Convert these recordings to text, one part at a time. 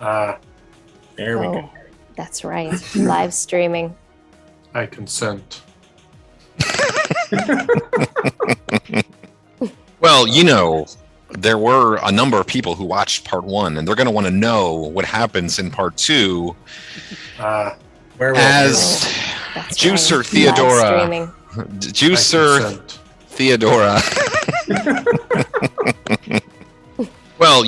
There we go. That's right. Live streaming. I consent. Well, there were a number of people who watched part 1, and they're going to want to know what happens in part 2. As Juicer Theodora. Juicer Theodora. Well,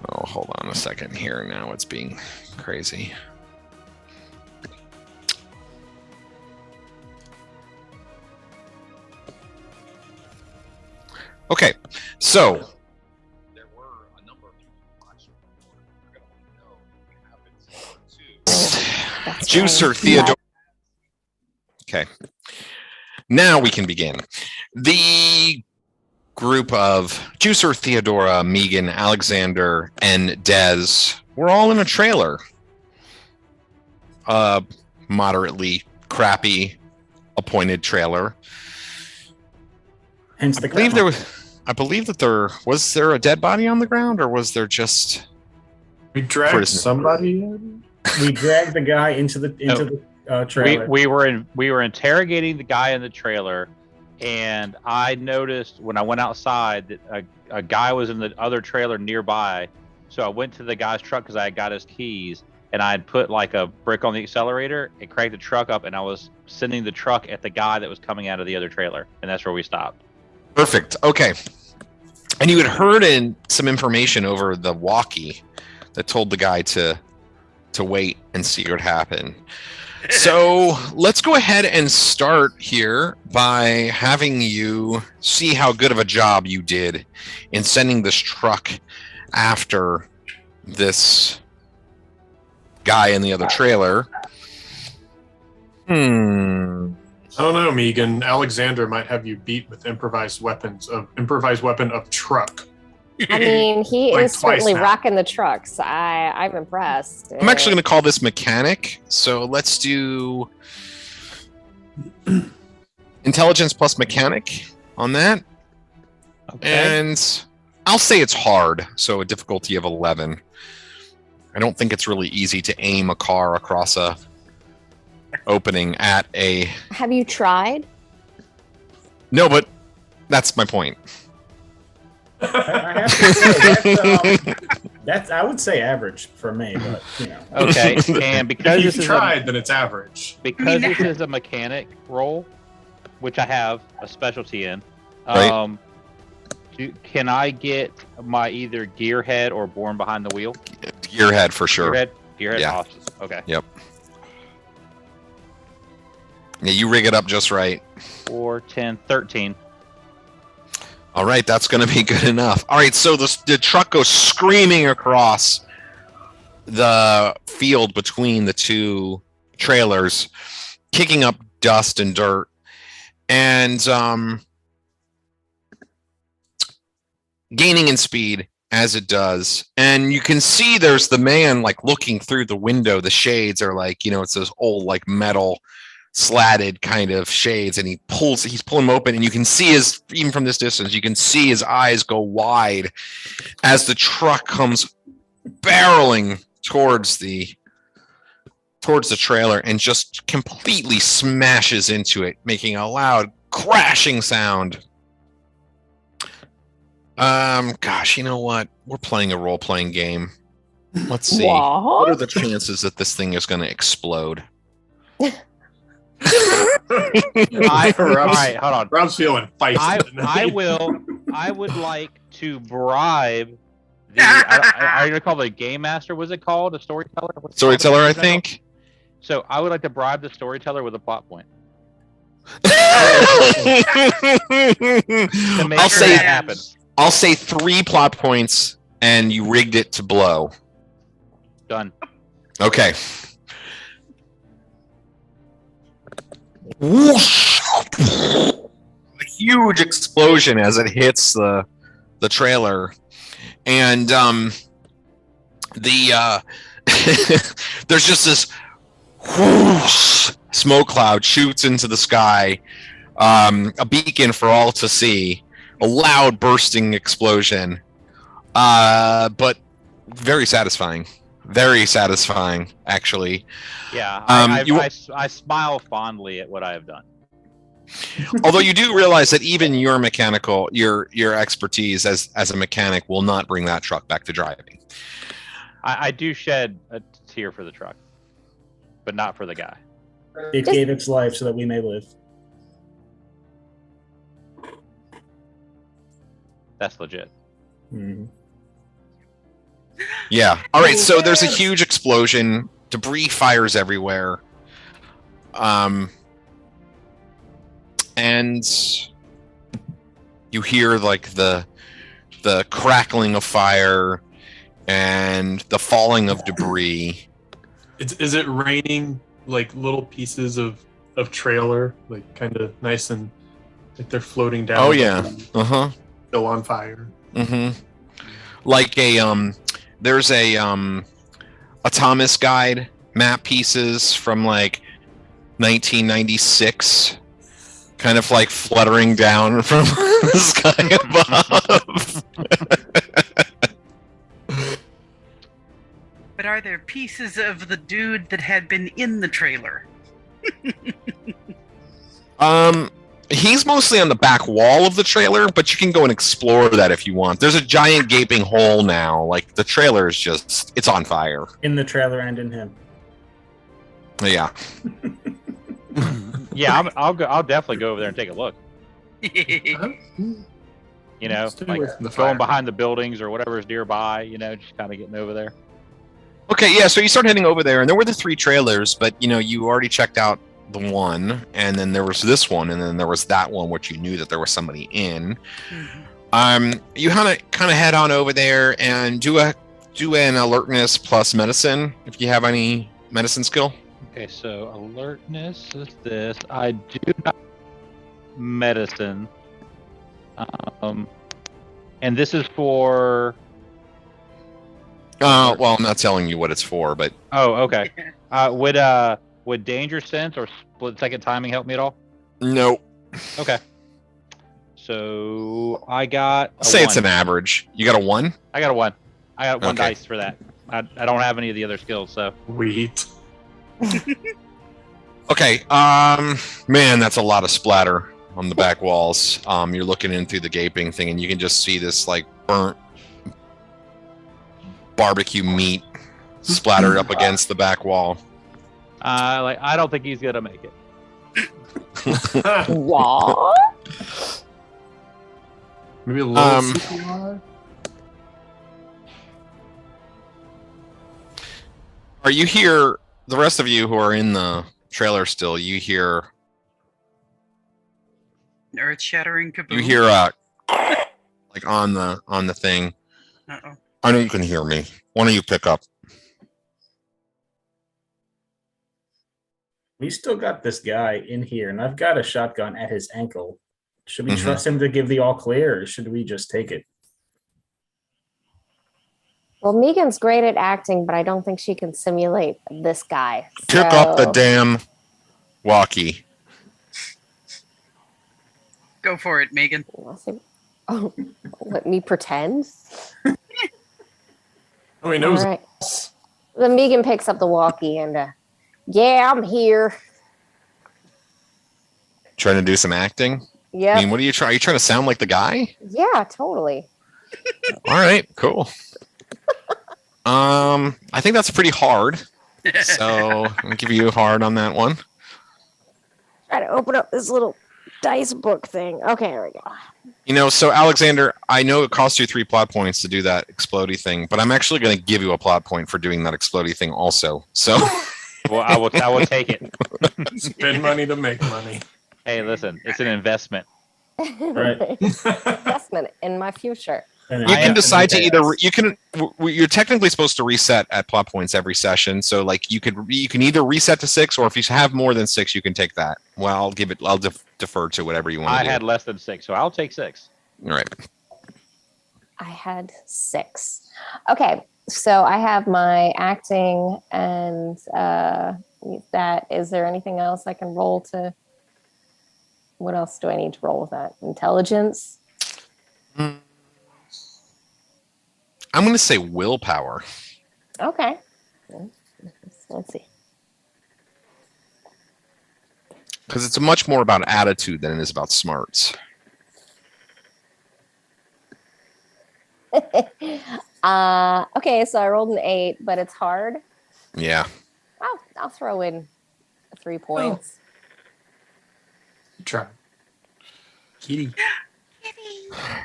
hold on a second here. Now it's being crazy. Okay, so there were a number of people watching. We're going to know what happens to Juicer Theodora. Okay, now we can begin. The group of Juicer, Theodora, Megan, Alexander, and Dez were all in a trailer. Moderately crappy appointed trailer. Hence the I believe that there was a dead body on the ground, or was there just we dragged somebody in? We dragged the guy into the trailer. We were interrogating the guy in the trailer, and I noticed when I went outside that a guy was in the other trailer nearby. So I went to the guy's truck because I had got his keys, and I had put like a brick on the accelerator and cranked the truck up, and I was sending the truck at the guy that was coming out of the other trailer, and that's where we stopped. Perfect. Okay. And you had heard some information over the walkie that told the guy to wait and see what happened. So let's go ahead and start here by having you see how good of a job you did in sending this truck after this guy in the other trailer. I don't know, Megan. Alexander might have you beat with improvised weapon of truck. I mean, he Like is certainly now. rocking the trucks. I'm impressed. I'm actually going to call this mechanic. So let's do intelligence plus mechanic on that. Okay. And I'll say it's hard, so a difficulty of 11. I don't think it's really easy to aim a car across a opening at a... Have you tried? No, but that's my point. I have to say, that's I would say average for me, but Okay, and because If this you've is tried, then it's average. because this is a mechanic role, which I have a specialty in. Right. Can I get my either gearhead or born behind the wheel? Gearhead for sure. Gearhead. Yeah. Awesome. Okay. Yep. Yeah, you rig it up just right. 4, 10, 13. All right, that's going to be good enough. All right, so the truck goes screaming across the field between the two trailers, kicking up dust and dirt, and gaining in speed as it does. And you can see there's the man like looking through the window. The shades are like, it's those old like metal slatted kind of shades, and he's pulling them open, and you can see even from this distance, you can see his eyes go wide as the truck comes barreling towards the trailer and just completely smashes into it, making a loud crashing sound. Gosh, you know what? We're playing a role-playing game. Let's see. What are the chances that this thing is going to explode? All right, hold on. Rob's feeling feisty. I would like to bribe the. Are you gonna call the game master? Was it called a storyteller? Storyteller, I think. So I would like to bribe the storyteller with a plot point. I'll say 3 plot points, and you rigged it to blow. Done. Okay. Whoosh! A huge explosion as it hits the trailer, and there's just this whoosh, smoke cloud shoots into the sky, a beacon for all to see, a loud bursting explosion, but Very satisfying. Very satisfying, actually. Yeah, you- I smile fondly at what I have done. Although you do realize that even your mechanical, your expertise as a mechanic will not bring that truck back to driving. I do shed a tear for the truck, but not for the guy. It gave its life so that we may live. That's legit. Mhm. Yeah. All right. So there's a huge explosion. Debris fires everywhere. And you hear like the crackling of fire and the falling of debris. Is it raining like little pieces of trailer, like kind of nice and like they're floating down? Oh yeah. Uh-huh. Still on fire. Mm-hmm. Like a there's a Thomas guide map pieces from like 1996, kind of like fluttering down from the sky above. But are there pieces of the dude that had been in the trailer? He's mostly on the back wall of the trailer, but you can go and explore that if you want. There's a giant gaping hole now. Like the trailer is just, it's on fire. In the trailer and in him. Yeah. Yeah, I'll definitely go over there and take a look. You know, Stay like away from the fire. going behind the buildings or whatever is nearby. You know, just kind of getting over there. Okay, yeah, so you start heading over there, and there were the 3 trailers, but, you know, you already checked out the one, and then there was this one, and then there was that one, which you knew that there was somebody in. You kind of head on over there and do an alertness plus medicine, if you have any medicine skill. Okay, so alertness is this. I do not medicine. And this is for. Well, I'm not telling you what it's for, but Oh, okay. Would danger sense or split second timing help me at all? no. Okay. So I got. Say it's an average. You got a 1? I got a 1. I got 1 Okay. dice for that. I don't have any of the other skills, so. Sweet. Okay. Man, that's a lot of splatter on the back walls. You're looking in through the gaping thing, and you can just see this like burnt barbecue meat splattered up against the back wall. I don't think he's gonna make it. What? Maybe a little CPR? Are you here? The rest of you who are in the trailer still, you hear Earth-shattering kaboom. you hear like on the thing. Uh-oh. I know you can hear me. Why don't you pick up? We still got this guy in here, and I've got a shotgun at his ankle. Should we Mhm. trust him to give the all clear, or should we just take it? Well, Megan's great at acting, but I don't think she can simulate this guy. Pick up the So- damn walkie. Go for it, Megan. Oh, let me pretend. Oh, he knows. All right. Then Megan picks up the walkie and, yeah, I'm here. Trying to do some acting. I Yep. mean, what are you trying? Are you trying to sound like the guy? Yeah, totally. All right, cool. I think that's pretty hard. So I'll give you a hard on that one. Try to open up this little dice book thing. Okay, here we go. You know, so Alexander, I know it costs you 3 plot points to do that explodey thing, but I'm actually going to give you a plot point for doing that explodey thing also. So Well, I will take it. Spend money to make money. Hey, listen, it's an investment. Right. Investment in my future. And you then- can decide to either you're technically supposed to reset at plot points every session. So like you can either reset to 6, or if you have more than 6, you can take that. Well, I'll defer to whatever you want I to do. had less than 6, so I'll take 6. All right. I had 6. Okay, so I have my acting and that. Is there anything else I can roll to? What else do I need to roll with that? Intelligence? I'm going to say willpower. Okay. Let's see. Because it's much more about attitude than it is about smarts. Okay, so I rolled an 8, but it's hard. Yeah. I'll throw in 3 points. Try. Kitty.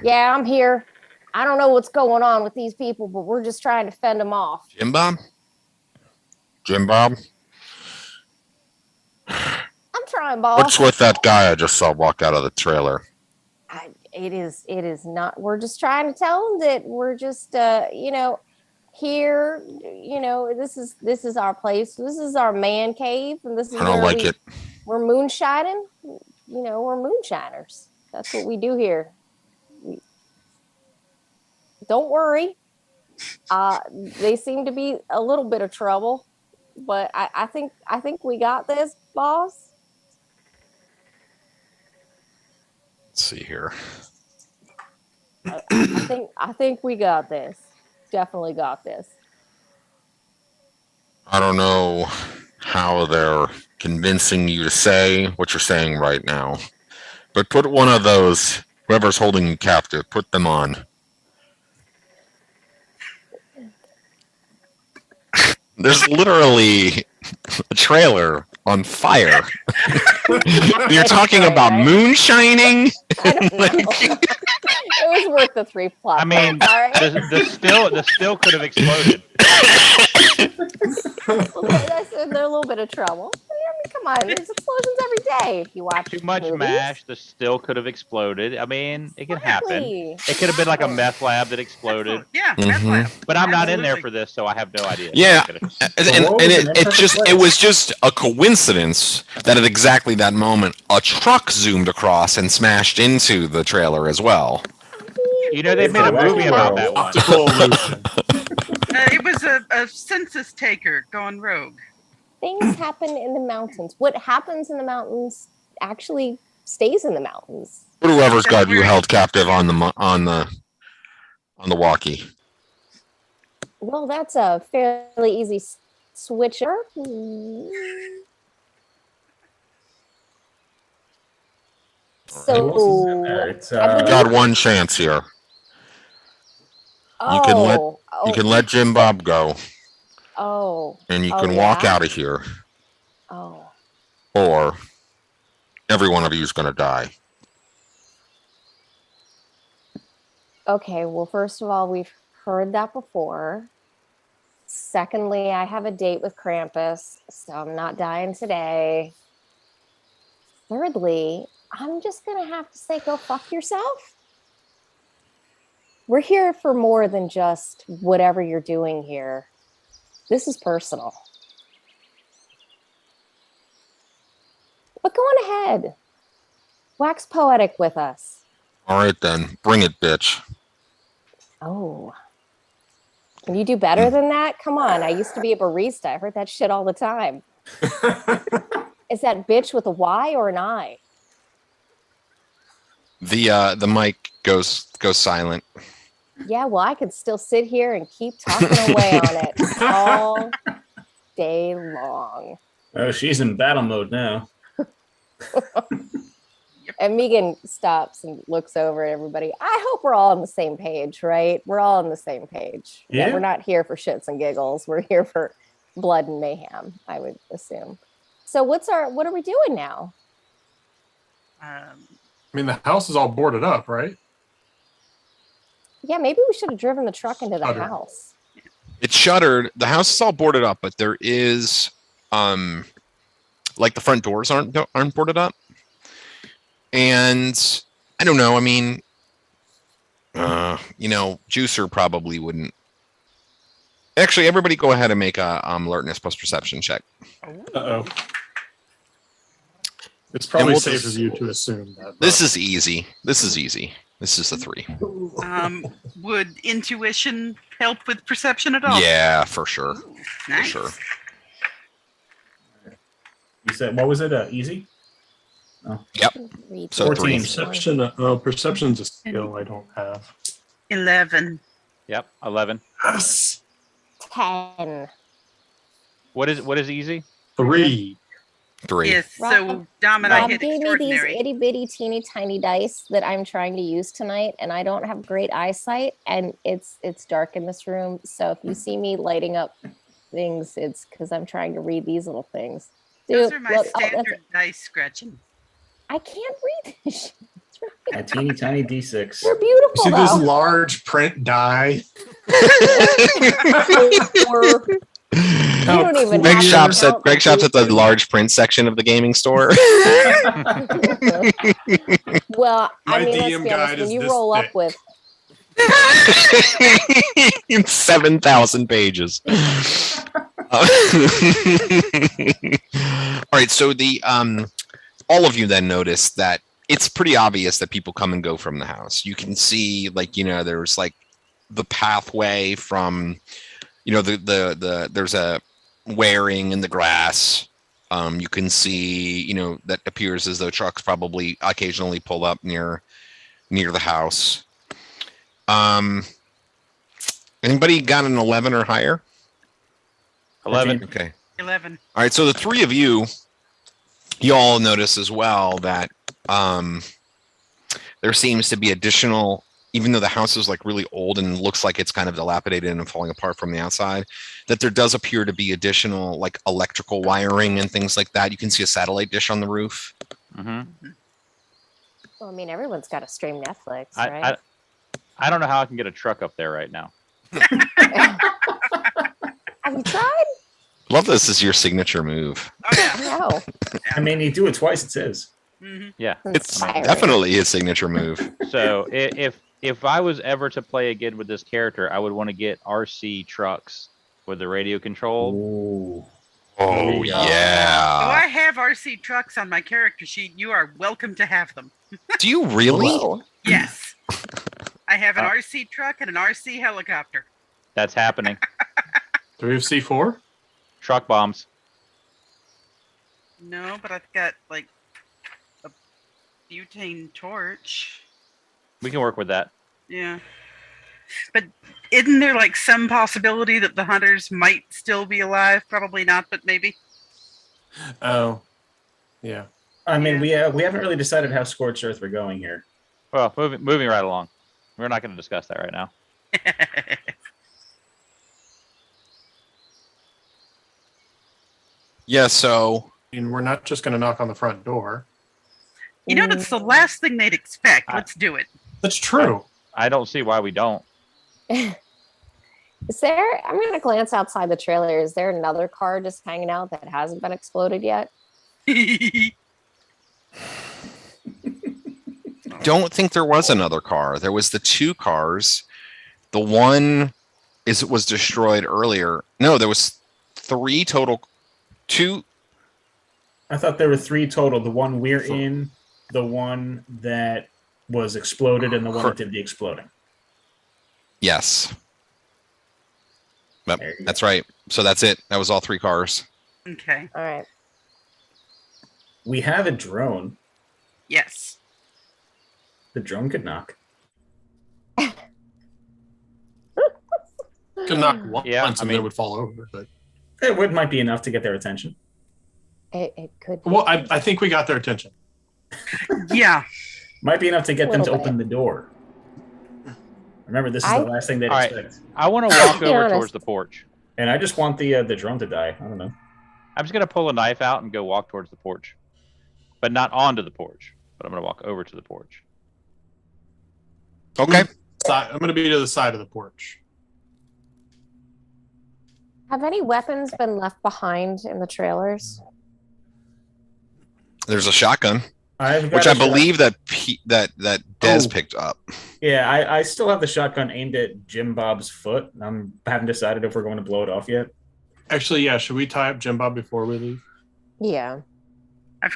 Yeah, I'm here. I don't know what's going on with these people, but we're just trying to fend them off. Jim Bob? Jim Bob? I'm trying, boss. What's with that guy I just saw walk out of the trailer? It is not. We're just trying to tell them that we're just, here. This is our place. This is our man cave, and this is. I don't like it. We're moonshining. We're moonshiners. That's what we do here. Don't worry. They seem to be a little bit of trouble, but I think we got this, boss. Let's see here. I think we got this. Definitely got this. I don't know how they're convincing you to say what you're saying right now, but put one of those, whoever's holding you captive, put them on. There's literally a trailer on fire. You're talking about moonshining? I don't know. It was worth the 3 plus. I mean, all right? the still could have exploded. I said they're a little bit of trouble. I mean, come on, there's explosions every day if you watch Too much movies. mash, the still could have exploded. I mean, it can happen. Exactly. It could have been like a meth lab that exploded. Yeah, Mhm. meth lab. But I'm not in there Absolutely. for this, so I have no idea. Yeah. Okay. And what was in that it was just a coincidence that at exactly that moment, a truck zoomed across and smashed into the trailer as well. You know, they It's made a a movie about wacky that one. Optical illusion. It was a census taker gone rogue. Things happen in the mountains. What happens in the mountains actually stays in the mountains. Put whoever's got you held captive on the walkie. Well, that's a fairly easy switcher. So, It's, You got one chance here. You can let oh, You can let Jim Bob go, oh, and you Oh, can walk yeah? out of here, oh. or every one of you is going to die. Okay, well, first of all, we've heard that before. Secondly, I have a date with Krampus, so I'm not dying today. Thirdly, I'm just going to have to say, go fuck yourself. We're here for more than just whatever you're doing here. This is personal. But go on ahead. Wax poetic with us. All right, then. Bring it, bitch. Oh. Can you do better than that? Come on. I used to be a barista. I heard that shit all the time. Is that bitch with a Y or an I? The mic goes silent. Yeah, well, I could still sit here and keep talking away on it all day long. Oh, she's in battle mode now. And Megan stops and looks over at everybody. I hope we're all on the same page, right? We're all on the same page. Yeah. We're not here for shits and giggles. We're here for blood and mayhem, I would assume. So what are we doing now? I mean, the house is all boarded up, right? Yeah, maybe we should have driven the truck into the Shuttered. house. It's shuttered. The house is all boarded up, but there is, like the front doors aren't boarded up. And I don't know. I mean, Juicer probably wouldn't. Actually, everybody go ahead and make a alertness plus perception check. Uh-oh. It's probably we'll safe just- of you to assume that. This is easy. This is a 3. Would intuition help with perception at all? Yeah, for sure. Ooh, For nice. sure. You said, what was it? Easy? Read So the 3. next one. Perception's a skill I don't have. 11. Yep, 11. Yes. 10. What is easy? 3. 3. Yes. Rob- So Dom and I Rob hit gave me these extraordinary. itty bitty teeny tiny dice that I'm trying to use tonight, and I don't have great eyesight, and it's dark in this room. So if you see me lighting up things, it's because I'm trying to read these little things. Dude, Those are my look, oh, that's standard dice, Gretchen. I can't read this shit. It's really- A teeny tiny D6. They're beautiful See this though. large print die? Or- you don't even Greg have to shops count at Greg shops at the large print section of the gaming store. Well, My I mean, let's DM be guide honest, when is you this roll up thick. with 7,000 pages. All right, so the all of you then notice that it's pretty obvious that people come and go from the house. You can see, like, there's like the pathway from, there's a wearing in the grass. You can see, that appears as though trucks probably occasionally pull up near the house. Anybody got an 11 or higher? 11. Okay. 11. All right, so the three of you all notice as well that there seems to be additional, even though the house is like really old and looks like it's kind of dilapidated and falling apart from the outside, that there does appear to be additional like electrical wiring and things like that. You can see a satellite dish on the roof. Mm-hmm. well, I mean, everyone's got to stream Netflix, I right? don't know how I can get a truck up there right now. Have you tried? Love this is your signature move. Oh yeah. No. I mean, you do it twice, it says. Mhm. Yeah. It's Inspiring. definitely his signature move. So if I was ever to play again with this character, I would want to get RC trucks with the radio control. Ooh. Oh Yeah. So yeah. I have RC trucks on my character sheet. You are welcome to have them. Do you really? Whoa. Yes. I have an RC truck and an RC helicopter. That's happening. Do we have C4? Truck bombs. No, but I've got like a butane torch. We can work with that. Yeah. But isn't there like some possibility that the hunters might still be alive? Probably not, but maybe. Oh. Yeah. I mean, we haven't really decided how scorched earth we're going here. Well, moving right along. We're not going to discuss that right now. Yeah, so And we're not just going to knock on the front door. You know, that's the last thing they'd expect. Let's do it. That's true. I don't see why we don't. Is there, I'm going to glance outside the trailer. Is there another car just hanging out that hasn't been exploded yet? don't think there was another car. There was the two cars. The one was destroyed earlier. No, there was 3 total. 2. I thought there were 3 total. The one we're in, the one that was exploded, and the one that did the exploding. Yes. Yep, There you go. that's right. So that's it. That was all 3 cars. Okay. All right. We have a drone. Yes. The drone could knock. Could knock once Yeah, and then it would fall over. But It might be enough to get their attention. It could be. well, I think we got their attention. Yeah. Might be enough to get them to Little open the door. Remember, this is I- the last thing they'd All right. expect. I want to walk Be over honest. towards the porch. And I just want the drone to die. I don't know. I'm just going to pull a knife out and go walk towards the porch. But not onto the porch. But I'm going to walk over to the porch. Okay. I'm going to be to the side of the porch. Have any weapons been left behind in the trailers? There's a shotgun, I've got which a I shot- believe that Des Oh. picked up. Yeah, I still have the shotgun aimed at Jim Bob's foot. I haven't decided if we're going to blow it off yet. Actually, yeah. Should we tie up Jim Bob before we leave? Yeah. I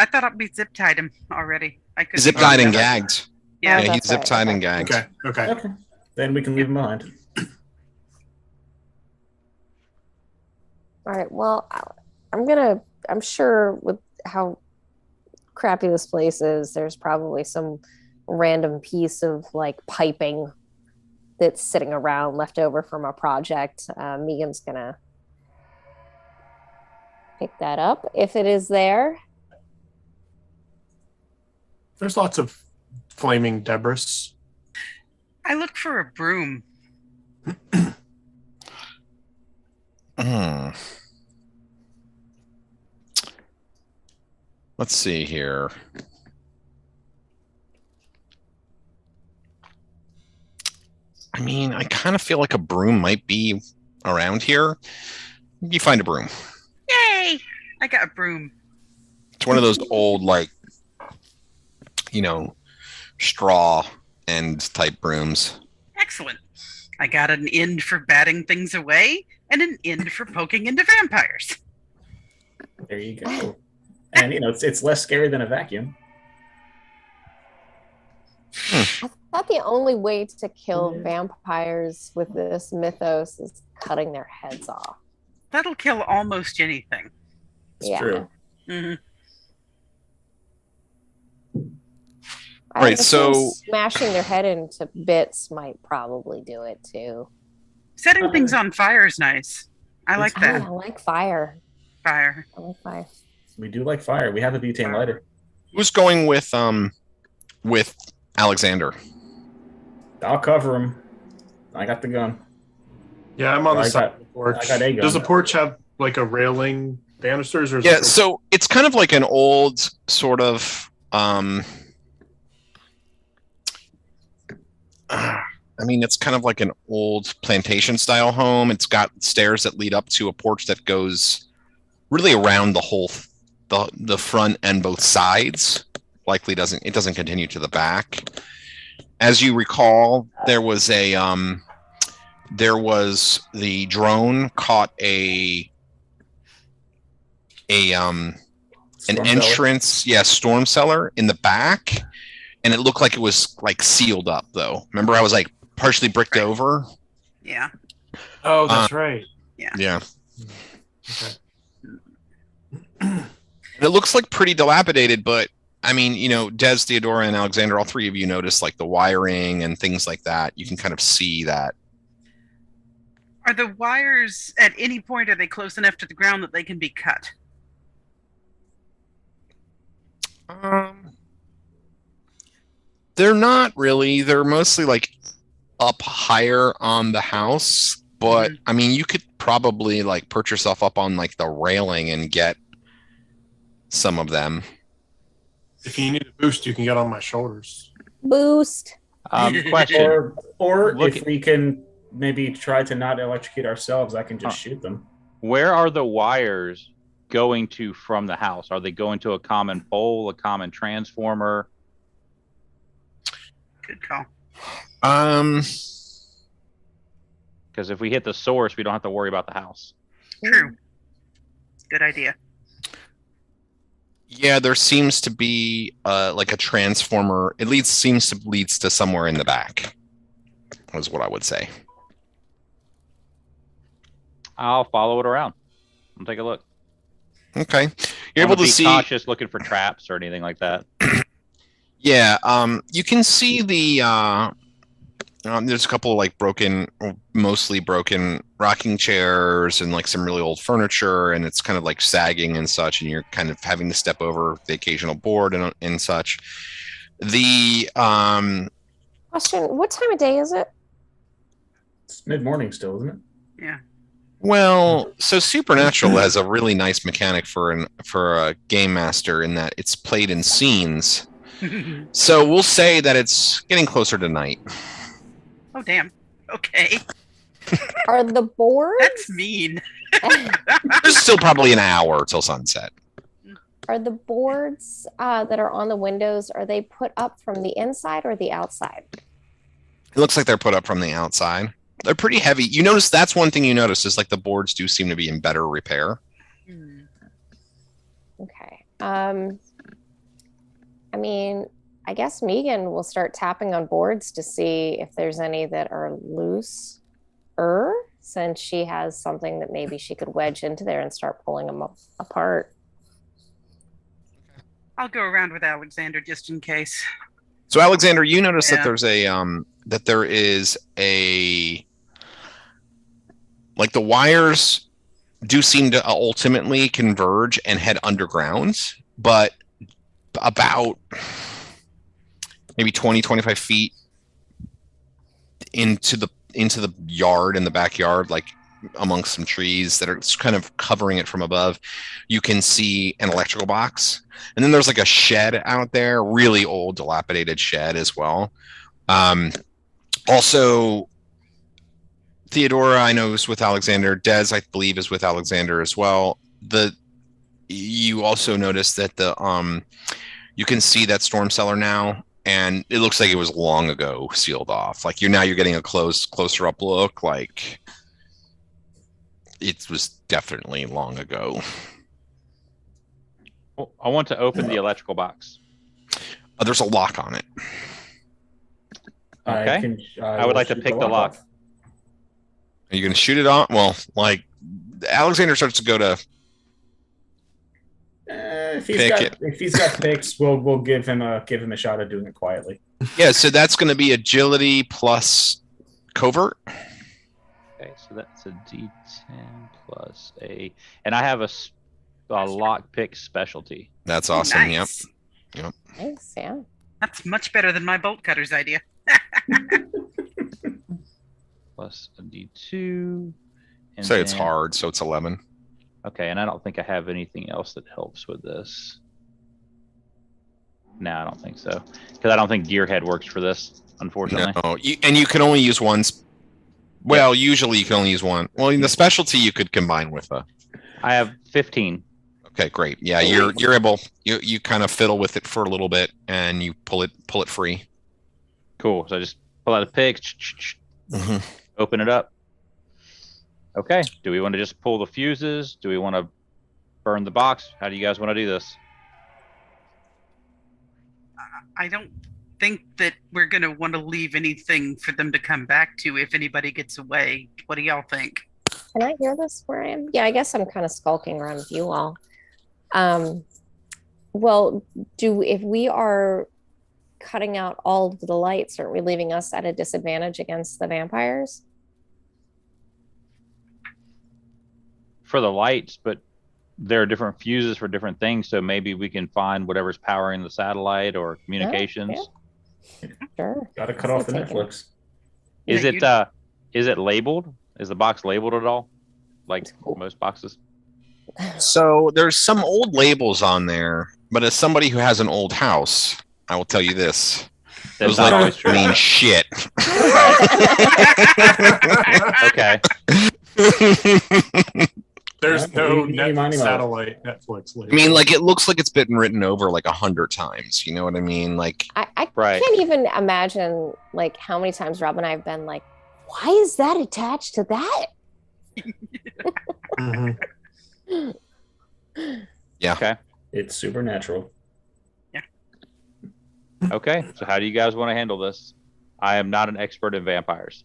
thought we zip tied him already. I could Zip tied and gagged. Yeah. Oh, Yeah, he's that's zip right, tied okay. and gagged. Okay. Okay. Then we can leave him behind. All right. Well, I'm sure with how crappy this place is, there's probably some random piece of like piping that's sitting around left over from a project. Megan's gonna pick that up if it is there. There's lots of flaming debris. I look for a broom. Let's see here. I mean, I kind of feel like a broom might be around here. You find a broom. Yay! I got a broom. It's one of those old, like, straw end type brooms. Excellent. I got an end for batting things away and an end for poking into vampires. There you go. And it's less scary than a vacuum. I thought the only way to kill vampires with this mythos is cutting their heads off. That'll kill almost anything. It's true. Mm-hmm. Right, so smashing their head into bits might probably do it too. Setting things on fire is nice. I like that. I like fire. Fire. I like fire. We do like fire. We have a butane lighter. who's going with Alexander? I'll cover him. I got the gun. Yeah, I'm on the I side got- of the porch. I got a gun. Does the porch have like a railing banisters or? Yeah, so it's kind of like an old sort of I mean, it's kind of like an old plantation style home. It's got stairs that lead up to a porch that goes really around the whole the front and both sides. Likely it doesn't continue to the back. As you recall, there was the drone caught an Storm cellar. entrance, storm cellar in the back, and it looked like it was like sealed up though. Remember, I was like partially bricked over. Yeah. Oh, that's right. Yeah. Okay. And it looks like pretty dilapidated, but I mean, Des, Theodora, and Alexander, all three of you noticed like the wiring and things like that. You can kind of see that. Are the wires at any point, are they close enough to the ground that they can be cut? They're not really. They're mostly like up higher on the house, but I mean, you could probably like perch yourself up on like the railing and get some of them. If you need a boost, you can get on my shoulders. Boost. Question. Or Look if at- we can maybe try to not electrocute ourselves, I can just shoot them. Where are the wires going to from the house? Are they going to a common pole, a common transformer? Good call. Because if we hit the source, we don't have to worry about the house. True. Good idea. Yeah, there seems to be like a transformer. It leads to somewhere in the back. Was what I would say. I'll follow it around. I'll take a look. Okay, you're I'm able gonna to be see. cautious looking for traps or anything like that. Yeah, you can see the. There's a couple of like mostly broken rocking chairs and like some really old furniture, and it's kind of like sagging and such, and you're kind of having to step over the occasional board and such. The Question: what time of day is it? It's mid-morning still, isn't it? Yeah. Well, so Supernatural has a really nice mechanic for a game master in that it's played in scenes. So we'll say that it's getting closer to night. Oh, damn. Okay. Are the boards? That's mean. There's still probably an hour till sunset. Are the boards that are on the windows, are they put up from the inside or the outside? It looks like they're put up from the outside. They're pretty heavy. You notice that's one thing you notice is like the boards do seem to be in better repair. Okay. I mean, I guess Megan will start tapping on boards to see if there's any that are loose, since she has something that maybe she could wedge into there and start pulling them apart. I'll go around with Alexander just in case. So Alexander, you notice that Yeah. there's that there is a like the wires do seem to ultimately converge and head underground, but about maybe 20, 25 feet into the yard, in the backyard, like amongst some trees that are kind of covering it from above, you can see an electrical box. And then there's like a shed out there, really old, dilapidated shed as well. Also, Theodora, I know, is with Alexander. Des, I believe, is with Alexander as well. You also notice that you can see that storm cellar now, and it looks like it was long ago sealed off. Like you're getting a closer up look, like it was definitely long ago. Well, I want to open the electrical box. There's a lock on it. Okay. I would will like to shoot pick the lock. off. Are you going to shoot it on? Well, like Alexander starts to go to If Pick he's got picks, we'll give him a shot at doing it quietly. yeah. So that's going to be agility plus covert. Okay, so that's a D10 plus a, and I have a lock pick specialty. That's awesome. Nice. Yep. Thanks, yeah. That's much better than my bolt cutter's idea. Plus a D2. And Say it's then- hard, so it's 11. Okay, and I don't think I have anything else that helps with this. No, I don't think so. Because I don't think Gearhead works for this, unfortunately. No, and you can only use one. Well, usually you can only use one. Well, in the specialty, you could combine with a. I have 15. Okay, great. Yeah, you're able. You kind of fiddle with it for a little bit, and you pull it free. Cool. So I just pull out a pick, open it up. Okay. Do we want to just pull the fuses? Do we want to burn the box? How do you guys want to do this? I don't think that we're going to want to leave anything for them to come back to if anybody gets away. What do y'all think? Can I hear this where I am? Yeah, I guess I'm kind of skulking around with you all. Well, if we are cutting out all of the lights, aren't we leaving us at a disadvantage against the vampires? For the lights, but there are different fuses for different things, so maybe we can find whatever's powering the satellite or communications. Sure. Got to cut off the Taking- Netflix. Is Yeah, it labeled? Is the box labeled at all? Like Cool. most boxes? So there's some old labels on there, but as somebody who has an old house, I will tell you this: That's those not labels always true. mean shit. Okay. There's Yeah, no eeny, meeny, miny, moe. satellite Netflix label. I mean, like it looks like it's been written over like 100 times. You know what I mean? Like, I Right. can't even imagine like how many times Rob and I have been like, why is that attached to that? Mhm. It's supernatural. Okay. So how do you guys want to handle this? I am not an expert in vampires.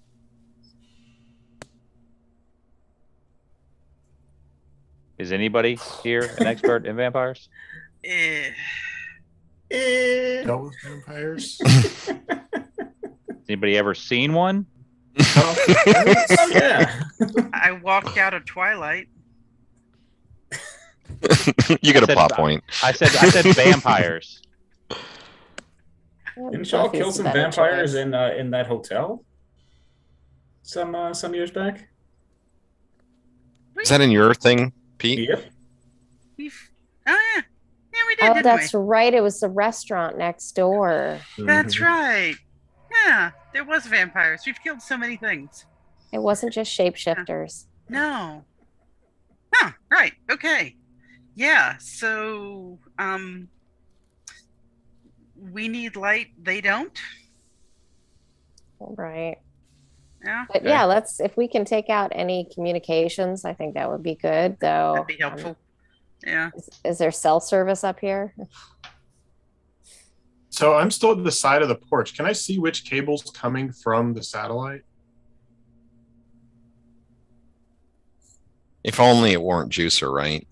Is anybody here an expert in vampires? Eh, Dealt with vampires. Has anybody ever seen one? Oh, yeah. I walked out of Twilight. you get I a said plot ba- point. I said vampires. Yeah, Didn't y'all Buffy's kill the some better vampires choice. in that hotel? Some years back. Is that in your thing, Pete? Yep. Oh yeah, we did, Oh, didn't that's we? right. It was the restaurant next door. That's Mhm. right. Yeah, there was vampires. We've killed so many things. It wasn't just shapeshifters. No. Huh, right. Okay. Yeah, so we need light, they don't. Right. Yeah, But yeah, if we can take out any communications, I think that would be good, though. that'd be helpful. Yeah. Is there cell service up here? So I'm still at the side of the porch. Can I see which cable's coming from the satellite? If only it weren't Juicer, right?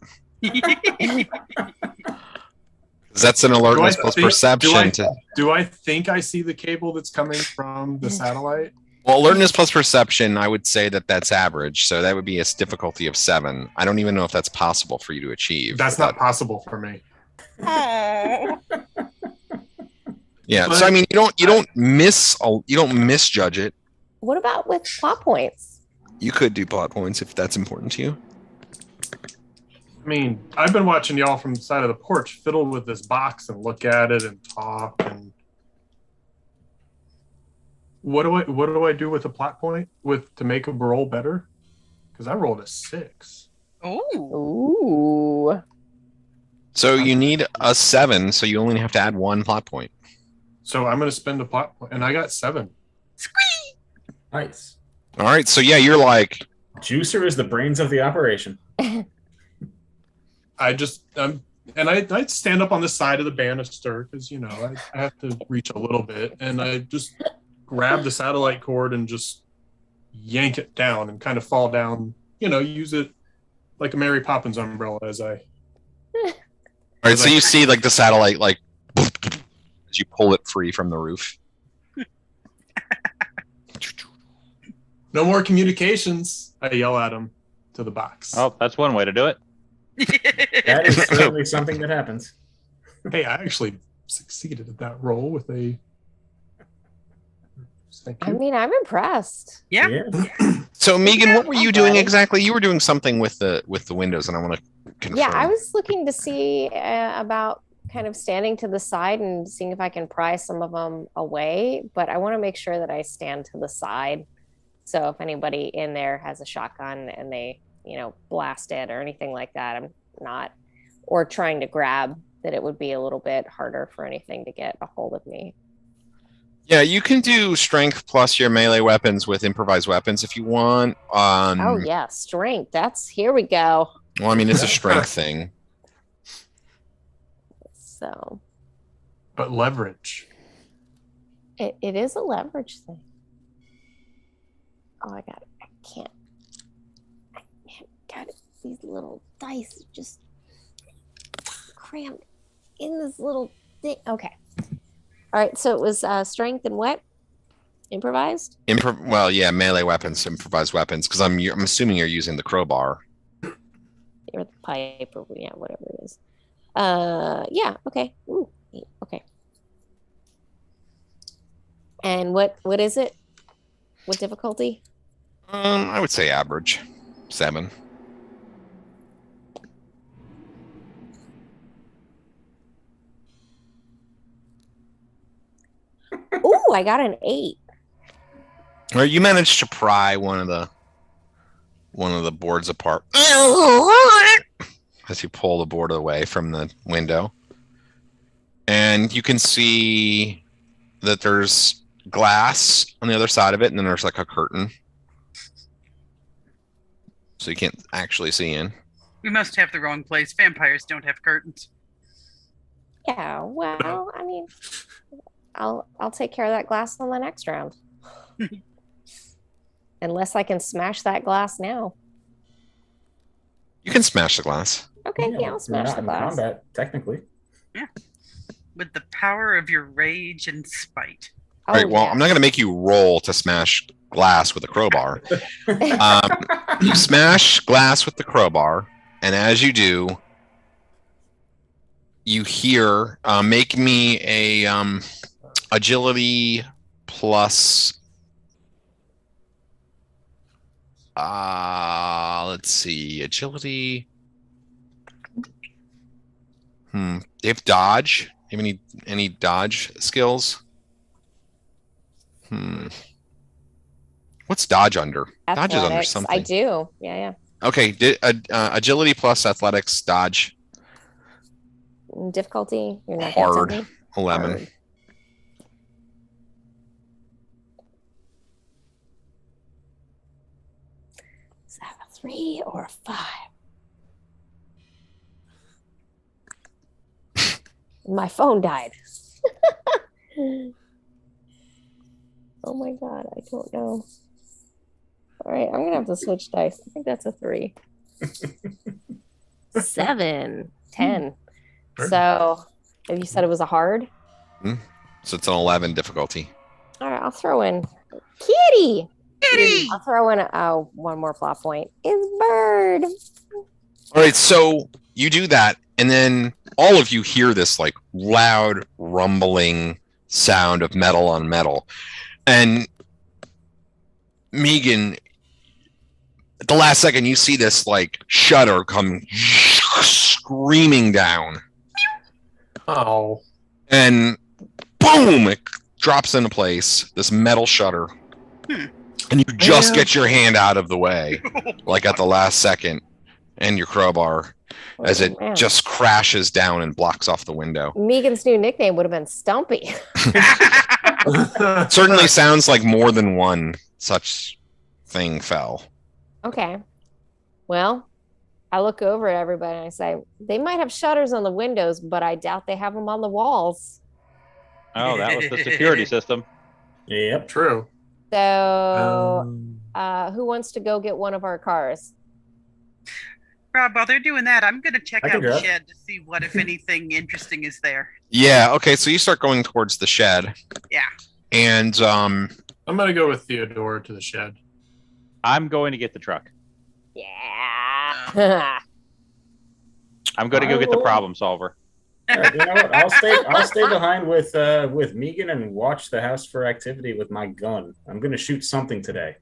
Because that's an alertness plus perception. Do I think I see the cable that's coming from the satellite? Well, alertness plus perception, I would say that's average. So that would be a difficulty of 7. I don't even know if that's possible for you to achieve. That's not possible for me. Yeah. But so I mean, you don't misjudge it. What about with plot points? You could do plot points if that's important to you. I mean, I've been watching y'all from the side of the porch fiddle with this box and look at it and talk. And what do I do with a plot point to make a roll better? Because I rolled a 6. Ooh. So you need a 7, so you only have to add 1 plot point. So I'm going to spend a plot point, and I got 7. Squee! Nice. All right. So yeah, you're like, Juicer is the brains of the operation. I just and I stand up on the side of the banister because I have to reach a little bit, and I just grab the satellite cord and just yank it down and kind of fall down. Use it like a Mary Poppins umbrella as I. all right. So you see like the satellite like as you pull it free from the roof. No more communications. I yell at him to the box. Oh, that's one way to do it. That is certainly something that happens. Hey, I actually succeeded at that roll with a. Thank I you. mean, I'm impressed. Yeah. So Megan, what were you doing exactly? You were doing something with the windows, and I want to confirm. Yeah, I was looking to see about kind of standing to the side and seeing if I can pry some of them away, but I want to make sure that I stand to the side. So if anybody in there has a shotgun and they, blast it or anything like that, I'm not, or trying to grab, that it would be a little bit harder for anything to get a hold of me. Yeah, you can do strength plus your melee weapons with improvised weapons if you want. Oh yeah, strength. Here we go. Well, I mean, it's a strength thing. So. But leverage. It is a leverage thing. Oh, I got it. I can't. Got it. These little dice just crammed in this little thing. Okay. All right. So it was strength and what? Improvised? Well, yeah, melee weapons, improvised weapons, because I'm assuming you're using the crowbar. Or the pipe, or whatever it is. Yeah. Okay. Ooh. Okay. And what is it? What difficulty? I would say average, 7. Ooh, I got an 8. Or you managed to pry one of the boards apart as you pull the board away from the window, and you can see that there's glass on the other side of it, and then there's like a curtain, so you can't actually see in. We must have the wrong place. Vampires don't have curtains. Yeah. Well, I mean, I'll take care of that glass on the next round. Unless I can smash that glass now. You can smash the glass. Okay, yeah, I'll You're smash not the in glass. combat, technically. With the power of your rage and spite. Oh, All right. Well, yeah. I'm not going to make you roll to smash glass with a crowbar. You smash glass with the crowbar, and as you do, you hear. Make me a agility plus. Let's see, agility. You have dodge. You have any dodge skills? What's dodge under? Dodge is under Athletics, something. I do. Yeah. Okay, agility plus athletics, dodge, Difficulty. You're not hard, gonna tell me? 11. Hard. Is that a 3 or a 5? My phone died. Oh my god, I don't know. All right, I'm gonna have to switch dice. I think that's a 3. 7, 10. Sure. So You said it was a hard? So it's an 11 difficulty. All right, I'll throw in Kitty. Kitty! I'll throw in one more plot point. Is bird. All right, so you do that, and then all of you hear this like loud rumbling sound of metal on metal. And Megan, at the last second, you see this like shutter come screaming down. Oh. And boom, it drops into place, this metal shutter. And you just get your hand out of the way, like at the last second, and your crowbar, as it man. just crashes down and blocks off the window. Megan's new nickname would have been Stumpy. Certainly sounds like more than one such thing fell. Okay. Well, I look over at everybody and I say, they might have shutters on the windows, but I doubt they have them on the walls. Oh, that was the security system. Yep. True. So, who wants to go get one of our cars? Rob, while they're doing that, I'm going to check I can out the drive. shed to see what, if anything, interesting is there. Yeah, okay, so you start going towards the shed. Yeah. And I'm gonna go with Theodore to the shed. I'm going to get the truck. Yeah. I'm going to go get the problem solver. All right, you know what? I'll stay behind with Megan and watch the house for activity with my gun. I'm gonna shoot something today.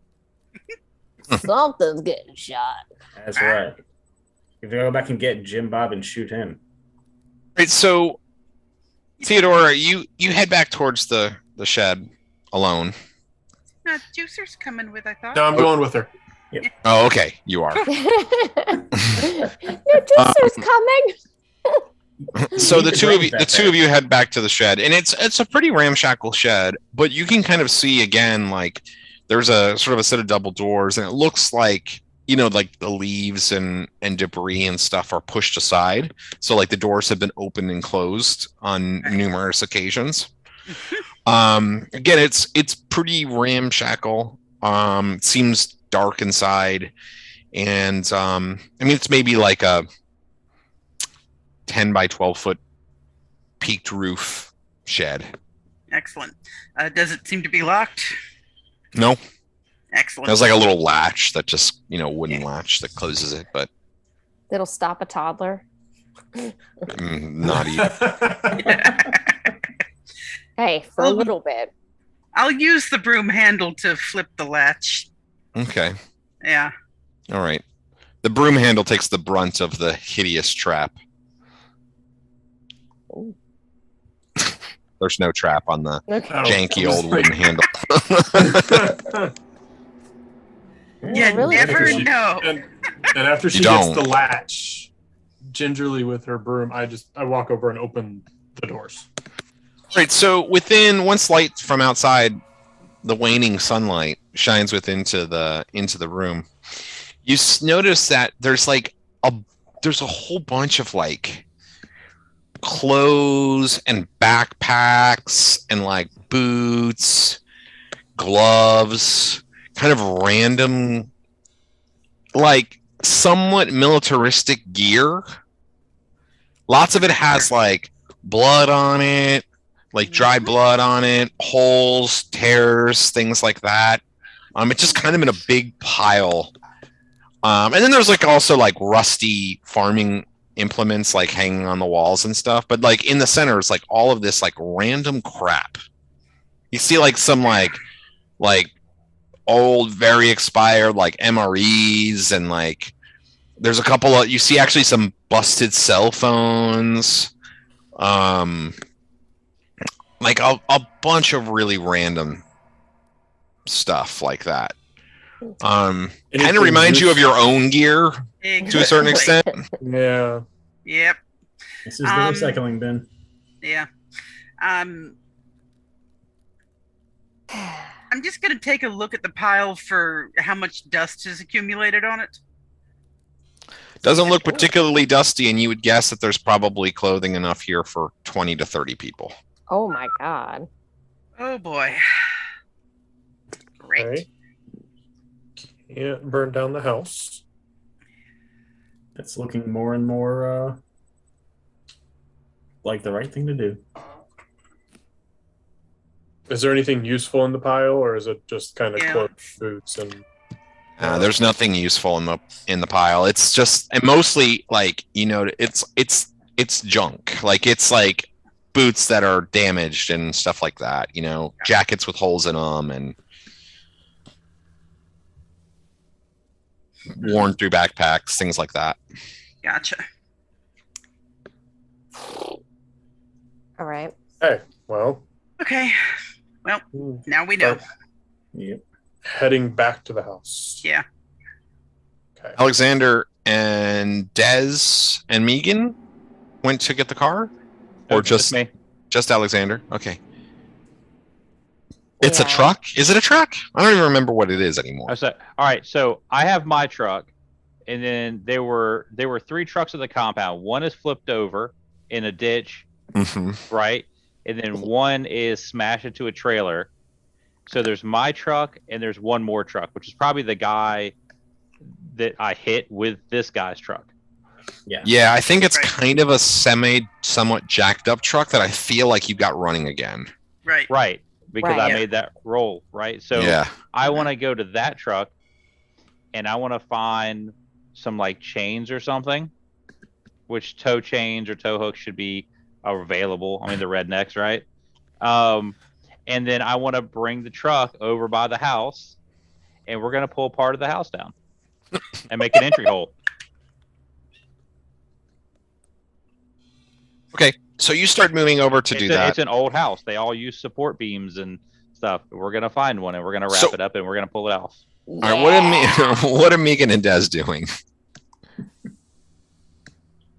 Something's getting shot. That's right. If you go back and get Jim Bob and shoot him. right, so Theodora, you head back towards the shed alone. Juicer's coming with, I thought. No, I'm going with her. Oh, okay, you are. Your juicer's coming. So the You two of can you, break the that two of you head back to the shed, and it's a pretty ramshackle shed, but you can kind of see again, like there's a sort of a set of double doors, and it looks like, you know, like the leaves and debris and stuff are pushed aside. So like the doors have been opened and closed on numerous occasions. Again, it's pretty ramshackle. It seems dark inside, and I mean it's maybe like a 10 by 12 foot peaked roof shed. Excellent. Does it seem to be locked? No, Excellent. there's like a little latch that just, you know, wooden latch that closes it, but That'll stop a toddler. not even. Hey, for a little bit. I'll use the broom handle to flip the latch. Okay, Yeah. all right. The broom handle takes the brunt of the hideous trap. Ooh. There's no trap on the Okay. Oh. janky old wooden handle. Yeah, You really never interesting. know. and after she You gets don't. the latch, gingerly with her broom, I walk over and open the doors. Right, so once light from outside, the waning sunlight shines into the room. You notice that there's a whole bunch of like clothes and backpacks and like boots, gloves, kind of random, like somewhat militaristic gear. Lots of it has like blood on it, like dry blood on it, holes, tears, things like that. It's just kind of in a big pile. And then there's like also like rusty farming implements like hanging on the walls and stuff. But like in the center is like all of this like random crap. You see like some like old, very expired like MREs, and like there's a couple of, you see actually some busted cell phones. Like a bunch of really random stuff like that. Kind of reminds you of your own gear to a certain extent. Yeah. Yep. This is the recycling bin. Yeah. I'm just going to take a look at the pile for how much dust has accumulated on it. Doesn't look particularly dusty, and you would guess that there's probably clothing enough here for 20 to 30 people. Oh my god. Oh boy. Great. Okay. Can't burn down the house. It's looking more and more like the right thing to do. Is there anything useful in the pile, or is it just kind of Yeah. clothes, boots, and There's nothing useful in the pile. It's just, and mostly like, it's junk. Like it's like boots that are damaged and stuff like that. Jackets with holes in them and worn through backpacks, things like that. Gotcha. All right. hey, well, Okay. Well, now we know. Yep. heading back to the house. Yeah. Okay. Alexander and Dez and Megan went to get the car, or just me? just Alexander? Okay. It's a Yeah. truck. Is it a truck? I don't even remember what it is anymore. All right, so I have my truck, and then there were 3 trucks at the compound. One is flipped over in a ditch, hmm right? And then one is smashed into a trailer. So there's my truck, and there's one more truck, which is probably the guy that I hit with this guy's truck. Yeah. Yeah, I think it's Right. kind of a somewhat jacked up truck that I feel like you got running again. Right. Right. Because Right. I Yeah. made that roll, right? So Yeah. I want to go to that truck, and I want to find some like chains or something, which tow chains or tow hooks should be available. I mean, the rednecks, right? And then I want to bring the truck over by the house, and we're going to pull part of the house down and make an entry hole. Okay, so you start moving over to do that. It's an old house. They all use support beams and stuff. We're going to find one, and we're going to wrap So- it up, and we're going to pull it off. All right, what are Megan and Dez doing?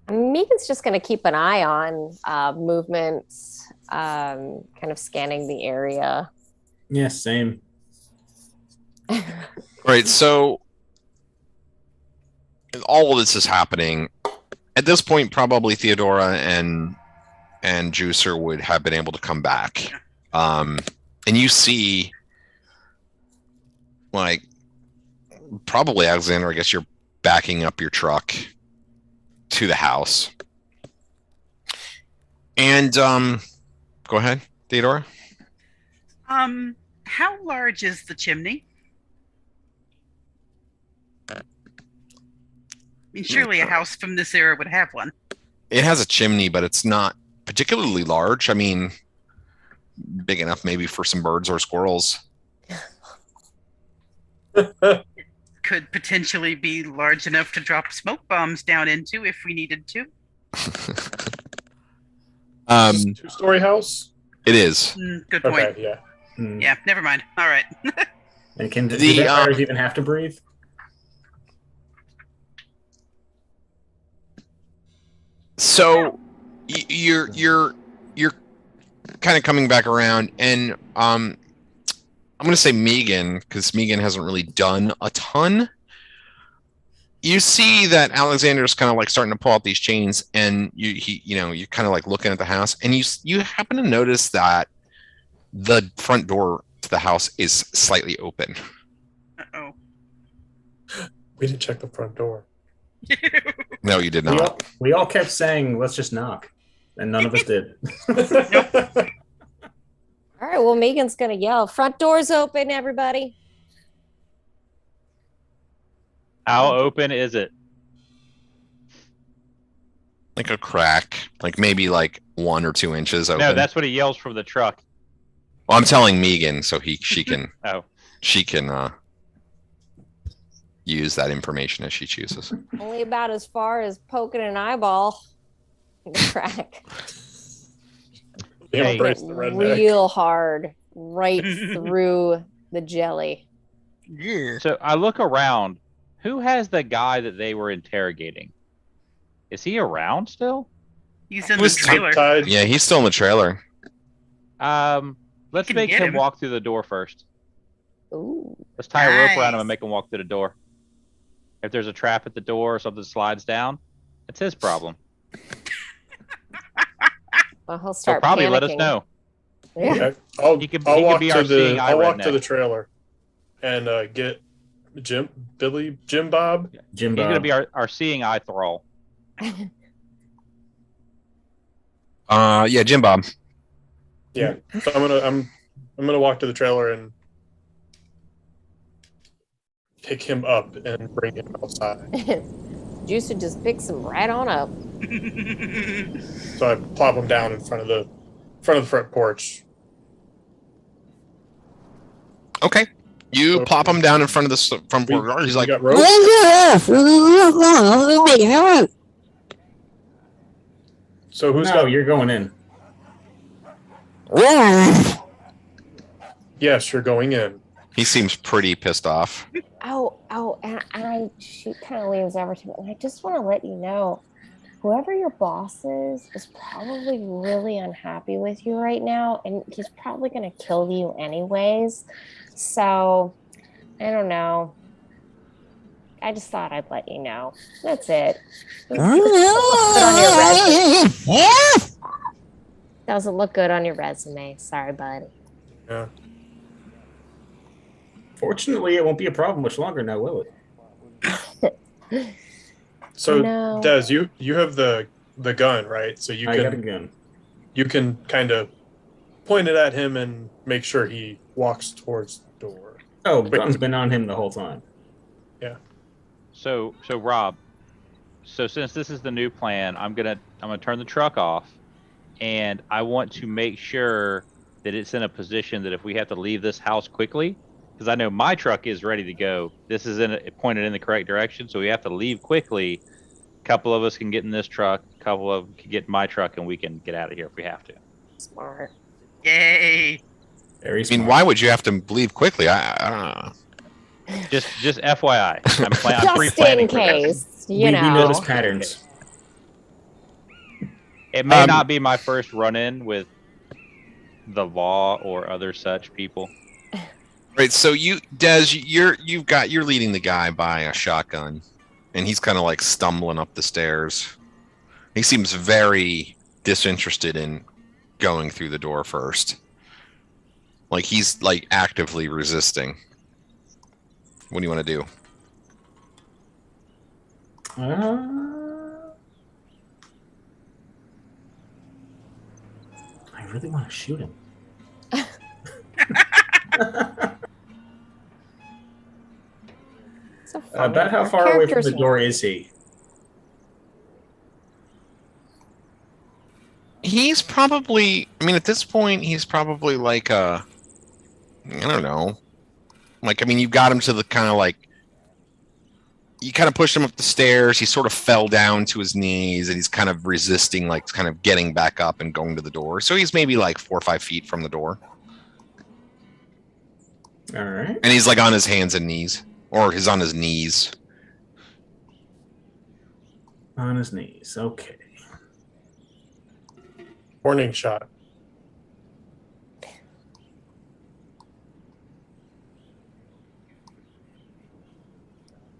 Megan's just going to keep an eye on movements, kind of scanning the area. Yeah, same. All right, so all of this is happening. At this point, probably Theodora and Juicer would have been able to come back. And you see, like, probably Alexander, I guess you're backing up your truck to the house. And go ahead, Theodora. How large is the chimney? I mean, surely a house from this era would have one. It has a chimney, but it's not particularly large. I mean, big enough maybe for some birds or squirrels. Could potentially be large enough to drop smoke bombs down into if we needed to. Two-story house. It is. Good point. Okay, yeah. Hmm. Yeah, never mind. All right. And do The, vampires even have to breathe? So you're kind of coming back around, and I'm going to say Megan, because Megan hasn't really done a ton. You see that Alexander's kind of like starting to pull out these chains, and you're kind of like looking at the house, and you happen to notice that the front door to the house is slightly open. Uh-oh. We didn't check the front door. No, you did We not. all, we all kept saying, let's just knock. And none of us did. All right, well, Megan's going to yell, front door's open, everybody. How open is it? Like a crack, like maybe like 1 or 2 inches open. No, that's what he yells from the truck. Well, I'm telling Megan, so she can Oh, she can use that information as she chooses. Only about as far as poking an eyeball in the crack. They Hey. embrace the redneck. Real hard, right through the jelly. so I look around. Who has the guy that they were interrogating? Is he around still? He's in the Was trailer. Tied. Yeah, he's still in the trailer. Let's can make get him him. walk through the door first. Ooh. Let's tie a rope around him Nice. and make him walk through the door. If there's a trap at the door or something slides down, it's his problem. Well, he'll He'll start probably let us panicking. know. Yeah. Okay. I'll He could walk be to our the seeing eye I'll walk to redneck. the trailer and get Jim Bob. Jim He's Bob. going to be our seeing eye thrall. Yeah, Jim Bob. Yeah. So I'm gonna walk to the trailer and pick him up and bring him outside. Juice would just pick him right on up. So I plop him down in front of the front porch. Okay. You plop him down in front of the front porch. He's like, got rope? So who's No, got? you're going in. Yes, you're going in. he seems pretty pissed off. And she kind of leans over to me. And I just want to let you know, whoever your boss is probably really unhappy with you right now, and he's probably going to kill you anyways. So, I don't know. I just thought I'd let you know. That's it. Doesn't look good on your resume. Sorry, bud. Yeah. Fortunately, it won't be a problem much longer now, will it? So No. Des, you have the gun, right? So I got a gun. you can kind of point it at him and make sure he walks towards the door. Oh, the gun's been on him the whole time. So Rob, since this is the new plan, I'm gonna turn the truck off, and I want to make sure that it's in a position that if we have to leave this house quickly, because I know my truck is ready to go. This is pointed in the correct direction, so we have to leave quickly. A couple of us can get in this truck, a couple of them can get in my truck, and we can get out of here if we have to. Smart. Yay! Very I smart. mean, why would you have to leave quickly? I don't know. Just FYI, I'm Just pre-planning in for this. case, we you know. notice patterns. It may not be my first run-in with the law or other such people. Right. So Des, you're leading the guy by a shotgun, and he's kind of like stumbling up the stairs. He seems very disinterested in going through the door first. Like he's like actively resisting. What do you want to do? I really want to shoot him. So funny. About how Our far away from characters the door is he? He's probably, I mean, at this point, he's probably like I don't know. Like, I mean, you got him to the kind of like, you kind of pushed him up the stairs. He sort of fell down to his knees and he's kind of resisting, like kind of getting back up and going to the door. So he's maybe like 4 or 5 feet from the door. All right. And he's like on his hands and knees, or he's on his knees. On his knees. Okay. Warning shot.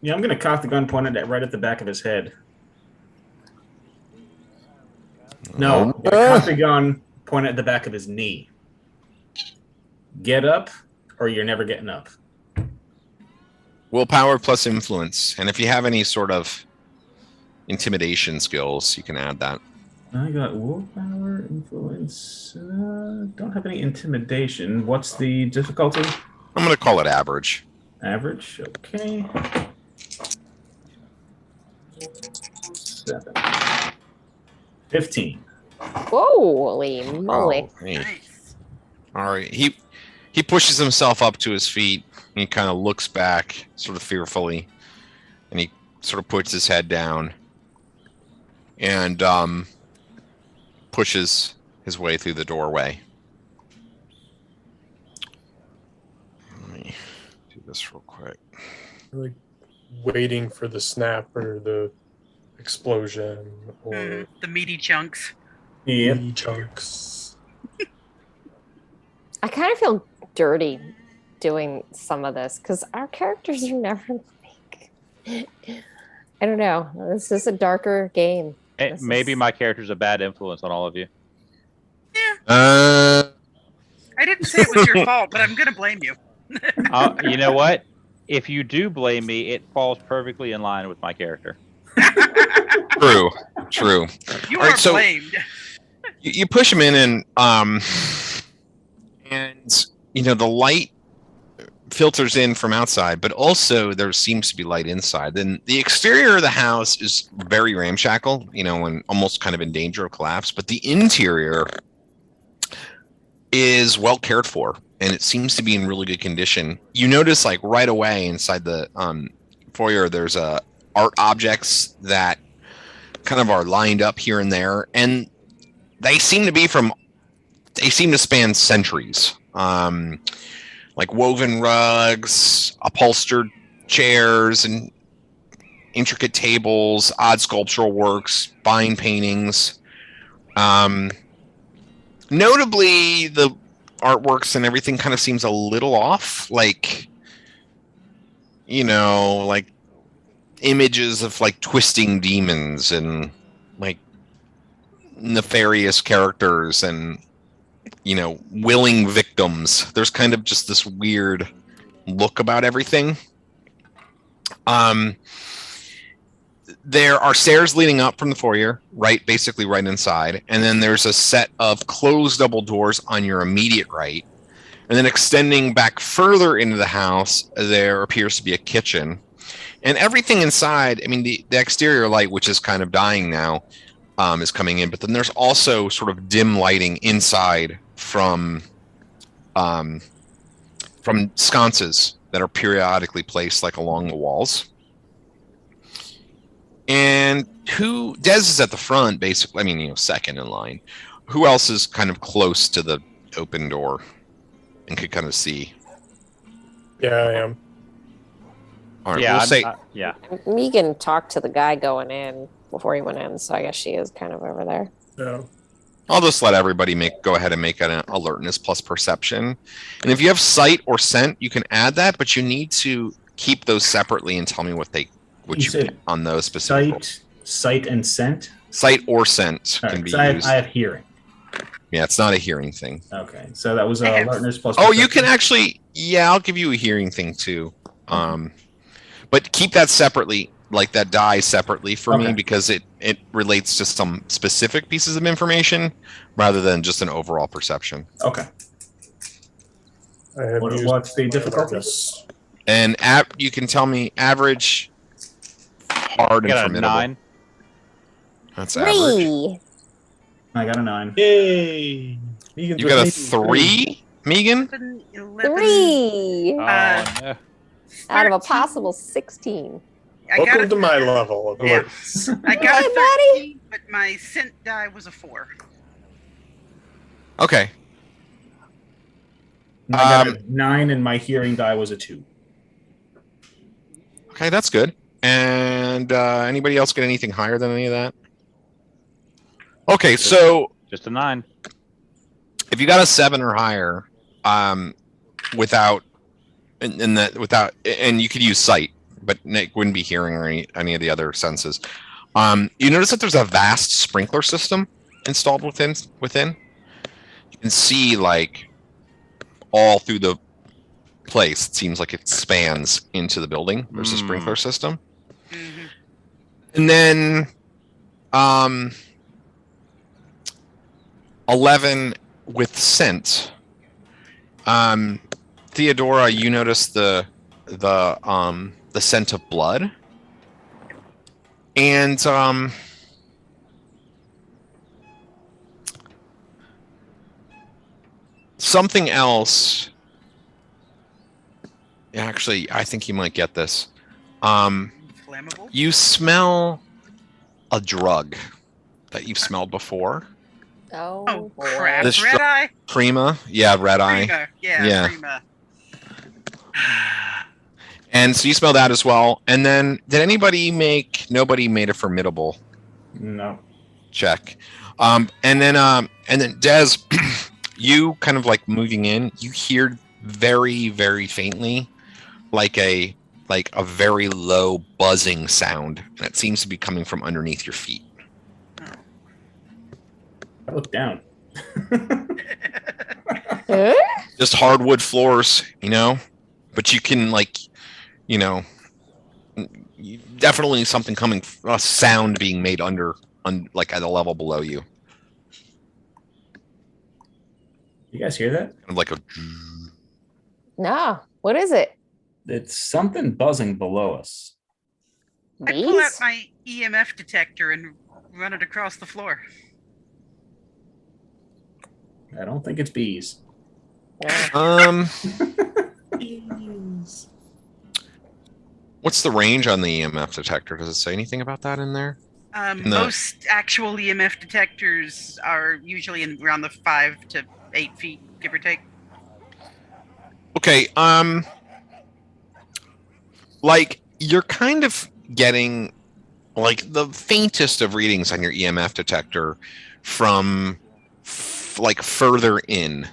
Yeah, I'm going to cock the gun pointed right at the back of his head. No, I'm gonna cock the gun pointed at the back of his knee. Get up, or you're never getting up. Willpower plus influence. And if you have any sort of intimidation skills, you can add that. I got willpower, influence. Don't have any intimidation. What's the difficulty? I'm going to call it average. Average. Okay. 7. 15. Holy moly. Oh, hey. Nice. All right. He pushes himself up to his feet. And he kind of looks back, sort of fearfully, and he sort of puts his head down and pushes his way through the doorway. Let me do this real quick. Like waiting for the snap or the explosion or The meaty chunks. Yep. meaty chunks. I kind of feel dirty doing some of this because our characters are never like, I don't know. This is a darker game. This Maybe is- my character's a bad influence on all of you. I didn't say it was your fault, but I'm gonna blame you. You know what? If you do blame me, it falls perfectly in line with my character. True. You All right, are so- blamed. You push him in, and the light filters in from outside, but also there seems to be light inside. Then the exterior of the house is very ramshackle, and almost kind of in danger of collapse. But the interior is well cared for, and it seems to be in really good condition. You notice, like, right away inside the foyer, there's art objects that kind of are lined up here and there, and they seem to span centuries. Like woven rugs, upholstered chairs, and intricate tables, odd sculptural works, fine paintings. Notably, the artworks and everything kind of seems a little off, like images of like twisting demons and like nefarious characters and willing victims. There's kind of just this weird look about everything. There are stairs leading up from the foyer, basically right inside, and then there's a set of closed double doors on your immediate right, and then extending back further into the house, there appears to be a kitchen, and everything inside. I mean, the exterior light, which is kind of dying now, is coming in, but then there's also sort of dim lighting inside from sconces that are periodically placed like along the walls. And Dez is at the front, basically. I mean, second in line. Who else is kind of close to the open door and could kind of see? Yeah, I am. All right, Yeah, we'll say. yeah. Megan talked to the guy going in before he went in, so I guess she is kind of over there. No. I'll just let everybody go ahead and make an alertness plus perception. And if you have sight or scent, you can add that, but you need to keep those separately and tell me what you said on those specific rolls. Sight and scent. Sight or scent can be used. I have hearing. Yeah, it's not a hearing thing. Okay, so that was alertness plus. Oh, you perception. can actually. Yeah, I'll give you a hearing thing too. But keep that separately, like that die separately for me, because it relates to some specific pieces of information rather than just an overall perception. Okay. I have used What's the my difficulty? alertness. And you can tell me average, hard, and Got a formidable. 9. That's average. 3. I got a 9. Yay! Megan's You got a with me. 3, Megan? 11, 3 Oh, Uh, no. out of a 13. possible 16. I got Welcome a, to my level of Yeah. alertness. I got Hey, a buddy. 13, but my scent die was a 4. Okay. I got a 9, and my hearing die was a 2. Okay, that's good. And anybody else get anything higher than any of that? Okay, so Just a 9. if you got a 7 or higher, without, and you could use sight, but it wouldn't be hearing or any of the other senses. You notice that there's a vast sprinkler system installed within. You can see like all through the place. It seems like it spans into the building. There's a sprinkler system. Mm-hmm. And then 11 with scent. Theodora, you notice the scent of blood. And something else. Actually, I think you might get this. Flammable? You smell a drug that you've smelled before. Oh, Oh, boy. crap. This Red eye? Prima. Yeah, red eye. Prima. Yeah. Yeah, Prima. And so you smell that as well. And then nobody made a formidable No. check. And then Des, you kind of like moving in, you hear very, very faintly like a very low buzzing sound. And it seems to be coming from underneath your feet. I look down. Huh? Just hardwood floors, but you can definitely something coming, a sound being made under like at a level below you. You guys hear that? Kind of like a. No. What is it? It's something buzzing below us. I pull out Bees? my EMF detector and run it across the floor. I don't think it's bees. Yeah. What's the range on the EMF detector? Does it say anything about that in there? No. Most actual EMF detectors are usually in around the 5 to 8 feet, give or take. Okay. Like you're kind of getting like the faintest of readings on your EMF detector from like further in.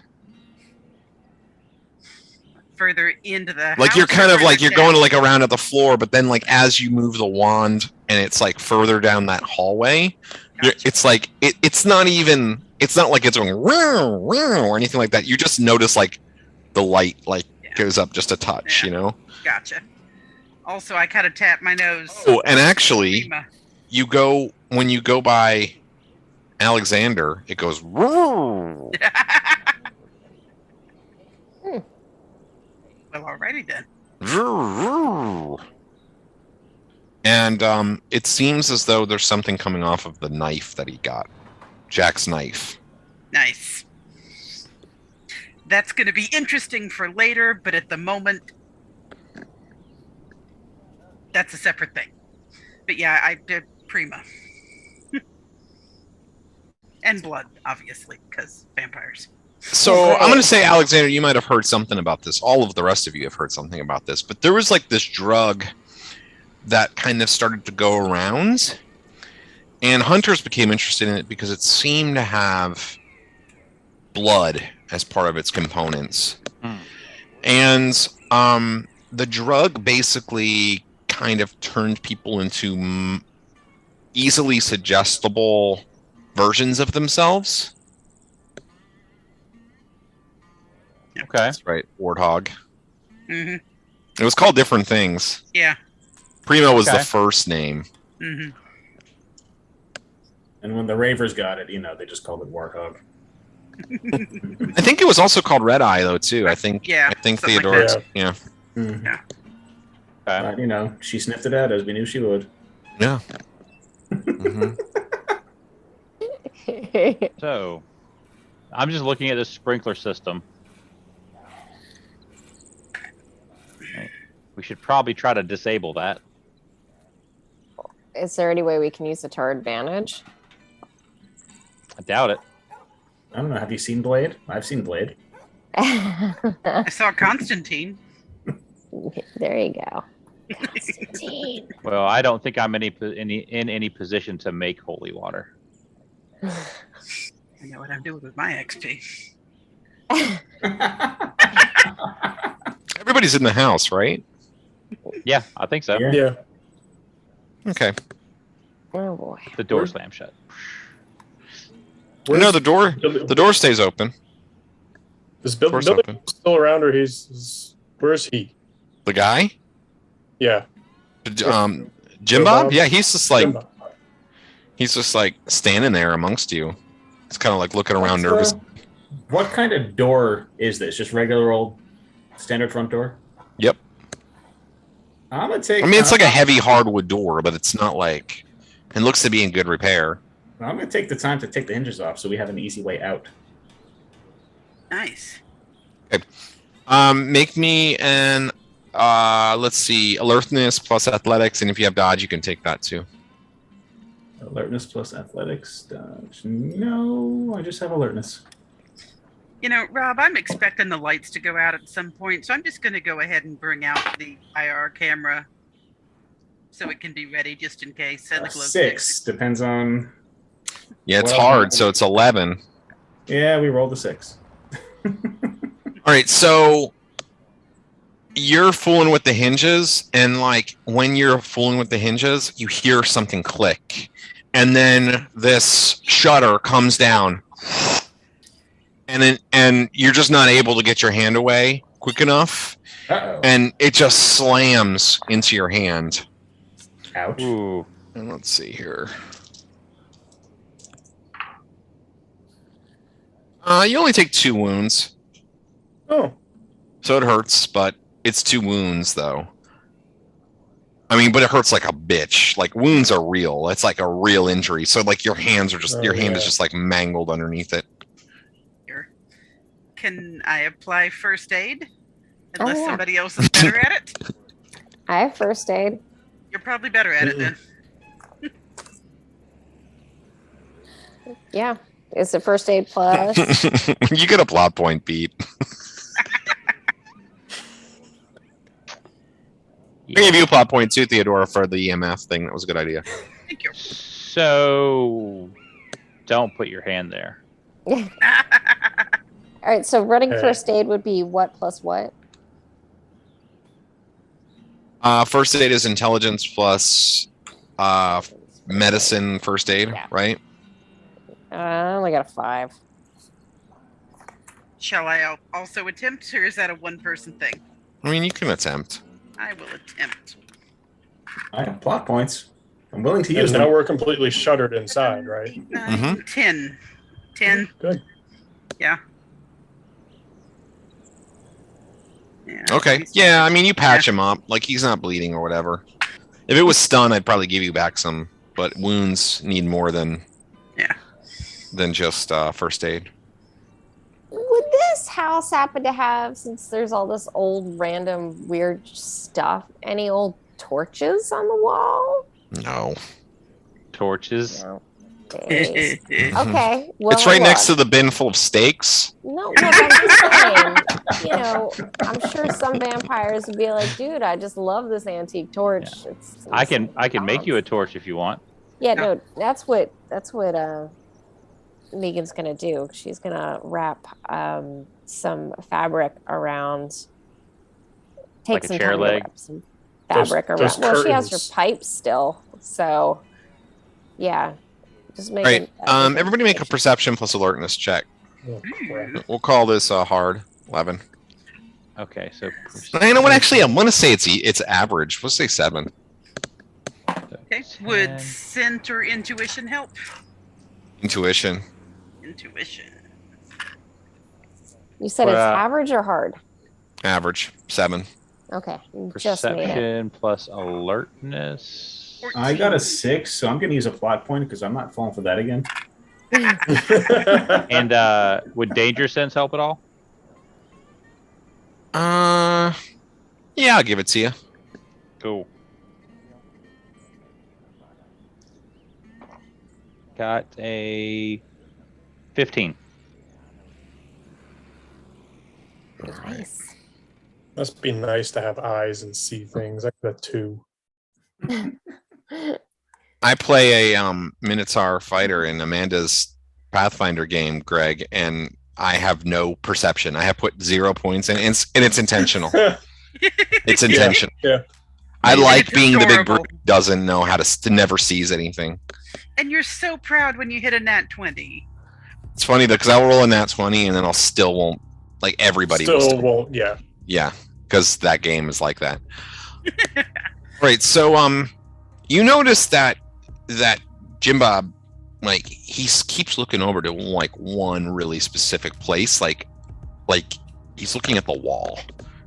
Further into the Like house you're or kind of like further you're going down? like around at the floor, but then like as you move the wand and it's like further down that hallway, Gotcha. it's like it's not like it's going "Wow, wow," or anything like that. You just notice like the light like Yeah. goes up just a touch, Yeah. you know. Gotcha. Also, I kind of tap my nose. Oh, and actually, Prima. when you go by Alexander, it goes. "Woo." Well, alrighty then. And it seems as though there's something coming off of the knife that he got, Jack's knife. Nice. That's going to be interesting for later, but at the moment, that's a separate thing. But yeah, I did prima. And blood, obviously, because vampires. So Right. I'm going to say, Alexander, you might have heard something about this. All of the rest of you have heard something about this, but there was like this drug that kind of started to go around, and hunters became interested in it because it seemed to have blood as part of its components. And the drug basically kind of turned people into easily suggestible versions of themselves. Okay. That's right, Warthog. Mm-hmm. It was called different things. Yeah. Primo was Okay. the first name. Mm-hmm. And when the Ravers got it, they just called it Warthog. I think it was also called Red Eye, though, too. I think. Yeah, I think something like Theodore. that. Yeah. Mhm. Okay. But, she sniffed it out as we knew she would. Yeah. hmm So, I'm just looking at this sprinkler system. Right. We should probably try to disable that. Is there any way we can use it to our advantage? I doubt it. I don't know. Have you seen Blade? I've seen Blade. I saw Constantine. There you go. Constantine. Well, I don't think I'm in any position to make holy water. I know what I'm doing with my XP. Everybody's in the house, right? Yeah, I think so. Yeah. Yeah. Okay. Oh boy. The door slammed shut. No, the door stays open. Is Bill, Door's Billy open. still around, or where is he? The guy, Yeah. Jim Bob. Yeah, he's just like Simba. standing there amongst you. He's kind of like looking around, nervous. What kind of door is this? Just regular old standard front door? Yep. I'm gonna take. I mean, it's like a heavy hardwood door, but it's not like. It looks to be in good repair. I'm gonna take the time to take the hinges off so we have an easy way out. Nice. Make me an let's see, alertness plus athletics, and if you have dodge, you can take that too. Alertness plus athletics. Dodge. No, I just have alertness. Rob, I'm expecting the lights to go out at some point, so I'm just going to go ahead and bring out the IR camera so it can be ready just in case. And the glow 6 sticks. depends on. Yeah, it's Well, hard, so it's 11. Yeah, we rolled a 6. All right, so you're fooling with the hinges, and like when you're fooling with the hinges, you hear something click, and then this shutter comes down, and you're just not able to get your hand away quick enough, Uh-oh. and it just slams into your hand. Ouch. Ooh. And let's see here. You only take 2 wounds, Oh, so it hurts, but it's 2 wounds though. I mean, but it hurts like a bitch. Like wounds are real. It's like a real injury. So like your hands are just Oh, your hand is yeah. just like mangled underneath it. Here. Can I apply first aid? Oh, Unless yeah. somebody else is better at it? I have first aid. You're probably better at it then. Yeah. Is it first aid plus? You get a plot point, Pete. I gave you a plot point too, Theodora, for the EMF thing. That was a good idea. Thank you. So don't put your hand there. All right. So running Okay. first aid would be what plus what? First aid is intelligence plus medicine first aid, Yeah. right? I only got a 5. Shall I also attempt, or is that a one-person thing? I mean, you can attempt. I will attempt. I have plot points. I'm willing to and use now them. we're completely shuttered inside, right? 8, 9, 10. 10. Good. Yeah. Yeah. Okay. Yeah, I mean, you patch him up. Like, he's not bleeding or whatever. If it was stun, I'd probably give you back some. But wounds need more than just first aid. Would this house happen to have, since there's all this old random weird stuff, any old torches on the wall? No. Torches. No. Days. Yeah. Okay. Well, It's right next to look. the bin full of steaks. No, but I'm just saying, I'm sure some vampires would be like, dude, I just love this antique torch. It's I can make you a torch if you want. Yeah, no, that's what Megan's gonna do. She's gonna wrap some fabric around. Take Like a some chair time to leg? wrap some fabric Those around. Well, she has her curtains. pipes still, so yeah. Just make All right. Everybody make a perception plus alertness check. Oh, crap. We'll call this hard 11. Okay, so You know what? Actually, I'm gonna say it's average. Let's say 7. Okay. Would 10. scent or intuition help? Intuition. Intuition. You said it's Well, average or hard? Average 7. Okay, you just made it. perception plus alertness. I got a 6, so I'm going to use a plot point because I'm not falling for that again. And would danger sense help at all? Yeah, I'll give it to you. Cool. Got a 15. Nice. Must be nice to have eyes and see things. I got 2. I play a Minotaur fighter in Amanda's Pathfinder game, Greg, and I have no perception. I have put 0 points in, and it's intentional. It's intentional. Yeah. I And like it's being the big adorable. brute who doesn't know how to never sees anything. And you're so proud when you hit a nat 20. It's funny though, because I'll roll a nat 20 and then I'll still won't, like everybody will Still still, won't. Yeah. yeah, because that game is like that. Right, so you notice that Jim Bob, like he keeps looking over to like one really specific place, like he's looking at the wall.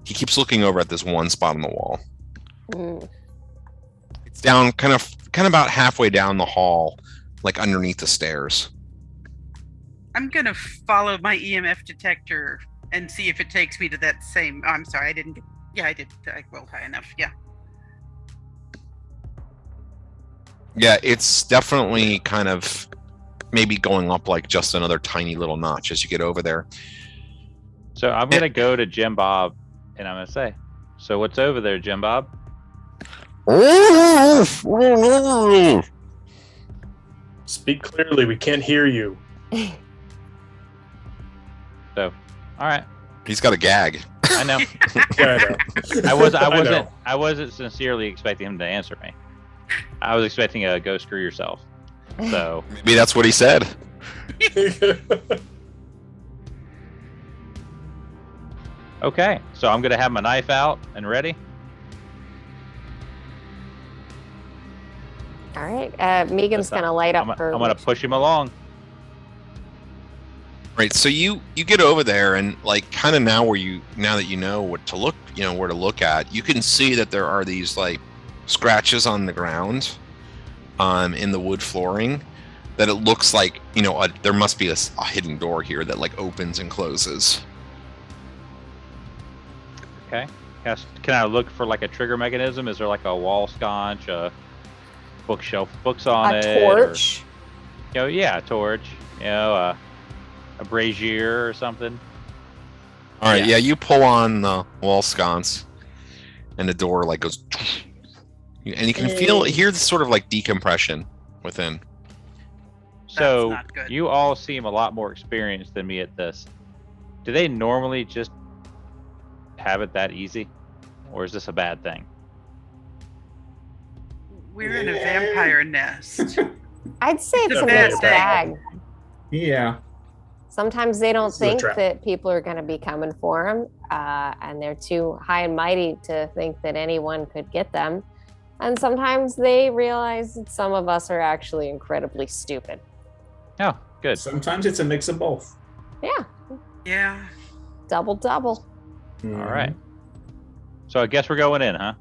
He keeps looking over at this one spot on the wall. Mm. It's down, kind of about halfway down the hall, like underneath the stairs. I'm going to follow my EMF detector and see if it takes me to that same. Oh, I'm sorry. I didn't get. Yeah, I did. I rolled high enough. Yeah. Yeah, it's definitely kind of maybe going up like just another tiny little notch as you get over there. So I'm gonna go to Jim Bob, and I'm gonna say, "So what's over there, Jim Bob?" Speak clearly. We can't hear you. So, all right, He's got a gag. I know. Yeah, I know. I wasn't sincerely expecting him to answer me. I was expecting a go screw yourself. So Maybe that's what he said. okay, so I'm gonna have my knife out and ready. All right. Megan's That's gonna light up I'm her. gonna push him along. Right, so you get over there and like kind of now that you know what to look, where to look at, you can see that there are these like scratches on the ground, in the wood flooring, that it looks like there must be a hidden door here that like opens and closes. Okay. Can I look for like a trigger mechanism? Is there like a wall sconce, a bookshelf, books on A it? torch. Yeah, a torch. A brazier or something. All right, yeah, you pull on the wall sconce, and the door like goes, and you can hear the sort of like decompression within. So not good. you all seem a lot more experienced than me at this. Do they normally just have it that easy, or is this a bad thing? We're in a vampire nest. I'd say it's It's a a bad mixed thing. bag. Yeah. Sometimes they don't This is a think trap. that people are going to be coming for them, and they're too high and mighty to think that anyone could get them. And sometimes they realize that some of us are actually incredibly stupid. Oh, good. Sometimes it's a mix of both. Yeah, Yeah. double. All right. So I guess we're going in, huh?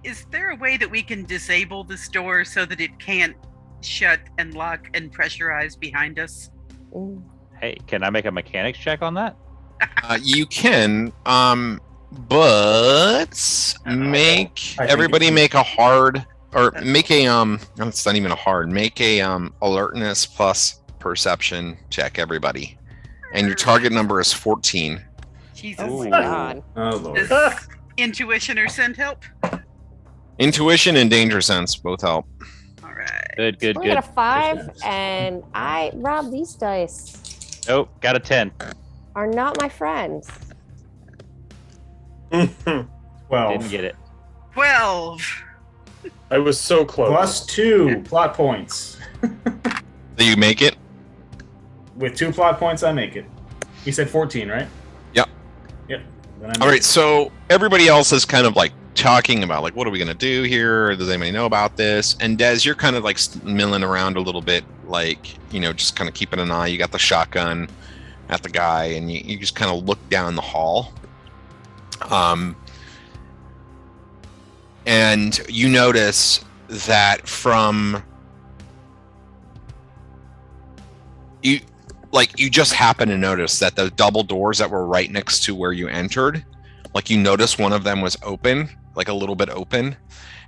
Is there a way that we can disable this door so that it can't shut and lock and pressurize behind us? Mm. Hey, can I make a mechanics check on that? You can, but make I think everybody it's- make a hard, or make a no, it's not even a hard. Make a alertness plus perception check, everybody, and your target number is 14. Jesus. Oh my Ooh. god. Oh lord. Does intuition or scent help? Intuition and danger sense both help. All right. Good. I got a 5, and Rob, these dice Nope, got a 10. are not my friends. 12. Didn't get it. 12. I was so close. Plus 2 plot points. Do you make it? With 2 plot points, I make it. You said 14, right? Yep. Yep. Then I All make right, it. so everybody else is kind of like talking about like, what are we gonna do here? Does anybody know about this? And Des, you're kind of like milling around a little bit, like just kind of keeping an eye. You got the shotgun at the guy, and you just kind of look down the hall. And you notice that from you just happen to notice that the double doors that were right next to where you entered, like you notice one of them was open, like a little bit open,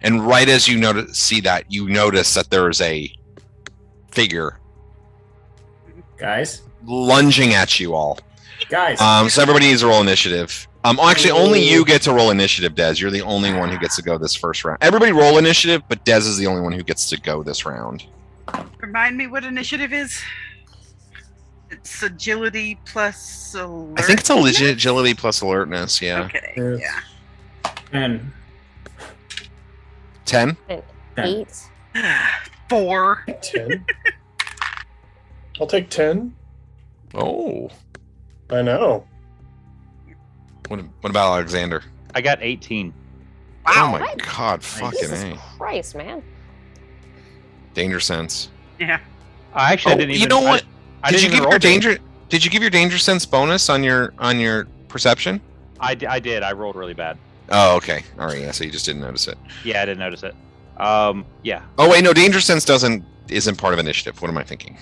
and right as you notice that there is a figure Guys. lunging at you all. Guys. So everybody needs to roll initiative. Actually, only you get to roll initiative, Des. You're the only one who gets to go this first round. Everybody roll initiative, but Des is the only one who gets to go this round. Remind me what initiative is? It's agility plus alert. I think it's agility plus alertness. Yeah. Okay. Yes. Yeah. And 10. 8. 4. 10. I'll take 10. Oh. I know. What about Alexander? I got 18. Oh Wow. my What? god, fucking Jesus A. Christ, man. Danger sense. Yeah. I actually didn't even. You know what? I Did didn't you even give roll your damage. danger? Did you give your danger sense bonus on your perception? I did. I rolled really bad. Oh, okay. All right. Yeah. So you just didn't notice it. Yeah, I didn't notice it. Yeah. Oh wait, no. Danger sense isn't part of initiative. What am I thinking?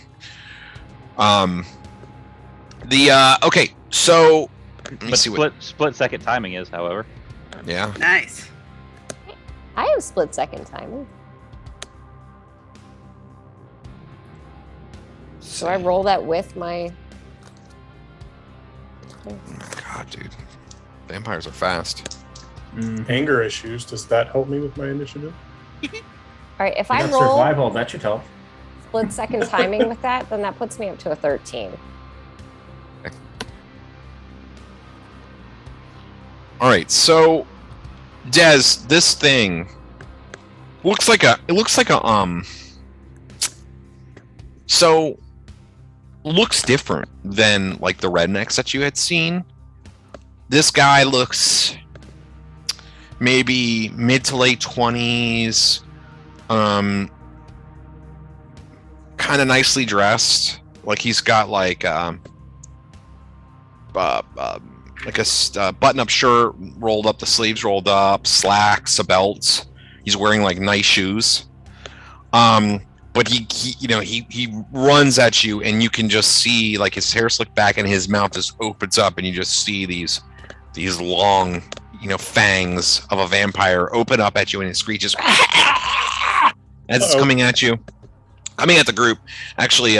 Okay. So let me But see what. split second timing is, however. Yeah. Nice. I have split second timing. So I roll that with my. Oh my god, dude. Vampires are fast. Anger issues. Does that help me with my initiative? All right, if I I got roll survival. That should help. split second timing with that, then that puts me up to a 13. All right. So, Des, this thing looks like a. So, looks different than like the rednecks that you had seen. This guy looks maybe mid to late 20s, kind of nicely dressed, Like he's got like a button-up shirt rolled up, the sleeves rolled up, slacks, a belt. He's wearing like nice shoes. But he runs at you, and you can just see like his hair slicked back, and his mouth just opens up, and you just see these long, fangs of a vampire open up at you, and it screeches as it's coming at you, coming at the group. Actually,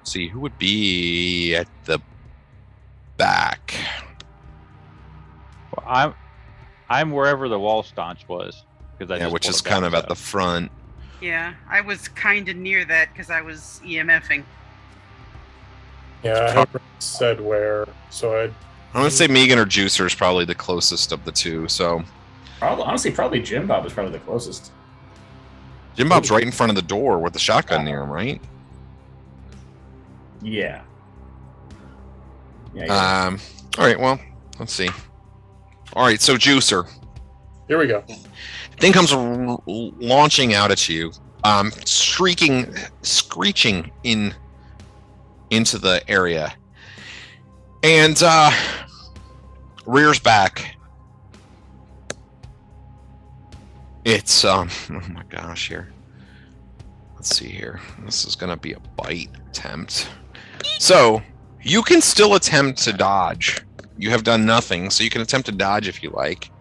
see who would be at the back. Well, I'm wherever the wall staunch was, because which is kind of at the front. Yeah, I was kind of near that because I was EMFing. Yeah, I haven't said where, so I'm gonna say Megan or Juicer is probably the closest of the two. So Probably Jim Bob is probably the closest. Jim Bob's right in front of the door with the shotgun near him, right? Yeah. All right. Well, let's see. All right. So Juicer. here we go. Thing comes launching out at you, screeching into the area, and rears back. It's oh my gosh, here. Let's see here. This is gonna be a bite attempt. So you can still attempt to dodge. You have done nothing, so you can attempt to dodge if you like.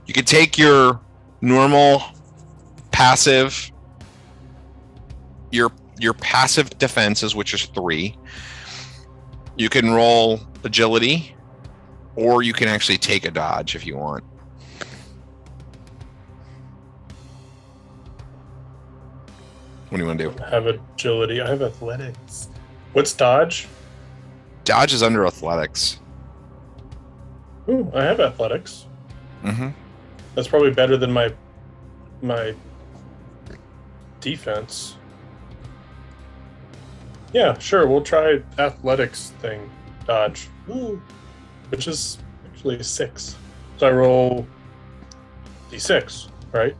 You can take your normal passive, your passive defenses, which is 3. You can roll agility, or you can actually take a dodge if you want. What do you want to do? I have agility. I have athletics. What's dodge? Dodge is under athletics. Ooh, I have athletics. Mm-hmm. That's probably better than my defense. Yeah, sure. We'll try athletics thing. Dodge. Ooh, which is actually a 6. So I roll d6, right?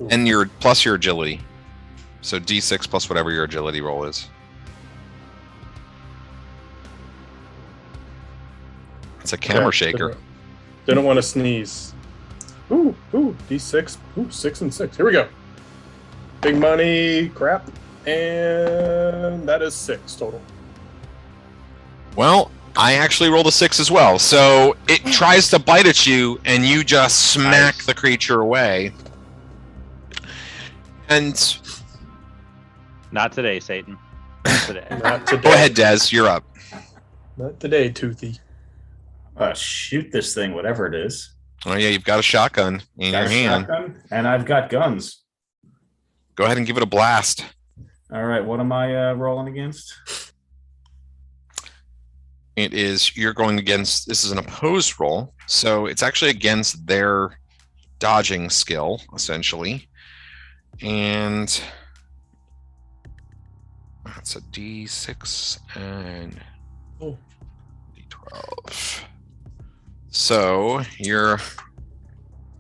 Ooh. And your plus your agility. So D6 plus whatever your agility roll is. It's a camera shaker. Didn't want to sneeze. Ooh, d6. Ooh, 6 and 6. Here we go. Big money, crap. And that is 6 total. Well, I actually rolled a 6 as well. So it tries to bite at you, and you just smack the creature away. And not today, Satan. Not today. Not today. Go ahead, Des. You're up. Not today, Toothy. Shoot this thing, whatever it is. Oh yeah, you've got a shotgun in your hand. Shotgun, and I've got guns. Go ahead and give it a blast. All right, what am I rolling against? It is, you're going against, this is an opposed roll, so it's actually against their dodging skill, essentially. And that's a D6 and D12. So you're,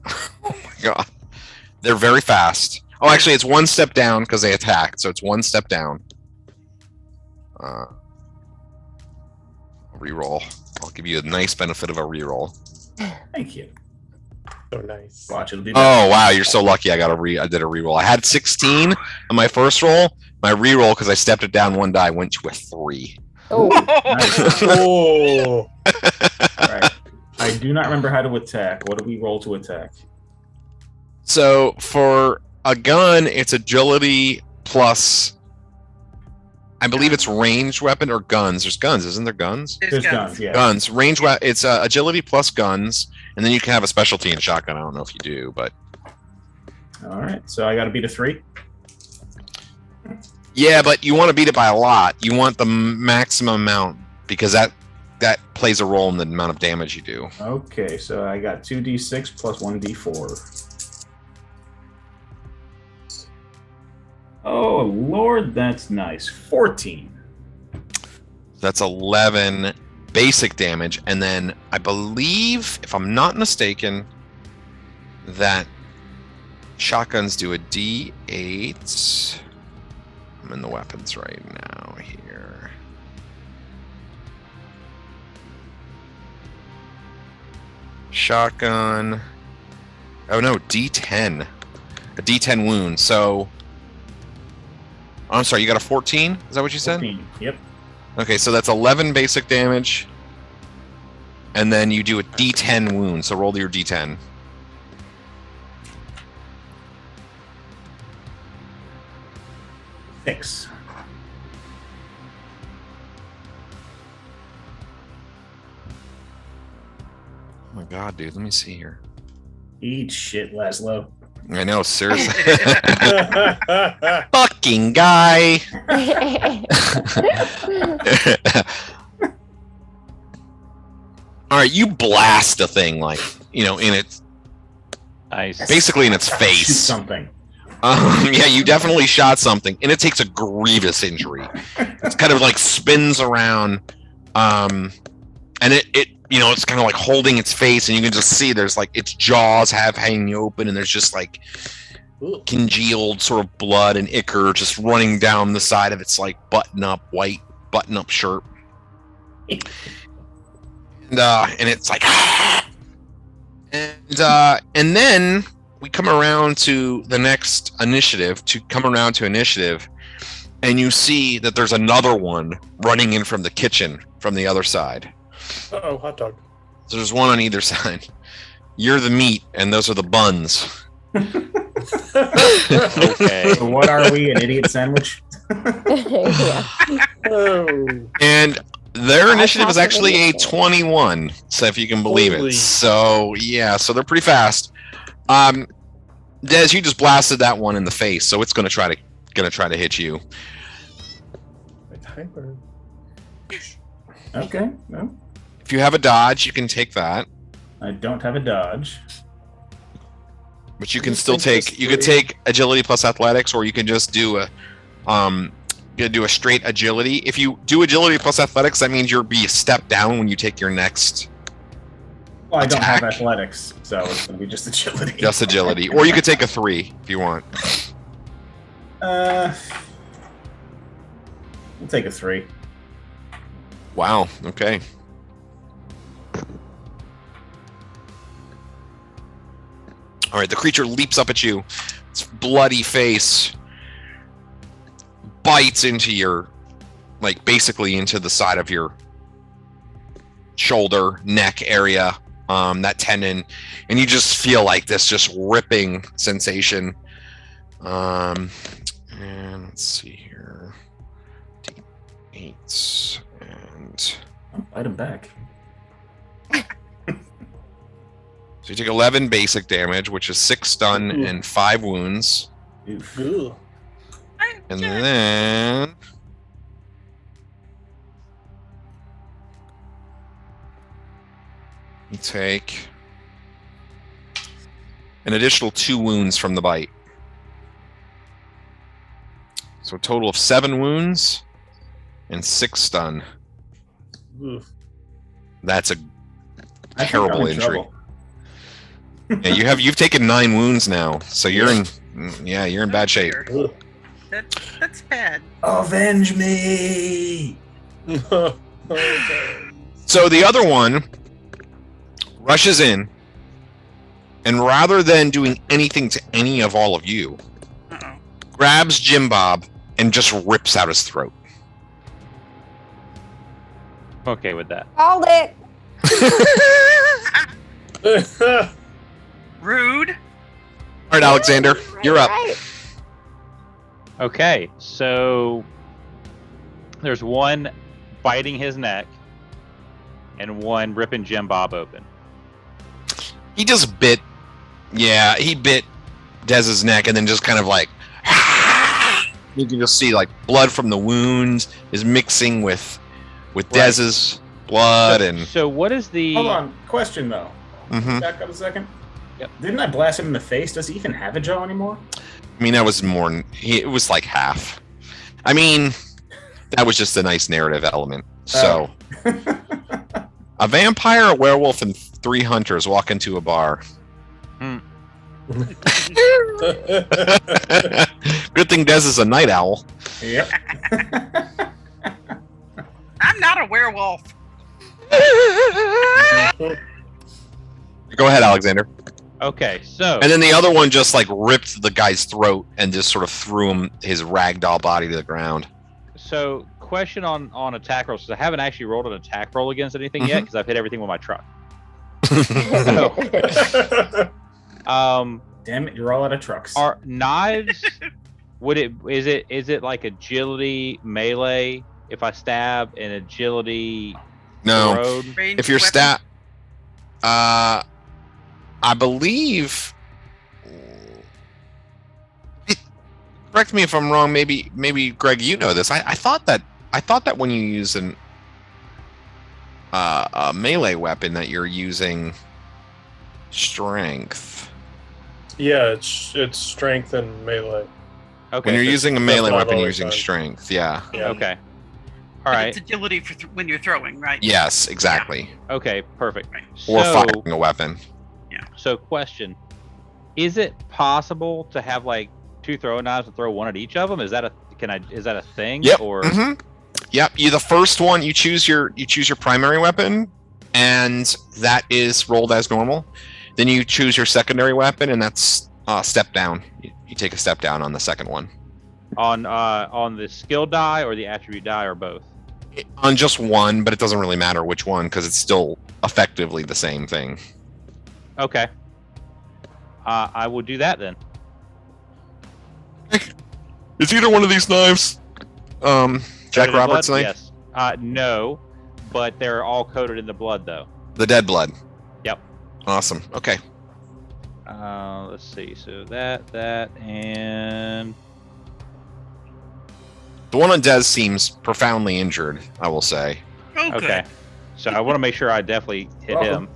oh my god, they're very fast. Oh, actually, it's one step down because they attacked, so it's one step down. Reroll. I'll give you a nice benefit of a reroll. Thank you. So nice. Watch, it'll be Oh wow, you're so lucky. I did a reroll. I had 16 on my first roll. My reroll, because I stepped it down one die, went to a 3. Oh, nice. Oh, All right. I do not remember how to attack. What do we roll to attack? So for a gun, it's agility plus, I believe it's ranged weapon or guns. There's guns, isn't there? Guns. There's guns. Yeah. Guns. Range. It's agility plus guns, and then you can have a specialty in shotgun. I don't know if you do, but. All right. So I got to beat a 3. Yeah, but you want to beat it by a lot. You want the maximum amount because that plays a role in the amount of damage you do. Okay, so I got 2d6 plus 1d4. Oh, Lord, that's nice. 14. That's 11 basic damage. And then I believe, if I'm not mistaken, that shotguns do a D8 I'm in the weapons right now here. Shotgun. Oh no, D10. A D10 wound. So, I'm sorry, you got a 14? Is that what you said? 14. Yep. Okay, so that's 11 basic damage. And then you do a D10 wound. So roll your D10. Six. Oh my god, dude. Let me see here. Eat shit, Laszlo. I know, seriously. Fucking guy. All right, you blast the thing like, in its Nice. basically in its Shoot face. something. Yeah, you definitely shot something, and it takes a grievous injury. It's kind of like spins around, and it it's kind of like holding its face, and you can just see there's like its jaws have hanging open, and there's just like congealed sort of blood and ichor just running down the side of its like white button up shirt, and it's like, and then we come around to the next initiative, and you see that there's another one running in from the kitchen from the other side. Uh-oh, hot dog. So there's one on either side. You're the meat, and those are the buns. Okay. So what are we, an idiot sandwich? Yeah. Oh. And their initiative is thought actually a it was 21, so if you can believe Holy. it. So yeah, so they're pretty fast. Des, you just blasted that one in the face, so it's gonna try to hit you. My timer. Okay. No, If you have a dodge, you can take that, I don't have a dodge. but you can Just still think take. this You could through. take agility plus athletics, or you can just do a straight agility. If you do agility plus athletics, that means you'll be a step down when you take your next Well, I don't have Attack. athletics, so it's going to be just agility. just agility, or you could take a 3 if you want. We'll take a 3. Wow. Okay. All right. The creature leaps up at you. Its bloody face bites into your, like, basically into the side of your shoulder, neck area, that tendon, and you just feel like this just ripping sensation. And let's see here. D8 and. Oh, bite him back. So you take 11 basic damage, which is 6 stun Ooh. and 5 wounds. Oof. Ooh. And then you take an additional 2 wounds from the bite. So a total of 7 wounds and 6 stun. Ooh. That's a I think terrible I'm in injury. trouble. Yeah, you've taken 9 wounds now, so you're in bad shape. Ooh. That's bad. Avenge me! Okay. So the other one rushes in, and rather than doing anything to any of all of you, Uh-oh. grabs Jim Bob and just rips out his throat. I'm okay with that. Called it. Rude. All right, Alexander, you're up. Right. Okay, so there's one biting his neck and one ripping Jim Bob open. He just bit, he bit Dez's neck and then just kind of like, you can just see like blood from the wounds is mixing with Dez's blood and. So what is the... Hold on. Question, though. Mhm. Back up a second. Yep. Didn't I blast him in the face? Does he even have a jaw anymore? I mean, that was more. It was like half. I mean, that was just a nice narrative element. So, a vampire, a werewolf, and 3 hunters walk into a bar. Good thing Dez is a night owl. Yep. I'm not a werewolf. Go ahead, Alexander. Okay, so And then the other one just like ripped the guy's throat and just sort of threw him his ragdoll body to the ground. so question on attack rolls, because I haven't actually rolled an attack roll against anything yet, because I've hit everything with my truck. Damn it, you're all out of trucks. Are knives? Is it like agility melee? If I stab and agility No. road? Ranged If you're weapon? stat, I believe. Correct me if I'm wrong. Maybe Greg, you know this. I thought that when you use a melee weapon, that you're using strength. Yeah, it's strength and melee. Okay. When you're using a that's melee what I've weapon, you're always using done. strength. Yeah. Yeah. Okay. But All right. It's agility for when you're throwing, right? Yes, exactly. Okay. Perfect. Right. Or So, firing a weapon. so question: is it possible to have like 2 throwing knives and throw one at each of them? Is that a thing? Yep. Or Yep. You the first one. You choose your primary weapon, and that is rolled as normal. Then you choose your secondary weapon, and that's step down. You take a step down on the second one. on the skill die or the attribute die or both? On just one, but it doesn't really matter which one because it's still effectively the same thing. Okay. I will do that then. Is either one of these knives Jack Coated in Roberts' blood? knife? Yes. No, but they're all coated in the blood though. The dead blood. Yep. Awesome. Okay. Let's see. So that, and The one on Dez seems profoundly injured, I will say. Oh, good. okay. So I want to make sure I definitely hit him.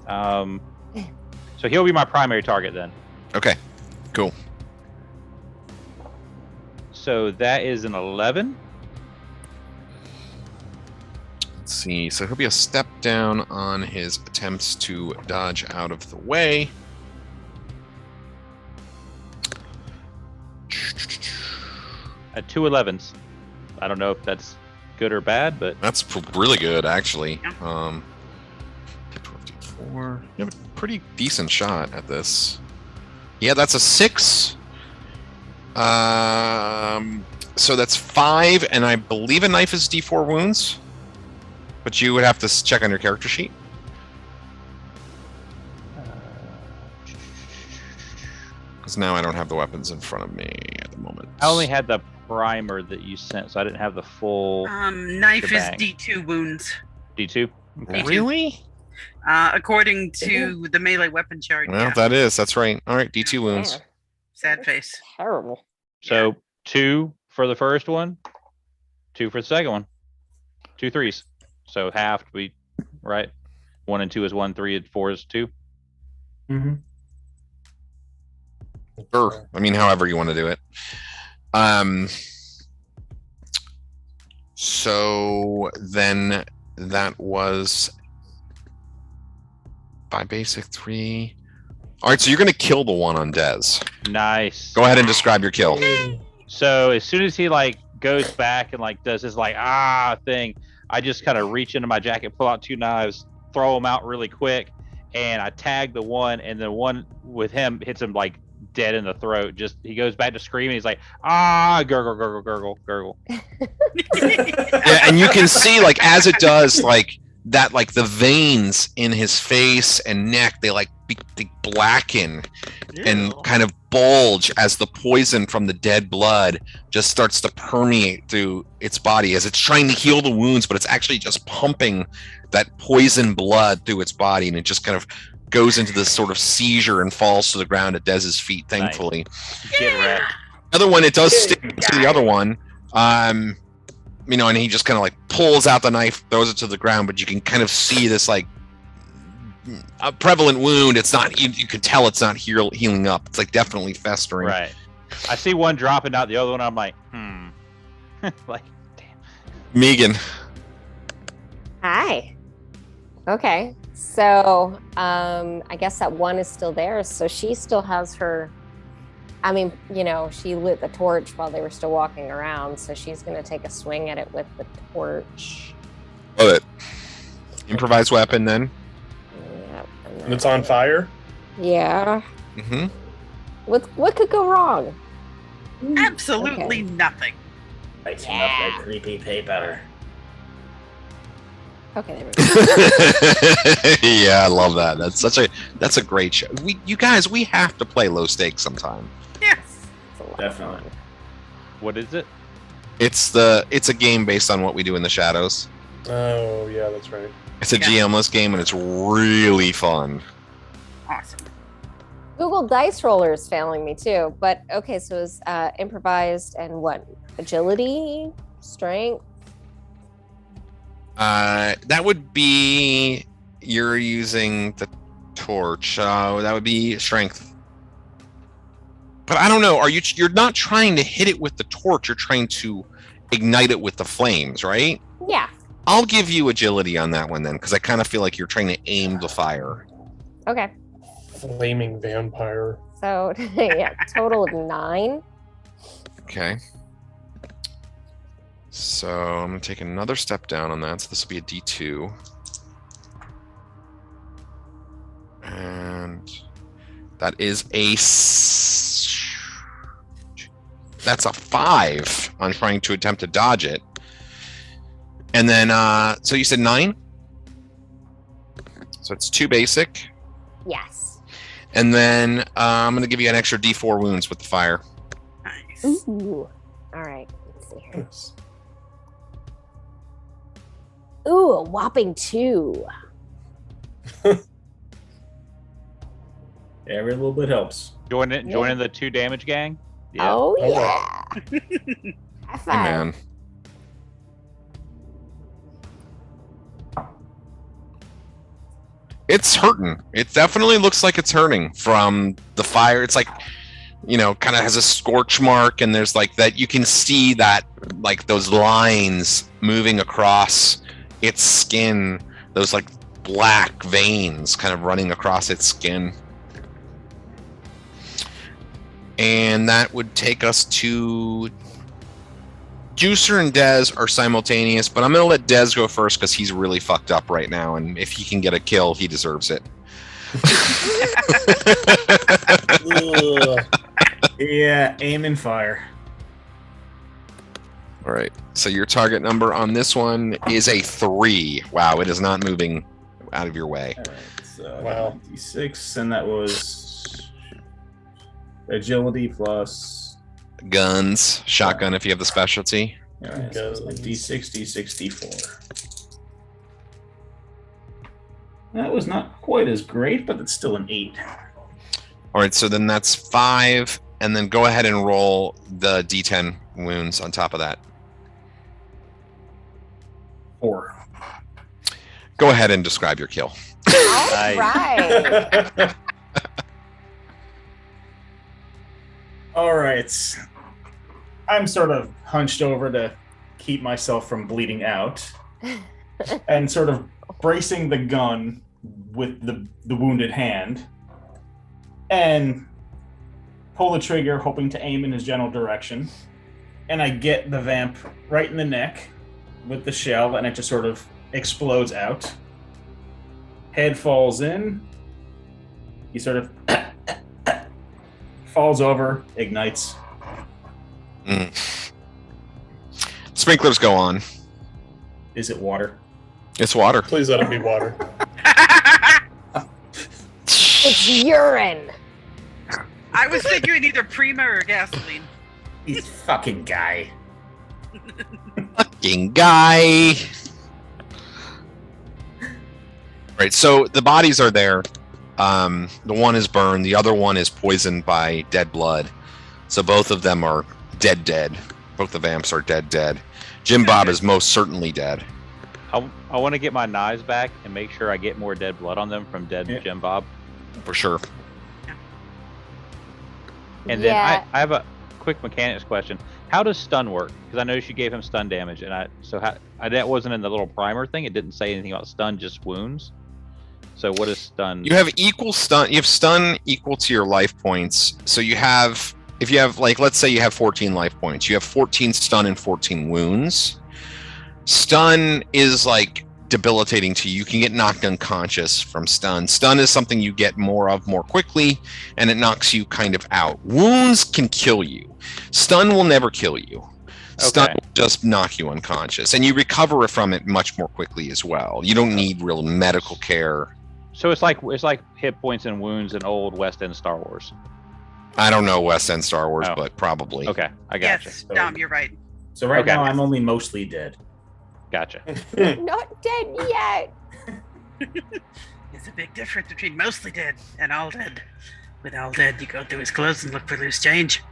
So he'll be my primary target then. Okay. Cool. So that is an 11. Let's see. So he'll be a step down on his attempts to dodge out of the way. At 2 11s. I don't know if that's good or bad, but That's really good, actually. Yeah. 4. You have a pretty decent shot at this. Yeah, that's a 6. So that's 5, and I believe a knife is D4 wounds. But you would have to check on your character sheet. Because now I don't have the weapons in front of me at the moment. I only had the primer that you sent, so I didn't have the full Knife is Shebang. D2 wounds, D2. Okay. Really? according to the melee weapon chart. Well, Yeah. that's right. All right, D2 wounds. Yeah, Sad face. terrible. So 2 for the first one, 2 for the second one, 2 threes. So half to be right. 1 and 2 is 1, 3 and 4 is 2. Mm-hmm. Sure. I mean, however you want to do it. So then that was by basic 3. All right, so you're going to kill the one on Dez. Nice. Go ahead and describe your kill. So as soon as he like goes back and like does his like thing, I just kind of reach into my jacket, pull out 2 knives, throw them out really quick, and I tag the one, and the one with him hits him like dead in the throat. Just he goes back to screaming. He's like, gurgle, gurgle, gurgle, gurgle. Yeah, and you can see like as it does like that, like the veins in his face and neck, they blacken and kind of bulge as the poison from the dead blood just starts to permeate through its body as it's trying to heal the wounds, but it's actually just pumping that poison blood through its body, and it just kind of goes into this sort of seizure and falls to the ground at Dez's feet, thankfully. Get wrecked. The other one, it does stick to the other one. And he just kind of like pulls out the knife, throws it to the ground, but you can kind of see this like a prevalent wound. It's not, you can tell it's not healing up. It's like definitely festering. Right. I see one dropping out, the other one I'm like, like, damn. Megan. Hi. Okay. So I guess that one is still there. So she still has her I mean, you know, she lit the torch while they were still walking around, so she's going to take a swing at it with the torch. Love it. Improvised weapon then. Yep. And it's on fire? Yeah. Mm-hmm. What could go wrong? Absolutely Okay. nothing. Lights him up like creepy paper. Okay, there we go. Yeah, I love that. That's a great show. You guys, we have to play low stakes sometime. Yes. It's a lot of Definitely. fun. What is it? It's a game based on what we do in the shadows. Oh, yeah, that's right. It's a Yeah. GM-less game and it's really fun. Awesome. Google Dice Roller is failing me too. But okay, so it's improvised and what? Agility, strength. That would be you're using the torch. That would be strength. But I don't know. You're not trying to hit it with the torch. You're trying to ignite it with the flames, right? Yeah. I'll give you agility on that one then, because I kind of feel like you're trying to aim the fire. Okay. Flaming vampire. So yeah, total of 9. Okay. So I'm gonna take another step down on that. So this will be a D2. And that is that's a 5 on trying to attempt to dodge it. And then so you said 9? So it's 2 basic. Yes. And then I'm gonna give you an extra D4 wounds with the fire. Nice. Ooh. All right. Let's see here. Yes. Ooh, a whopping 2. Every little bit helps. Joining the 2 damage gang. Yeah. Oh All yeah. right. High Hey, five. man. It's hurting. It definitely looks like it's hurting from the fire. It's like, kind of has a scorch mark, and there's like that. You can see that, like those lines moving across its skin, those like black veins kind of running across its skin. And that would take us to Juicer and Dez are simultaneous, but I'm going to let Dez go first because he's really fucked up right now, and if he can get a kill, he deserves it. Ugh. Yeah, aim and fire. All right, so your target number on this one is a 3. Wow, it is not moving out of your way. All right, so Wow. D6, and that was agility plus. Guns, shotgun if you have the specialty. All right, so it's like Guns. D6, D6, D4. That was not quite as great, but it's still an 8. All right, so then that's 5, and then go ahead and roll the D10 wounds on top of that. 4. Go ahead and describe your kill. All Nice. right. All right. I'm sort of hunched over to keep myself from bleeding out and sort of bracing the gun with the wounded hand and pull the trigger, hoping to aim in his general direction. And I get the vamp right in the neck with the shell, and it just sort of explodes out. Head falls in. He sort of falls over, ignites. Sprinklers go on. Is it water? It's water. Please let it be water. It's urine. I was figuring either Prima or gasoline. He's fucking guy. Fucking guy. Right, so the bodies are there. The one is burned, the other one is poisoned by dead blood. So both of them are dead. Both the vamps are dead. Jim Bob is most certainly dead. I want to get my knives back and make sure I get more dead blood on them from dead Yeah. Jim Bob. For sure. And then Yeah. I have a quick mechanics question. How does stun work? Because I know she gave him stun damage, and that wasn't in the little primer thing. It didn't say anything about stun, just wounds. So what is stun? You have equal stun. You have stun equal to your life points. So you have if you have, like, let's say you have 14 life points, you have 14 stun and 14 wounds. Stun is like debilitating to you. You can get knocked unconscious from stun. Stun is something you get more of more quickly, and it knocks you kind of out. Wounds can kill you. Stun will never kill you. Stun will just knock you unconscious, and you recover from it much more quickly as well. You don't need real medical care. So it's like hit points and wounds in old West End Star Wars. I don't know West End Star Wars, but probably. Okay, I got Yes, you. Dom, you're right. So right Okay. now I'm only mostly dead. Gotcha. Not dead yet. There's a big difference between mostly dead and all dead. With all dead, you go through his clothes and look for loose change.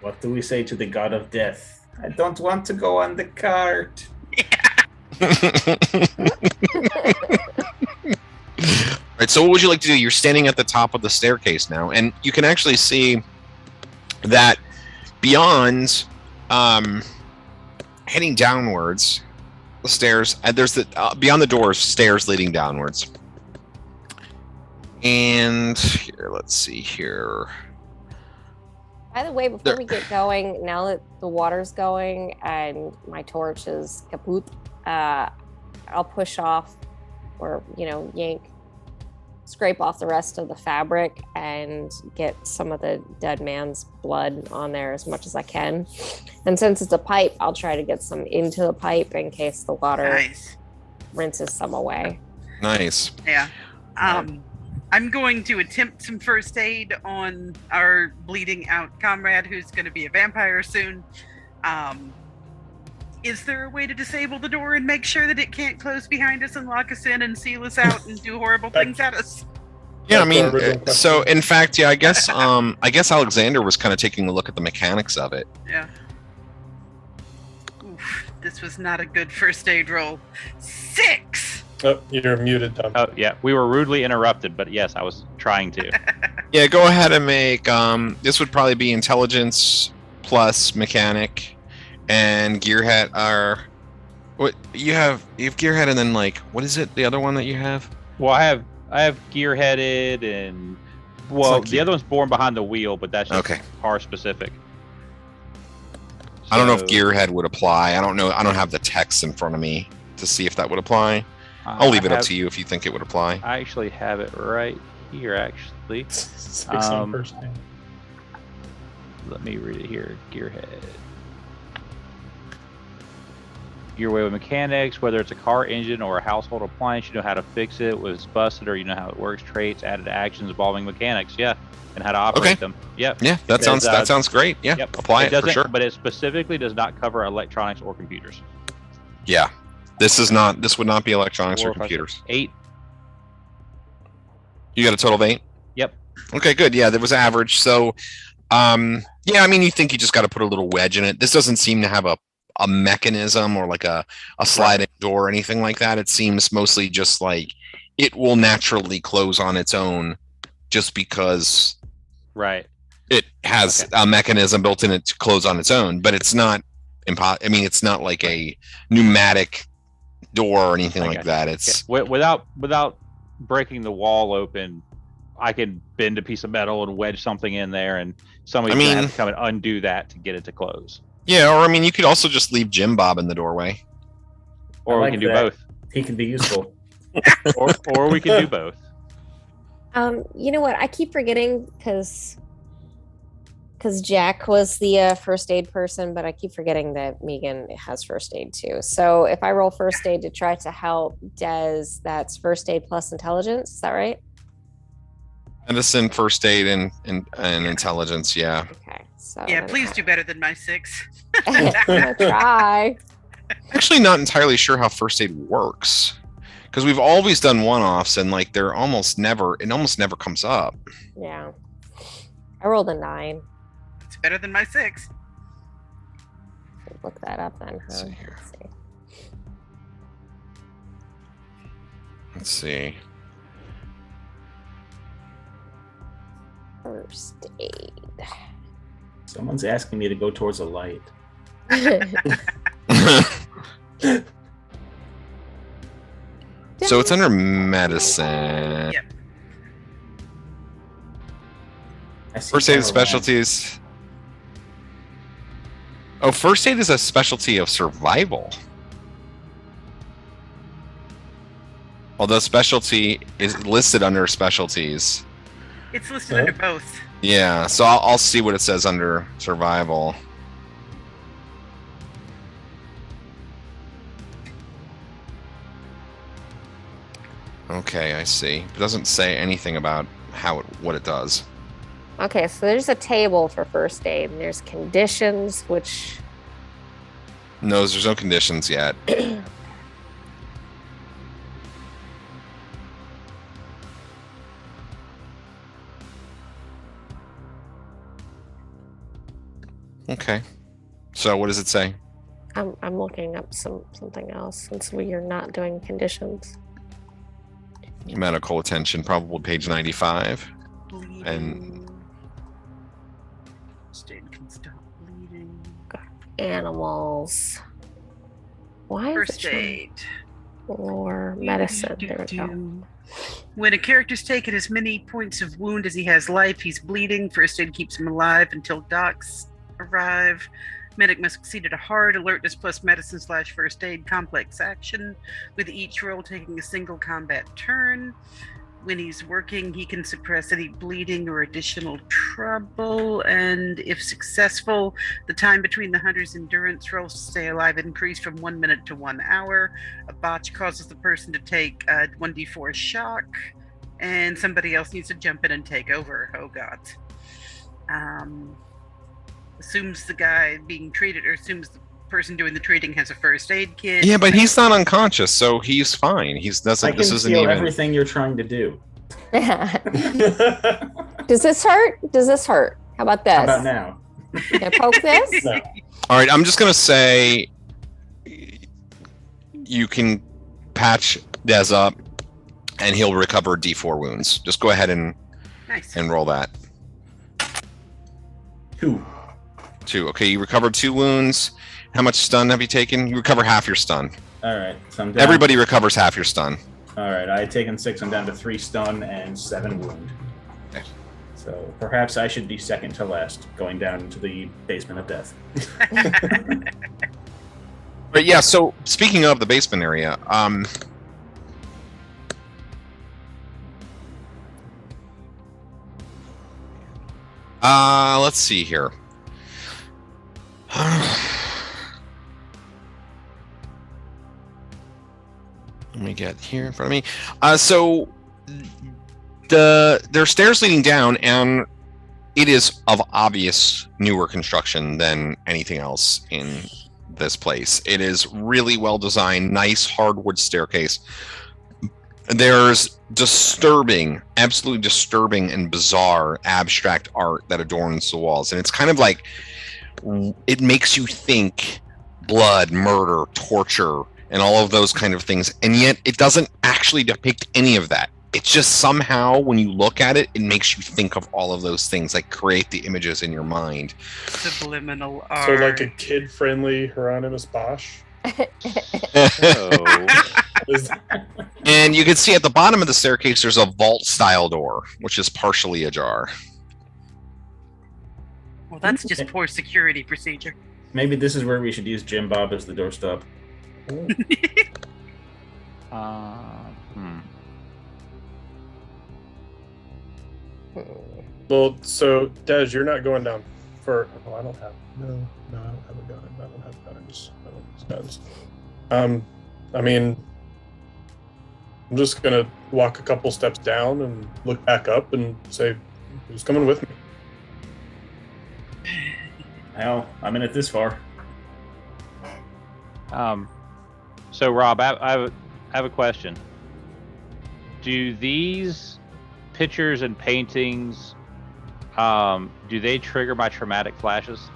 What do we say to the god of death? I don't want to go on the cart. Right, so what would you like to do? You're standing at the top of the staircase now, and you can actually see that beyond, heading downwards, the stairs, there's the beyond the doors, stairs leading downwards. And here, let's see here. By the way, before we get going, now that the water's going and my torch is kaput, I'll push off or, scrape off the rest of the fabric and get some of the dead man's blood on there as much as I can. And since it's a pipe, I'll try to get some into the pipe in case the water Nice. rinses some away. Nice. Yeah. I'm going to attempt some first aid on our bleeding out comrade who's going to be a vampire soon. Is there a way to disable the door and make sure that it can't close behind us and lock us in and seal us out and do horrible things at us? Yeah, I That's our mean, original question. so in fact, yeah, I guess Alexander was kind of taking a look at the mechanics of it. Yeah. Oof, this was not a good first aid roll. 6! Oh, you're muted, Dom. Oh yeah, we were rudely interrupted, but yes, I was trying to. Yeah, go ahead and make, this would probably be intelligence plus mechanic, and gearhead are, what you have gearhead, and then like, what is it, the other one that you have? Well, I have gear-headed, and like the other one's born behind the wheel, but that's just Okay. car specific. I don't know if So, gearhead would apply. I don't know. I don't have the text in front of me to see if that would apply. I'll leave it up to you if you think it would apply. I actually have it right here. Actually, 6 on first name. let me read it here. Gearhead. Your way with mechanics, whether it's a car engine or a household appliance, you know how to fix it, whether it's busted or you know how it works. Traits, added actions involving mechanics, yeah, and how to operate Okay. them. Yep. Yeah, that sounds Because, great. Yeah, Yep. apply it for doesn't, sure. but it specifically does not cover electronics or computers. Yeah, this would not be electronics 4, or 5, computers. 6, 8. You got a total of 8? Yep. Okay, good. Yeah, that was average. So, yeah, I mean, you think you just got to put a little wedge in it. This doesn't seem to have a mechanism or like a sliding door or anything like that. It seems mostly just like it will naturally close on its own just because Right. it has a mechanism built in it to close on its own, but it's not I mean, it's not like a pneumatic door or anything I like got that. It's Without breaking the wall open, I can bend a piece of metal and wedge something in there, and somebody's gonna have to come and undo that to get it to close. yeah, or I mean, you could also just leave Jim Bob in the doorway. Or I we like can do that. both. He can be useful. Or we can do both. You know what? I keep forgetting because Jack was the first aid person, but I keep forgetting that Megan has first aid too. So if I roll first aid to try to help Des, that's first aid plus intelligence. Is that right? Medicine, first aid, and intelligence. Yeah. Okay. So Yeah, then please do better than my 6. I'm gonna try. Actually, not entirely sure how first aid works because we've always done one-offs, and like it almost never comes up. Yeah. I rolled a 9. It's better than my 6. Look that up then. Let's Huh? see here. Let's see. Let's see. First aid. Someone's asking me to go towards a light. So it's under medicine. Yep. I see First aid power specialties. Oh, first aid is a specialty of survival. Although specialty is listed under specialties. It's listed under both. Yeah, so I'll see what it says under survival. Okay, I see. It doesn't say anything about what it does. Okay, so there's a table for first aid, and there's conditions, which... No, there's no conditions yet. Okay. So what does it say? I'm looking up something else since we are not doing conditions. Medical attention, probably page 95. Bleeding. And State can stop bleeding. Animals. Why is First it showing aid. lore medicine? There we go. When a character's taken as many points of wound as he has life, he's bleeding. First aid keeps him alive until docs arrive. Medic must succeed at a hard alertness plus medicine / first aid complex action, with each roll taking a single combat turn. When he's working, he can suppress any bleeding or additional trouble, and if successful, the time between the hunter's endurance rolls to stay alive increase from 1 minute to 1 hour. A botch causes the person to take 1d4 shock, and somebody else needs to jump in and take over. Oh god. Assumes the guy being treated, or assumes the person doing the treating has a first aid kit. yeah, but he's not unconscious, so he's fine. He's doesn't. I can This isn't feel even. everything you're trying to do. Does this hurt? Does this hurt? How about this? How about now? Can I poke this? No. All right, I'm just gonna say you can patch Des up, and he'll recover D4 wounds. Just go ahead and Nice. roll that. 2. 2. Okay, you recovered 2 wounds. How much stun have you taken? You recover half your stun. All right. So I'm down. Everybody recovers half your stun. All right. I had taken 6. I'm down to 3 stun and 7 wound. Okay. So perhaps I should be second to last, going down into the basement of death. But yeah, so speaking of the basement area, let's see here. Let me get here in front of me. So there are stairs leading down, and it is of obvious newer construction than anything else in this place. It is really well designed, nice hardwood staircase. There's disturbing, absolutely disturbing and bizarre abstract art that adorns the walls, and it's kind of like it makes you think blood, murder, torture, and all of those kind of things, and yet it doesn't actually depict any of that. It's just somehow, when you look at it, it makes you think of all of those things, like create the images in your mind. Subliminal art. So like a kid-friendly Hieronymus Bosch. Oh. Is- And you can see at the bottom of the staircase, there's a vault-style door, which is partially ajar. Well, that's just poor security procedure. Maybe this is where we should use Jim Bob as the doorstop. Well, so Des, you're not going down for. Oh, I don't have. No, I don't have a gun. I don't have guns. I don't use guns. I mean, I'm just gonna walk a couple steps down and look back up and say, "Who's coming with me?" Hell, I'm in it this far. So Rob, I have a question. Do these pictures and paintings, do they trigger my traumatic flashes?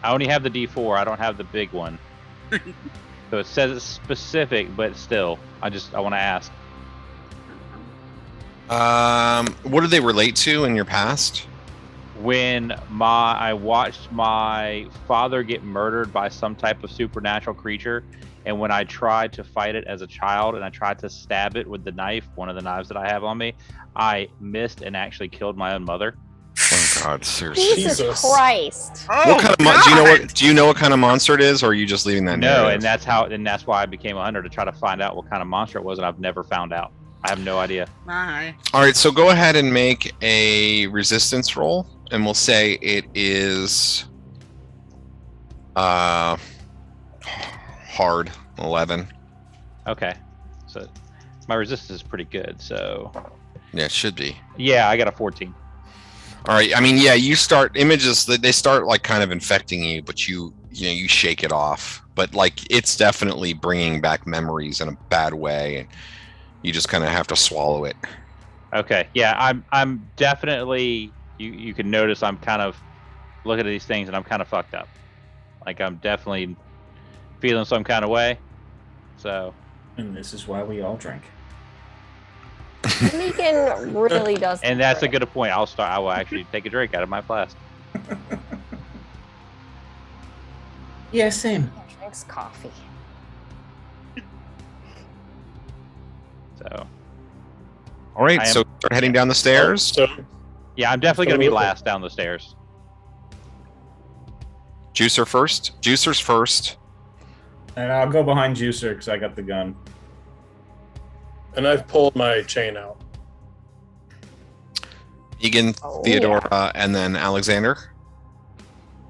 I only have the D4. I don't have the big one. So it says it's specific, but still, I want to ask. What do they relate to in your past? When I watched my father get murdered by some type of supernatural creature, and when I tried to fight it as a child and I tried to stab it with the knife, one of the knives that I have on me, I missed and actually killed my own mother. Oh God, seriously. Jesus Christ. Oh, What kind of do you know what kind of monster it is, or are you just leaving that? No, narrative? and that's why I became a hunter, to try to find out what kind of monster it was, and I've never found out. I have no idea. My. All right, so go ahead and make a resistance roll, and we'll say it is hard 11. Okay, so my resistance is pretty good. So Yeah, it should be. yeah, I got a 14. All right. I mean, yeah, you start images. They start like kind of infecting you, but you shake it off. But like, it's definitely bringing back memories in a bad way, and you just kind of have to swallow it. Okay, yeah, I'm definitely. You can notice I'm kind of looking at these things, and I'm kind of fucked up. Like, I'm definitely feeling some kind of way. So. And this is why we all drink. Megan really does. And that's a good point. I will actually take a drink out of my flask. Yeah, same. Drinks coffee. So. All right. I am- So start heading down the stairs. So Yeah, I'm definitely going to be last down the stairs. Juicer first. Juicer's first. And I'll go behind Juicer because I got the gun. and I've pulled my chain out. Egan, Oh, Theodora, and then Alexander.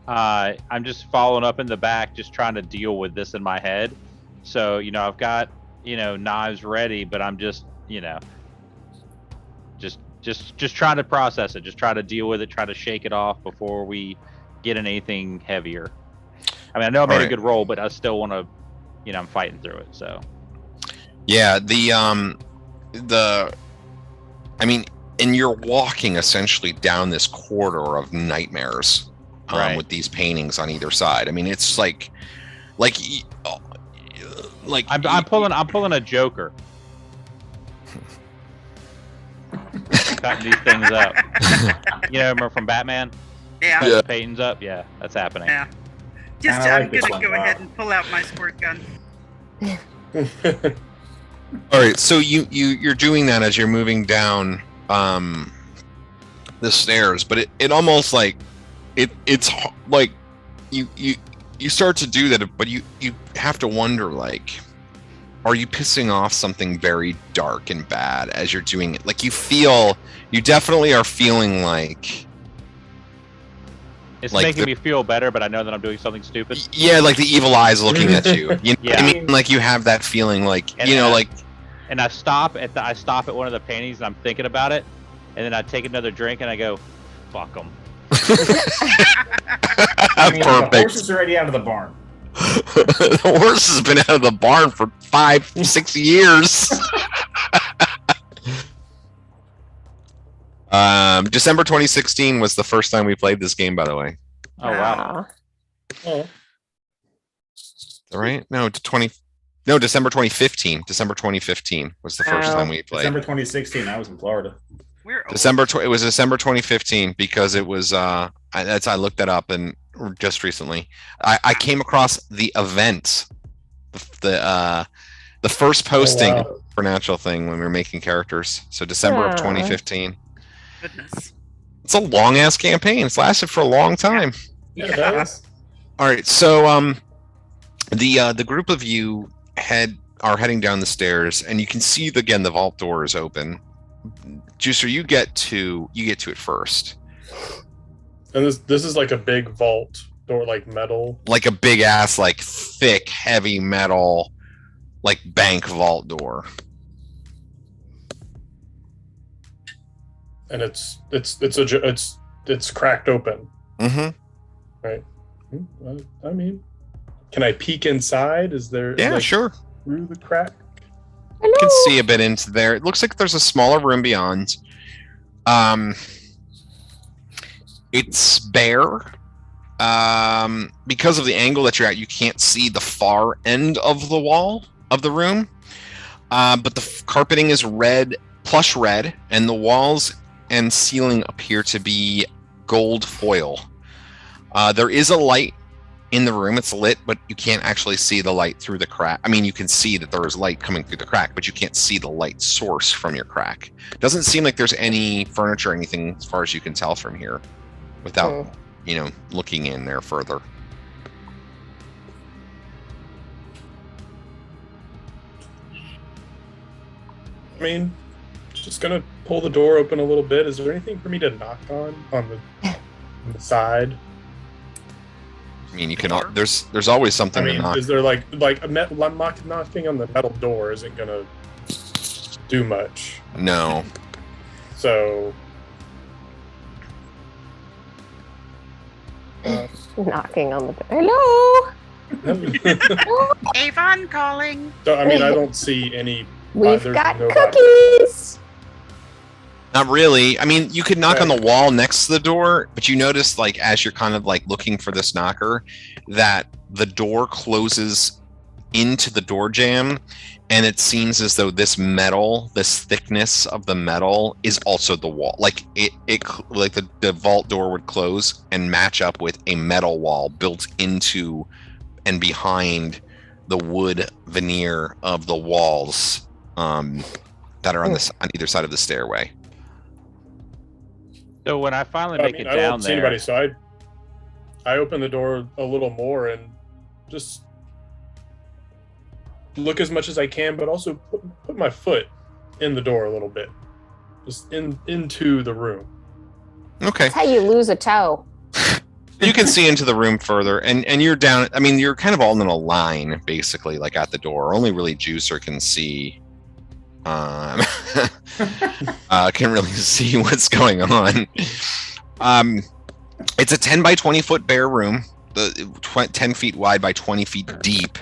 I'm just following up in the back, just trying to deal with this in my head. So, I've got, knives ready, but I'm just, just trying to process it, just try to deal with it, try to shake it off before we get in anything heavier. I mean, I know I made a good roll, but I still want to, I'm fighting through it. So. Yeah, and you're walking essentially down this corridor of nightmares, Right. with these paintings on either side. I mean, it's like I'm pulling a Joker. Cutting these things up. Remember from Batman? Yeah. Yeah. The paintings up? Yeah, that's happening. Yeah. I like I'm this gonna one. go Wow. ahead and pull out my squirt gun. All right, so you're doing that as you're moving down the stairs, but it almost like it's like you start to do that, but you have to wonder, like, are you pissing off something very dark and bad as you're doing it? Like, you definitely are feeling like It's Like making the- me feel better, but I know that I'm doing something stupid. yeah, like the evil eyes looking at you. You know what I Yeah. mean? Like you have that feeling, like And like And I stop at one of the paintings and I'm thinking about it, and then I take another drink and I go, "Fuck them." I mean, the perfect. horse is already out of the barn. The horse has been out of the barn for 5-6 years. December 2016 was the first time we played this game, by the way. Oh wow. Oh, All right? No, December 2015. December 2015 was the first Oh. time we played. December 2016, I was in Florida. We're old. It was December 2015 because it was I looked that up and just recently I came across the event, the first posting wow. for Natural thing when we were making characters. So December of Aw. 2015. Goodness. It's a long ass campaign. It's lasted for a long time. Yeah, that was- All right, so the group of you are heading down the stairs, and you can see again the vault door is open. Juicer, you get to it first, And this is like a big vault door, like metal. like a big ass, like thick, heavy metal, like bank vault door. And it's cracked open. Mm-hmm. I mean, can I peek inside? Is there Yeah, like, sure. through the crack? You can see a bit into there. It looks like there's a smaller room beyond. It's bare. Because of the angle that you're at, you can't see the far end of the wall of the room. But the carpeting is red, plush red, and the walls and ceiling appear to be gold foil. There is a light in the room. It's lit, but you can't actually see the light through the crack. I mean, you can see that there is light coming through the crack, but you can't see the light source from your crack. Doesn't seem like there's any furniture or anything as far as you can tell from here. without, looking in there further. I mean, just gonna pull the door open a little bit. Is there anything for me to knock on the side? I mean, you can. There's always something to knock. Is there like knocking on the metal door isn't gonna do much? No. So. Knocking on the door. Hello. Avon calling. So I mean, I don't see any. We've there's got nobody. cookies. Not really. I mean, you could knock on the wall next to the door, but you notice, like, as you're kind of like looking for this knocker, that the door closes into the door jamb, and it seems as though this thickness of the metal is also the wall. Like like the vault door would close and match up with a metal wall built into and behind the wood veneer of the walls that are on either side of the stairway. So when I finally make it down there, I don't see anybody, so I open the door a little more and just look as much as I can, but also put my foot in the door a little bit, just into the room. Okay. That's how you lose a toe. You can see into the room further, and you're down. I mean, you're kind of all in a line, basically, like at the door. Only really Juicer can see. Can really see what's going on. It's a 10 by 20 foot bare room, 10 feet wide by 20 feet deep,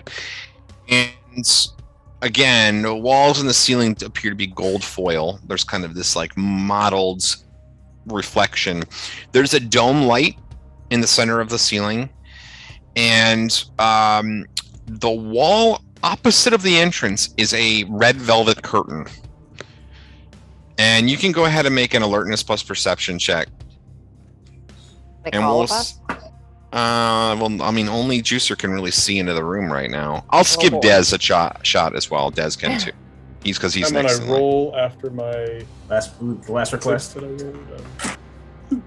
and again, the walls and the ceiling appear to be gold foil. There's kind of this like mottled reflection. There's a dome light in the center of the ceiling, and the wall opposite of the entrance is a red velvet curtain. And you can go ahead and make an alertness plus perception check. Like and all of us? Well, I mean, only Juicer can really see into the room right now. I'll skip boy. Dez a shot as well. Dez can too. He's I'm next. gonna roll after my last request. that I rolled.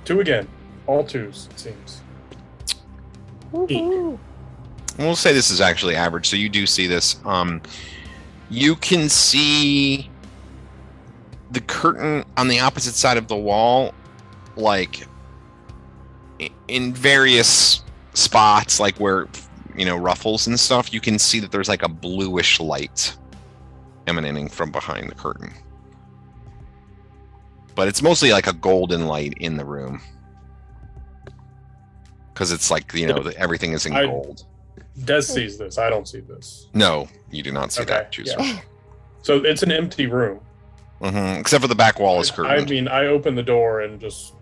2 again, all 2s it seems. Woohoo. We'll say this is actually average, so you do see this. You can see the curtain on the opposite side of the wall, like in various spots, like where, ruffles and stuff. You can see that there's like a bluish light emanating from behind the curtain. But it's mostly like a golden light in the room. Because it's like, everything is in gold. Des sees this. I don't see this. No, you do not see that, Juicer. Yeah. So it's an empty room. Mm-hmm. Except for the back wall is curtained. I mean, I open the door and just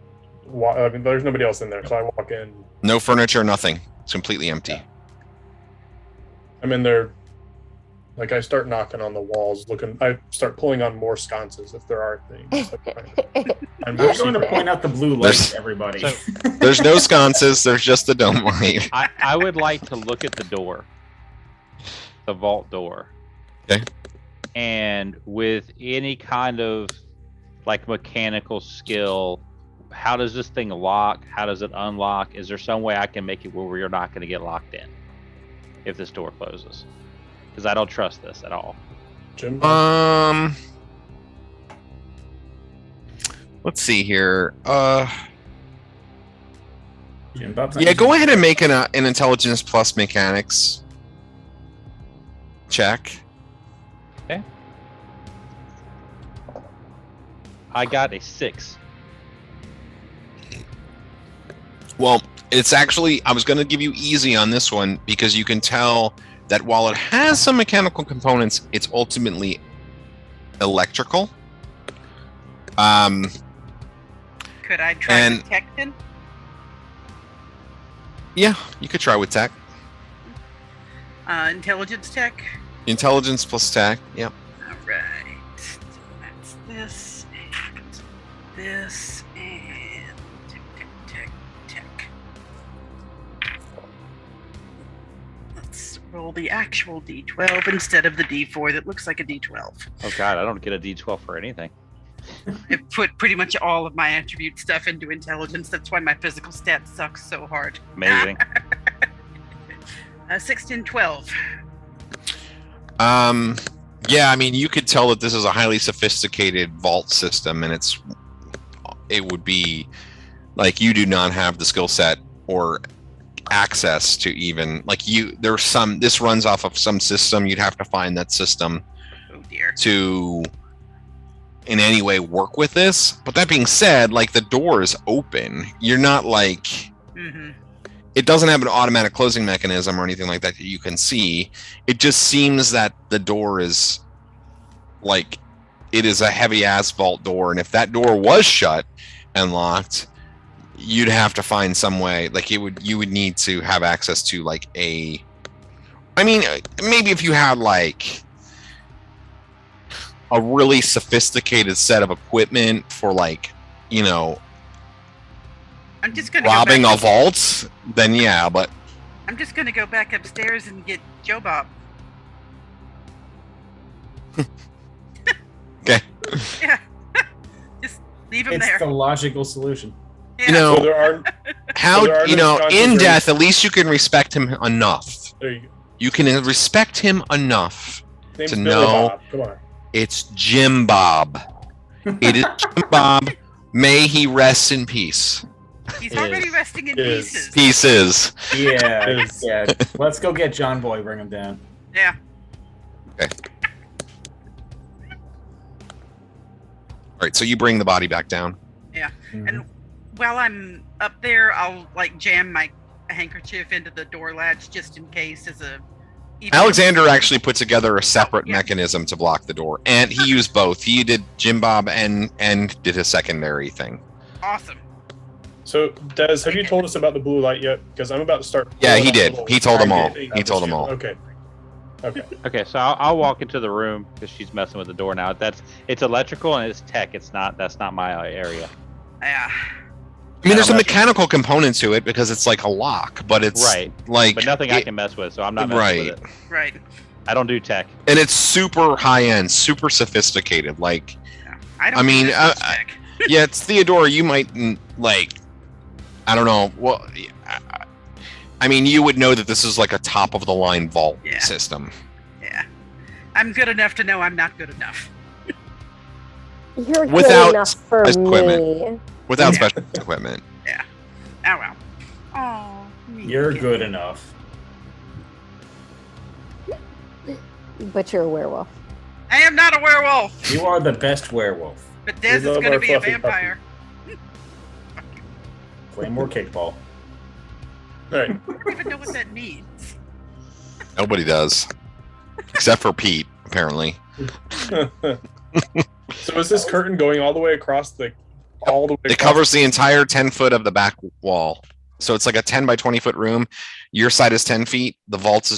there's nobody else in there, so I walk in. No furniture, nothing. It's completely empty. I'm in there. Like, I start knocking on the walls, I start pulling on more sconces if there are things. I'm just going to point out the blue light to everybody. So- There's no sconces, there's just the dome light. I would like to look at the door, the vault door. Okay. And with any kind of like mechanical skill, how does this thing lock? How does it unlock? Is there some way I can make it where you're not going to get locked in if this door closes? Because I don't trust this at all. Jim? Let's see here. Jim Bob's not Yeah, using go ahead and make an intelligence plus mechanics check. Okay. I got a 6. Well, it's actually, I was going to give you easy on this one because you can tell that while it has some mechanical components, it's ultimately electrical. Could I try detecting? Yeah, you could try with tech. Intelligence tech. Intelligence plus tech, yeah. All right. So that's this and this and tech. Let's roll the actual D12 instead of the D4 that looks like a D12. Oh god, I don't get a D12 for anything. I put pretty much all of my attribute stuff into intelligence. That's why my physical stats suck so hard. Amazing. 16, 12. Yeah, I mean, you could tell that this is a highly sophisticated vault system, and it would be like you do not have the skill set or access to even this runs off of some system. You'd have to find that system Oh dear. to in any way work with this. But that being said, like, the door is open. You're not like Mm-hmm. it doesn't have an automatic closing mechanism or anything like that you can see. It just seems that the door is like, it is a heavy ass vault door, and if that door was shut and locked, you'd have to find some way. Like, you would need to have access to like maybe if you had like a really sophisticated set of equipment for, like, I'm just gonna robbing go a back, vault, then yeah, but I'm just gonna go back upstairs and get Joe Bob. okay. Yeah. Just leave him It's there. the logical solution. Yeah. So there are How, there are no in consequences. death, at least you can respect him enough. there you go. You can respect him enough. Name's To Billy know- Bob. Come on. It's Jim Bob. It is Jim Bob. May he rest in peace. He's already resting in Is. pieces. Pieces. Yeah, Is- yeah. Let's go get John Boy, bring him down. Yeah. All right, so you bring the body back down. And while I'm up there, I'll like jam my handkerchief into the door latch just in case as a. Alexander actually put together a separate yeah. mechanism to block the door, and he used both. He did Jim Bob and did a secondary thing. Awesome. So, Des, have you told us about the blue light yet? Because I'm about to start. Yeah, he pulling out did. little He told them all. target He told them all. Okay. Okay. Okay, so I'll walk into the room because she's messing with the door now. It's electrical and it's tech. That's not my area. Yeah. I mean, there's a mechanical component to it because it's like a lock, but it's Right. like But nothing I can mess with, so I'm not messing right. with it. Right. I don't do tech. And it's super high end, super sophisticated. Like, Yeah. I don't. I mean, do this much tech. yeah, it's Theodora. You might like, I don't know. Well, I mean, you would know that this is like a top of the line vault Yeah. system. Yeah. I'm good enough to know I'm not good enough. You're Without good enough for equipment. me. Without Yeah. special equipment. Oh well. Oh. You're good enough. But you're a werewolf. I am not a werewolf, You are the best werewolf. but Des is love going to our be a fluffy vampire. Claymore kickball. All right. I don't even know what that means. Nobody does, except for Pete, apparently. So is this curtain going all the way across all the way? It across- covers the entire 10 foot of the back wall. So it's like a 10 by 20 foot room. Your side is 10 feet. The vault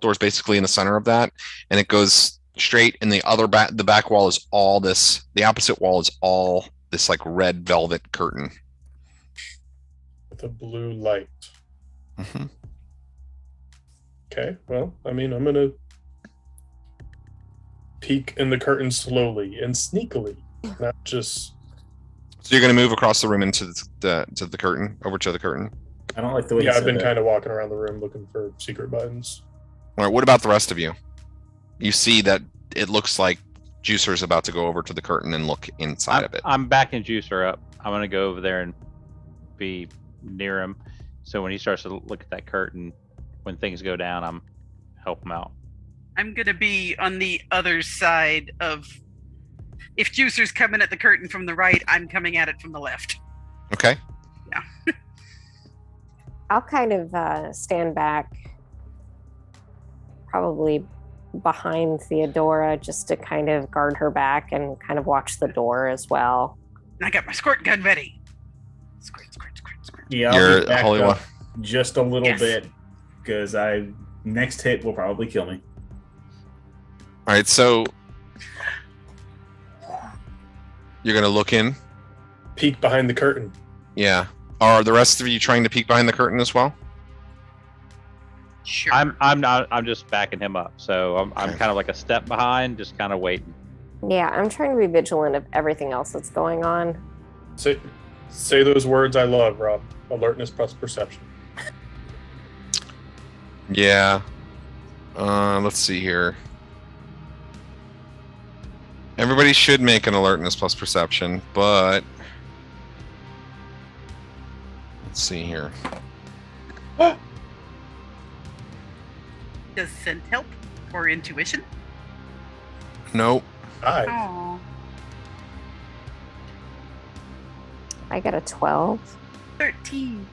door is basically in the center of that, and it goes straight. And the back wall is all this. The opposite wall is all this like red velvet curtain. with a blue light. Mm-hmm. Okay. Well, I mean, I'm gonna peek in the curtain slowly and sneakily, not just. So you're going to move across the room into the curtain, over to the curtain. I don't like the way Yeah, you I've said been that. kind of walking around the room looking for secret buttons. All right. What about the rest of you? You see that it looks like Juicer's about to go over to the curtain and look inside of it. I'm backing Juicer up. I'm gonna go over there and be near him. So when he starts to look at that curtain, when things go down, I'm help him out. I'm gonna be on the other side of. If Juicer's coming at the curtain from the right, I'm coming at it from the left. Okay. I'll kind of stand back, probably behind Theodora, just to kind of guard her back and kind of watch the door as well. And I got my squirt gun ready. Squirt, squirt, squirt, squirt. Yeah, You're I'll be backed Holy up One. just a little Yes. bit because next hit will probably kill me. All right. So you're going to look in. Peek behind the curtain. Yeah. Are the rest of you trying to peek behind the curtain as well? Sure. I'm not. I'm just backing him up. So I'm Okay. kind of like a step behind, just kind of waiting. Yeah, I'm trying to be vigilant of everything else that's going on. Say those words I love, Rob. Alertness plus perception. Yeah. Let's see here. Everybody should make an alertness plus perception, but let's see here. Does scent help or intuition? Nope. Hi. Oh, I got a 12. 13.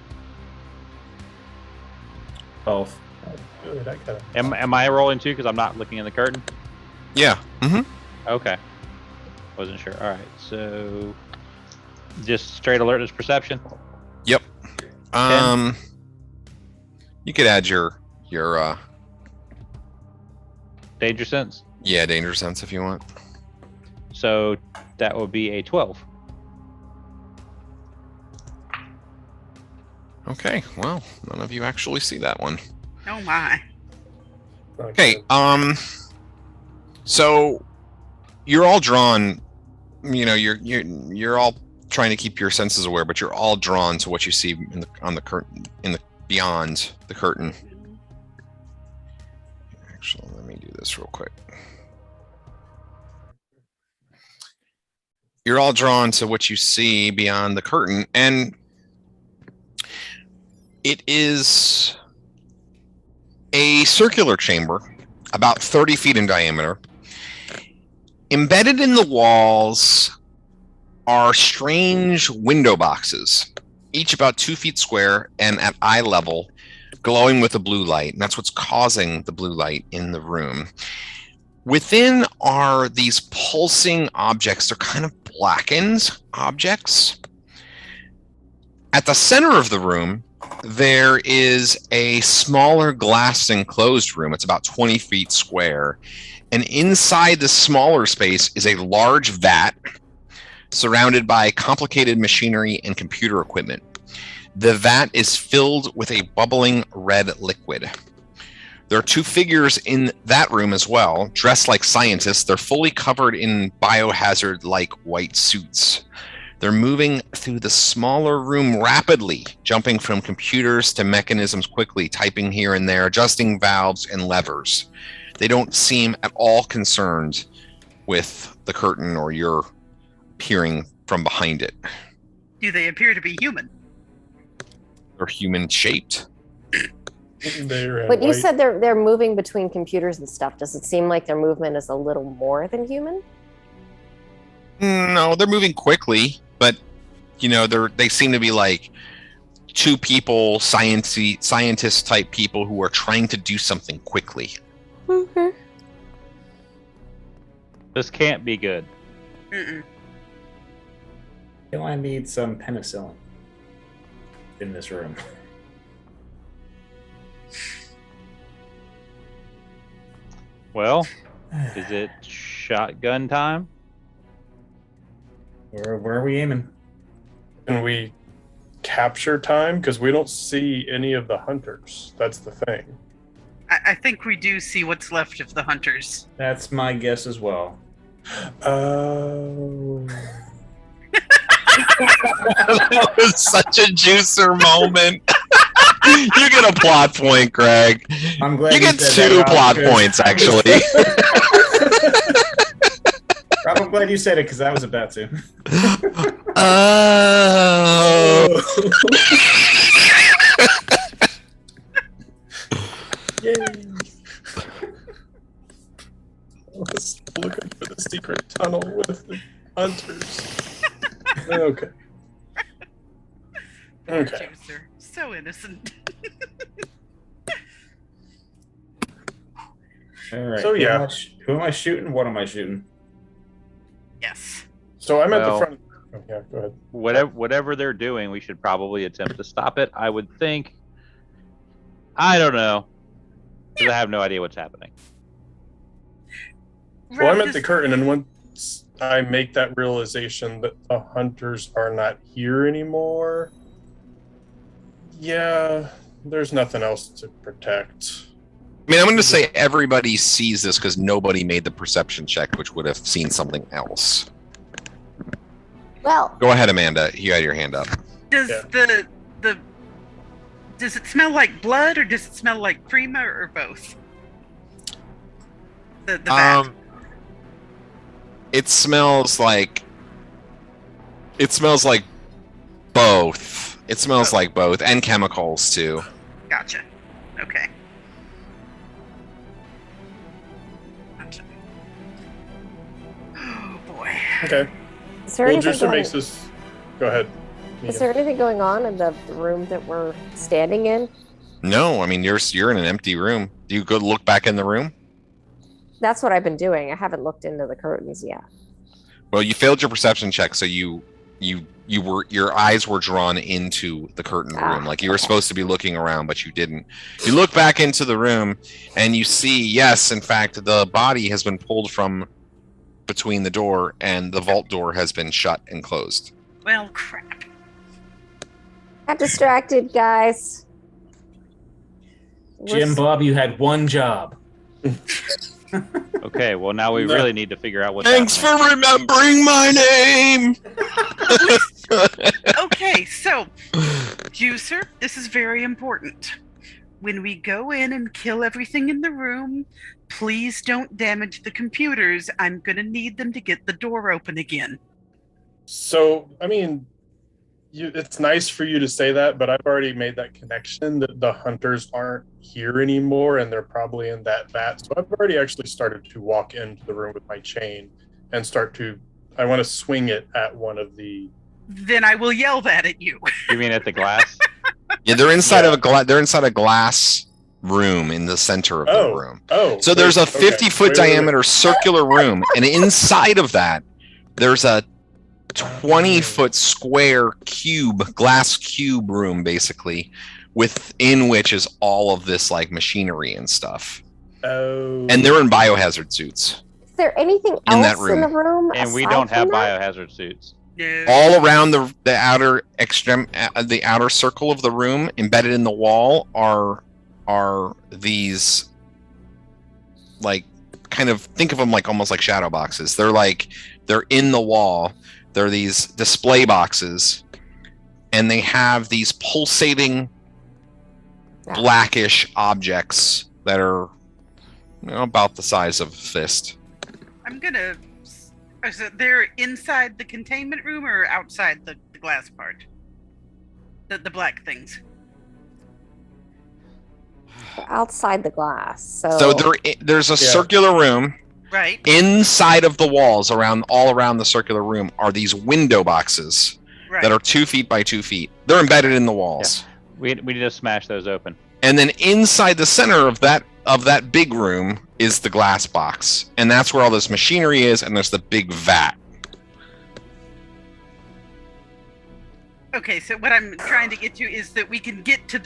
12. Good. I got it. Am I rolling too? Because I'm not looking in the curtain. Yeah. Mm-hmm. Okay. Wasn't sure. All right. So just straight alertness perception. Yep. You could add your Danger sense. danger sense if you want. So that would be a 12. Okay. Well, none of you actually see that one. Oh my. Okay. So you're all drawn. You know, you're all trying to keep your senses aware, but you're all drawn to what you see on the curtain, beyond the curtain. Actually, let me do this real quick. You're all drawn to what you see beyond the curtain, and it is a circular chamber, about 30 feet in diameter. Embedded in the walls are strange window boxes, each about 2 feet square and at eye level, glowing with a blue light. And that's what's causing the blue light in the room. Within are these pulsing objects. They're kind of blackened objects. At the center of the room, there is a smaller glass enclosed room. It's about 20 feet square. And inside the smaller space is a large vat surrounded by complicated machinery and computer equipment. The vat is filled with a bubbling red liquid. There are two figures in that room as well, dressed like scientists. They're fully covered in biohazard-like white suits. They're moving through the smaller room rapidly, jumping from computers to mechanisms quickly, typing here and there, adjusting valves and levers. They don't seem at all concerned with the curtain or your peering from behind it. Do they appear to be human? They're human-shaped. But you said they're moving between computers and stuff. Does it seem like their movement is a little more than human? No, they're moving quickly, but you know, they seem to be like two people, scientist type people who are trying to do something quickly. Okay. This can't be good. Mm-mm. I feel I need some penicillin in this room. Well, is it shotgun time? Where are we aiming? Can we capture time? Because we don't see any of the hunters. That's the thing. I think we do see what's left of the hunters. That's my guess as well. Oh. That was such a juicer moment. You get a plot point, Greg. I'm glad You get said two that, Rob, plot because- points, actually. Rob, I'm glad you said it because I was about to. Oh. Yay. Let's looking for the secret tunnel with the hunters. Okay. Okay. Juicer. So innocent. All right. So, yeah. Who am I shooting? What am I shooting? Yes. So I'm at Well- the front. Oh, yeah, go ahead. Whatever they're doing, we should probably attempt to stop it. I would think. I don't know. Because I have no idea what's happening. Well, I'm Rob, at the just- curtain, and once I make that realization that the hunters are not here anymore, yeah, there's nothing else to protect. I mean, I'm going to say everybody sees this because nobody made the perception check, which would have seen something else. Well, Go ahead, Amanda. You had your hand up. Does Yeah. does it smell like blood, or does it smell like Prima, or both? The vat. It smells like both. It smells like both, and chemicals too. Gotcha. Okay. Gotcha. Oh boy. Okay. is there Well, anything Juicer going, makes this. Go ahead. is there anything going on in the room that we're standing in? No, I mean you're in an empty room. Do you go look back in the room? That's what I've been doing. I haven't looked into the curtains yet. Well, you failed your perception check, so your eyes were drawn into the curtain room. Like you were supposed to be looking around, but you didn't. You look back into the room and you see, yes, in fact, the body has been pulled from between the door and the vault door has been shut and closed. Well, crap. Got distracted, guys. Jim Bob, you had one job. Okay, well now we No. really need to figure out what's Thanks happening. for remembering my name. Okay, so, Juicer, this is very important. When we go in and kill everything in the room, please don't damage the computers. I'm going to need them to get the door open again. So, I mean, it's nice for you to say that, but I've already made that connection that the hunters aren't here anymore and they're probably in that vat. So I've already actually started to walk into the room with my chain and I want to swing it at one of the. Then I will yell that at you. You mean at the glass? Yeah, they're inside of they're inside a glass room in the center of the room. Oh, So there's a okay. 50-foot Wait. diameter circular room, and inside of that, there's a 20-foot square glass cube room, basically, within which is all of this like machinery and stuff. Oh. And they're in biohazard suits. Is there anything In that else in the room? And we aside don't have from that? biohazard suits. No. All around the outer the outer circle of the room, embedded in the wall, are these like kind of think of them like almost like shadow boxes. They're in the wall. They're these display boxes, and they have these pulsating blackish objects that are about the size of a fist. I'm going to. Is it they're inside the containment room or outside the glass part? The black things. Outside the glass. So there's a circular room. Right. Inside of the walls, all around the circular room, are these window boxes that are 2 feet by 2 feet. They're embedded in the walls. We need to smash those open. And then inside the center of that big room is the glass box, and that's where all this machinery is. And there's the big vat. Okay, so what I'm trying to get to is that we can get to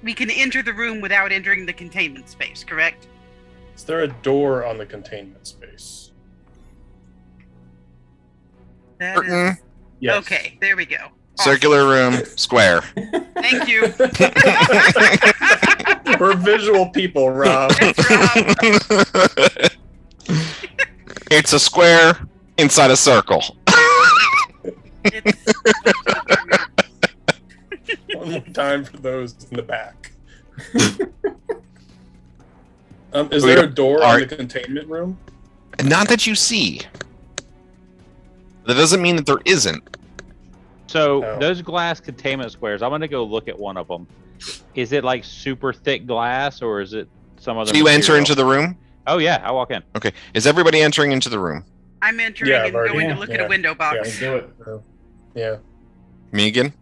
we can enter the room without entering the containment space, correct? Is there a door on the containment space? That Curtain. is Yes. okay. There we go. Circular room, square. Thank you. We're visual people, Rob. It's a square inside a circle. It's, One more time for those in the back. Is there a door on the containment room? Not that you see. That doesn't mean that there isn't. So those glass containment squares, I'm gonna go look at one of them. Is it like super thick glass, or is it some other? So you enter material? into the room? Oh yeah, I walk in. Okay. Is everybody entering into the room? I'm entering Yeah, I've and already- going to look at a window box. Do it. Yeah. Megan?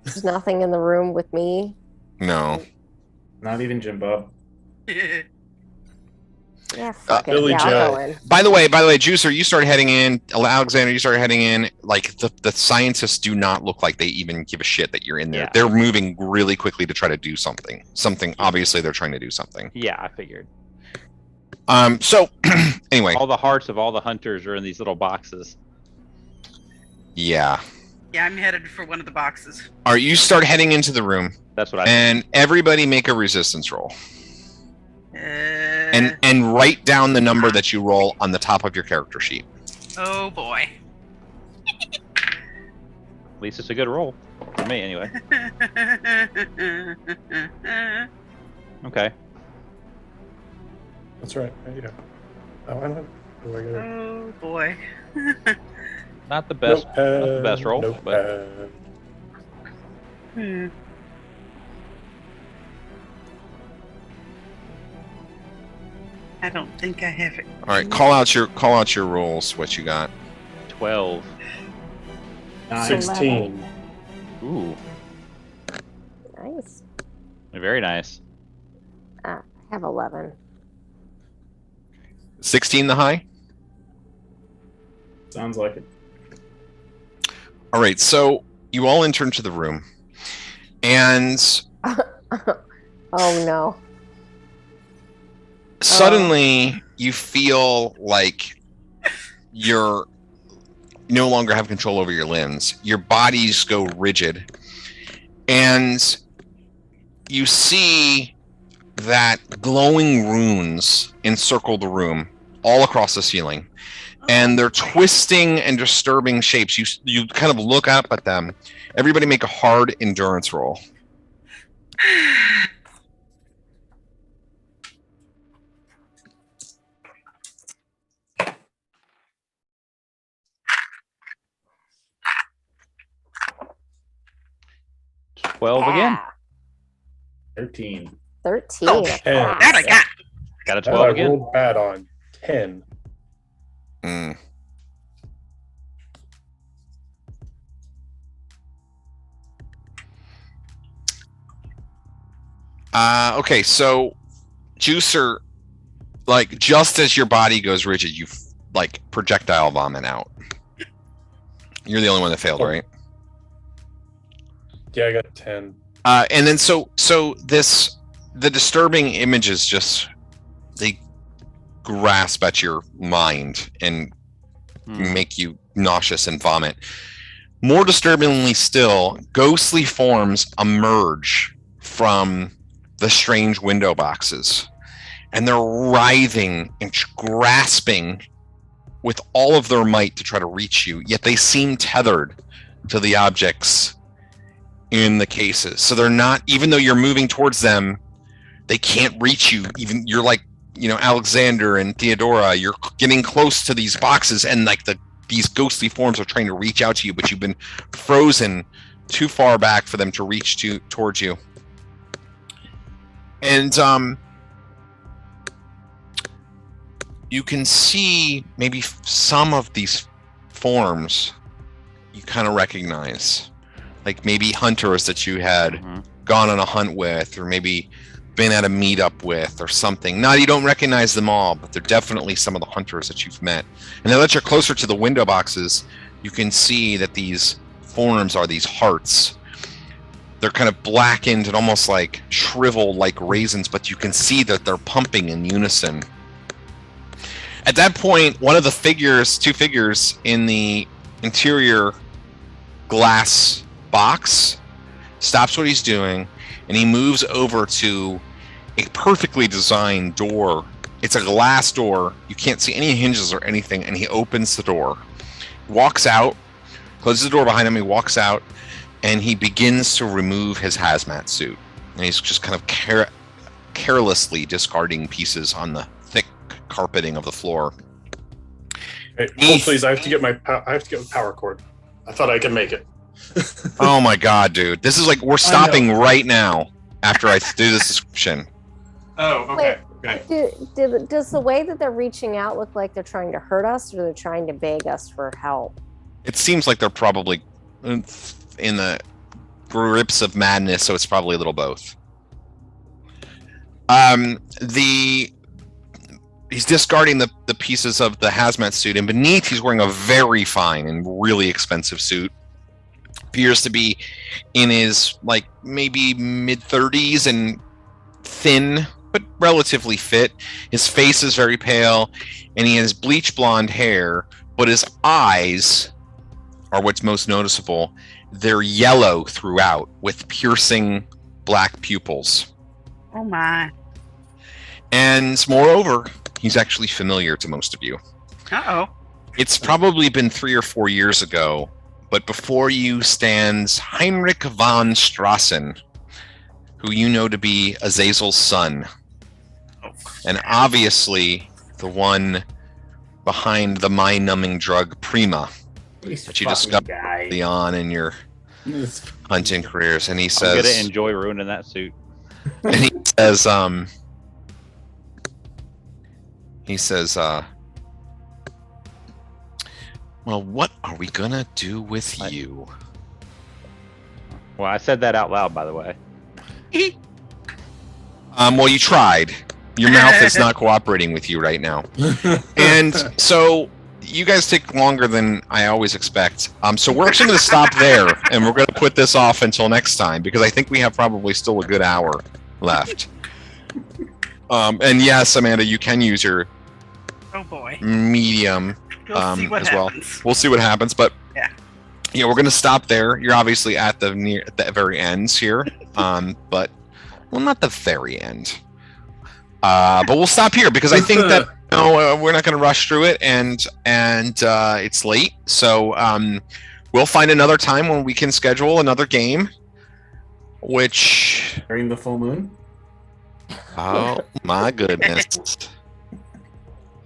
There's nothing in the room with me. No. Not even Jim Bob. Yeah, fuck it. Billy Yeah, Joe. I'll go in. By the way, Juicer, you started heading in. Alexander, you started heading in. Like the scientists do not look like they even give a shit that you're in there. Yeah. They're moving really quickly to try to do something. Obviously they're trying to do something. Yeah, I figured. So anyway, All the hearts of all the hunters are in these little boxes. yeah. Yeah, I'm headed for one of the boxes. All right, you start heading into the room, That's what I. and everybody make a resistance roll, And and write down the number that you roll on the top of your character sheet. oh boy. At least it's a good roll for me, anyway. Okay. That's right. Yeah. Oh, I don't. Do I get it? Oh boy. Not the best. Not the best roll, but Notepad. Hmm. I don't think I have it. All right, call out your rolls. What you got? 12. 9. 16. Ooh, Nice. very nice. I have 11. 16 the high. Sounds like it. All right, so you all enter into the room, and Oh no. suddenly you feel like you're no longer have control over your limbs. Your bodies go rigid, and you see that glowing runes encircle the room all across the ceiling, and they're twisting and disturbing shapes. You kind of look up at them. Everybody make a hard endurance roll. Oh, 12 again. Ah, 13. 13. Oh, Ten. that I got. Got a That 12 I again. rolled bad on. 10. Mm. Okay, so Juicer, like just as your body goes rigid, you like projectile vomit out. You're the only one that failed, right? Yeah, I got 10. And then so the disturbing images just they grasp at your mind and make you nauseous and vomit. More disturbingly still, ghostly forms emerge from the strange window boxes, and they're writhing and grasping with all of their might to try to reach you, yet they seem tethered to the objects in the cases. So they're not, even though you're moving towards them, they can't reach you. Even you're like, Alexander and Theodora, you're getting close to these boxes, and like these ghostly forms are trying to reach out to you, but you've been frozen too far back for them to reach towards you. And you can see maybe some of these forms you kind of recognize, like maybe hunters that you had gone on a hunt with, or maybe been at a meetup with or something. Now, you don't recognize them all, but they're definitely some of the hunters that you've met. And now that you're closer to the window boxes, you can see that these forms are these hearts. They're kind of blackened and almost like shriveled like raisins, but you can see that they're pumping in unison. At that point, one of the two figures in the interior glass box stops what he's doing, and he moves over to a perfectly designed door. It's a glass door. You can't see any hinges or anything, and he opens the door, walks out, closes the door behind him, he walks out, and he begins to remove his hazmat suit. And he's just kind of carelessly discarding pieces on the thick carpeting of the floor. Hey, hold please. I have to get my power cord. I thought I could make it. Oh my god, dude! This is like we're stopping right now after I do this description. Oh, okay. Okay. Does the way that they're reaching out look like they're trying to hurt us, or they're trying to beg us for help? It seems like they're probably in the grips of madness, so it's probably a little both. He's discarding the pieces of the hazmat suit, and beneath he's wearing a very fine and really expensive suit. Appears to be in his like maybe mid-30s and thin but relatively fit. His face is very pale, and he has bleach blonde hair, but his eyes are what's most noticeable. They're yellow throughout with piercing black pupils. Oh my. And moreover, he's actually familiar to most of you. Uh-oh. It's probably been 3 or 4 years ago, but before you stands Heinrich von Strassen, who you know to be Azazel's son. And obviously the one behind the mind-numbing drug Prima that you discovered early on in your hunting careers. And he I'm says, gonna enjoy ruining that suit. and he says, well, what are we gonna do with you? Well, I said that out loud, by the way. Well, you tried. Your mouth is not cooperating with you right now. And so you guys take longer than I always expect. So we're actually going to stop there, and we're going to put this off until next time, because I think we have probably still a good hour left. And yes, Amanda, you can use your Oh boy. medium We'll see what as well. happens. We'll see what happens, but Yeah. we're going to stop there. You're obviously at the very ends here, but well, not the very end. But we'll stop here because I think that we're not going to rush through it, and it's late. So we'll find another time when we can schedule another game. Which During the full moon? oh my goodness.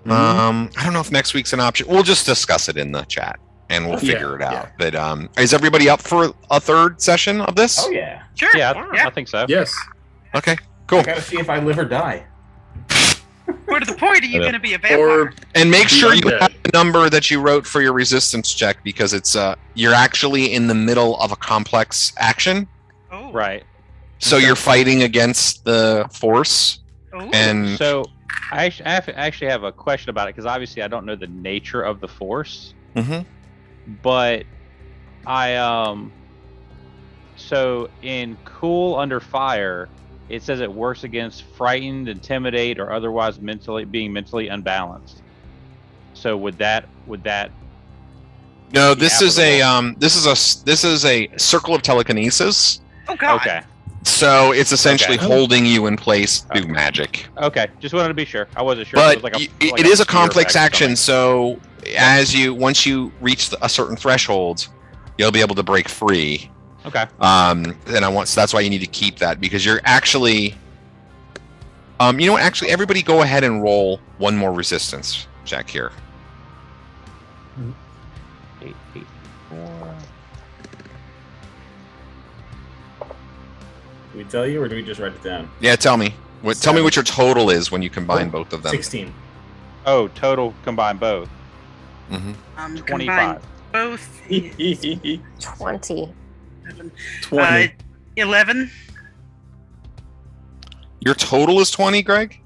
I don't know if next week's an option. We'll just discuss it in the chat and we'll figure it out. But is everybody up for a third session of this? Oh yeah. Sure. Yeah, I think so. Yes. Okay, cool. I gotta see if I live or die. More to the point, are you going to be a vampire? Or And make sure you Beyond have the number that you wrote for your resistance check, because it's you're actually in the middle of a complex action. Oh. Right. So you're fighting against the force, Oh. and So I actually have a question about it, because obviously I don't know the nature of the force, Mhm. but I so in Cool Under Fire, it says it works against frightened, intimidate, or otherwise being mentally unbalanced. So would that no, be this is applicable? this is a circle of telekinesis. Oh god. Okay. So it's essentially Okay. holding you in place through magic. Okay, just wanted to be sure. I wasn't sure. But It was like it is a fear complex effect or action. So once you reach a certain threshold, you'll be able to break free. something. Okay. So that's why you need to keep that, because you're actually, you know what? Actually, everybody go ahead and roll one more resistance check here. 8, 4. Do we tell you or do we just write it down? Yeah, tell me. Tell me what your total is when you combine both of them. 16. Oh, total combine both. hmm Combine 25. both. 20. 20. 11. Your total is 20, Greg?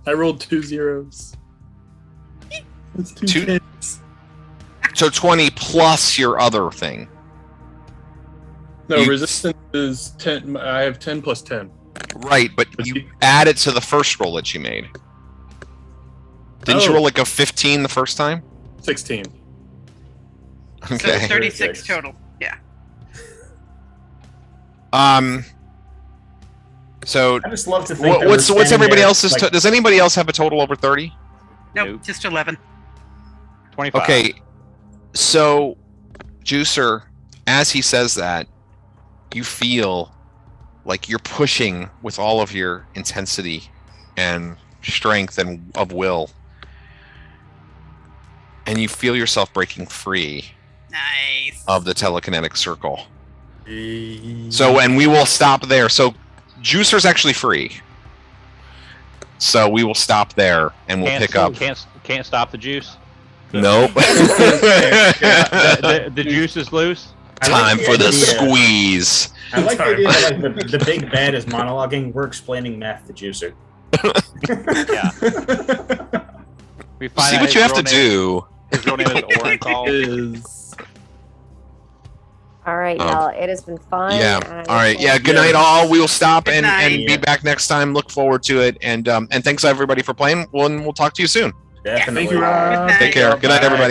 I rolled 2 zeros. That's Two- 2 tens. So 20 plus your other thing. No, You- resistance is 10. I have 10 plus 10. Right, but you add it to the first roll that you made. Didn't you Oh. roll like a 15 the first time? 16. Okay. So 36 total. Yeah. So I just love to think. that what's we're everybody standing there, else's? like, Does anybody else have a total over 30? Nope, Nope. just 11. 25. Okay, so Juicer, as he says that, you feel like you're pushing with all of your intensity and strength and of will, and you feel yourself breaking free Nice. of the telekinetic circle. So, and we will stop there. So, Juicer's actually free. So we will stop there and we'll pick up. Can't stop the juice. Nope. The juice is loose. Time for the idea. squeeze. I like the idea that like, the big bad is monologuing. We're explaining math to Juicer. Yeah. We find See out what his you have to real name- do. His real name is Orenthal. Is All right, y'all. It has been fun. Yeah. I All right. will- Yeah. Good night, all. We will stop Good and night. be back next time. Look forward to it. And thanks everybody for playing. We'll talk to you soon. Definitely. Thank you, Rob. Good night. Take care. Good night, everybody.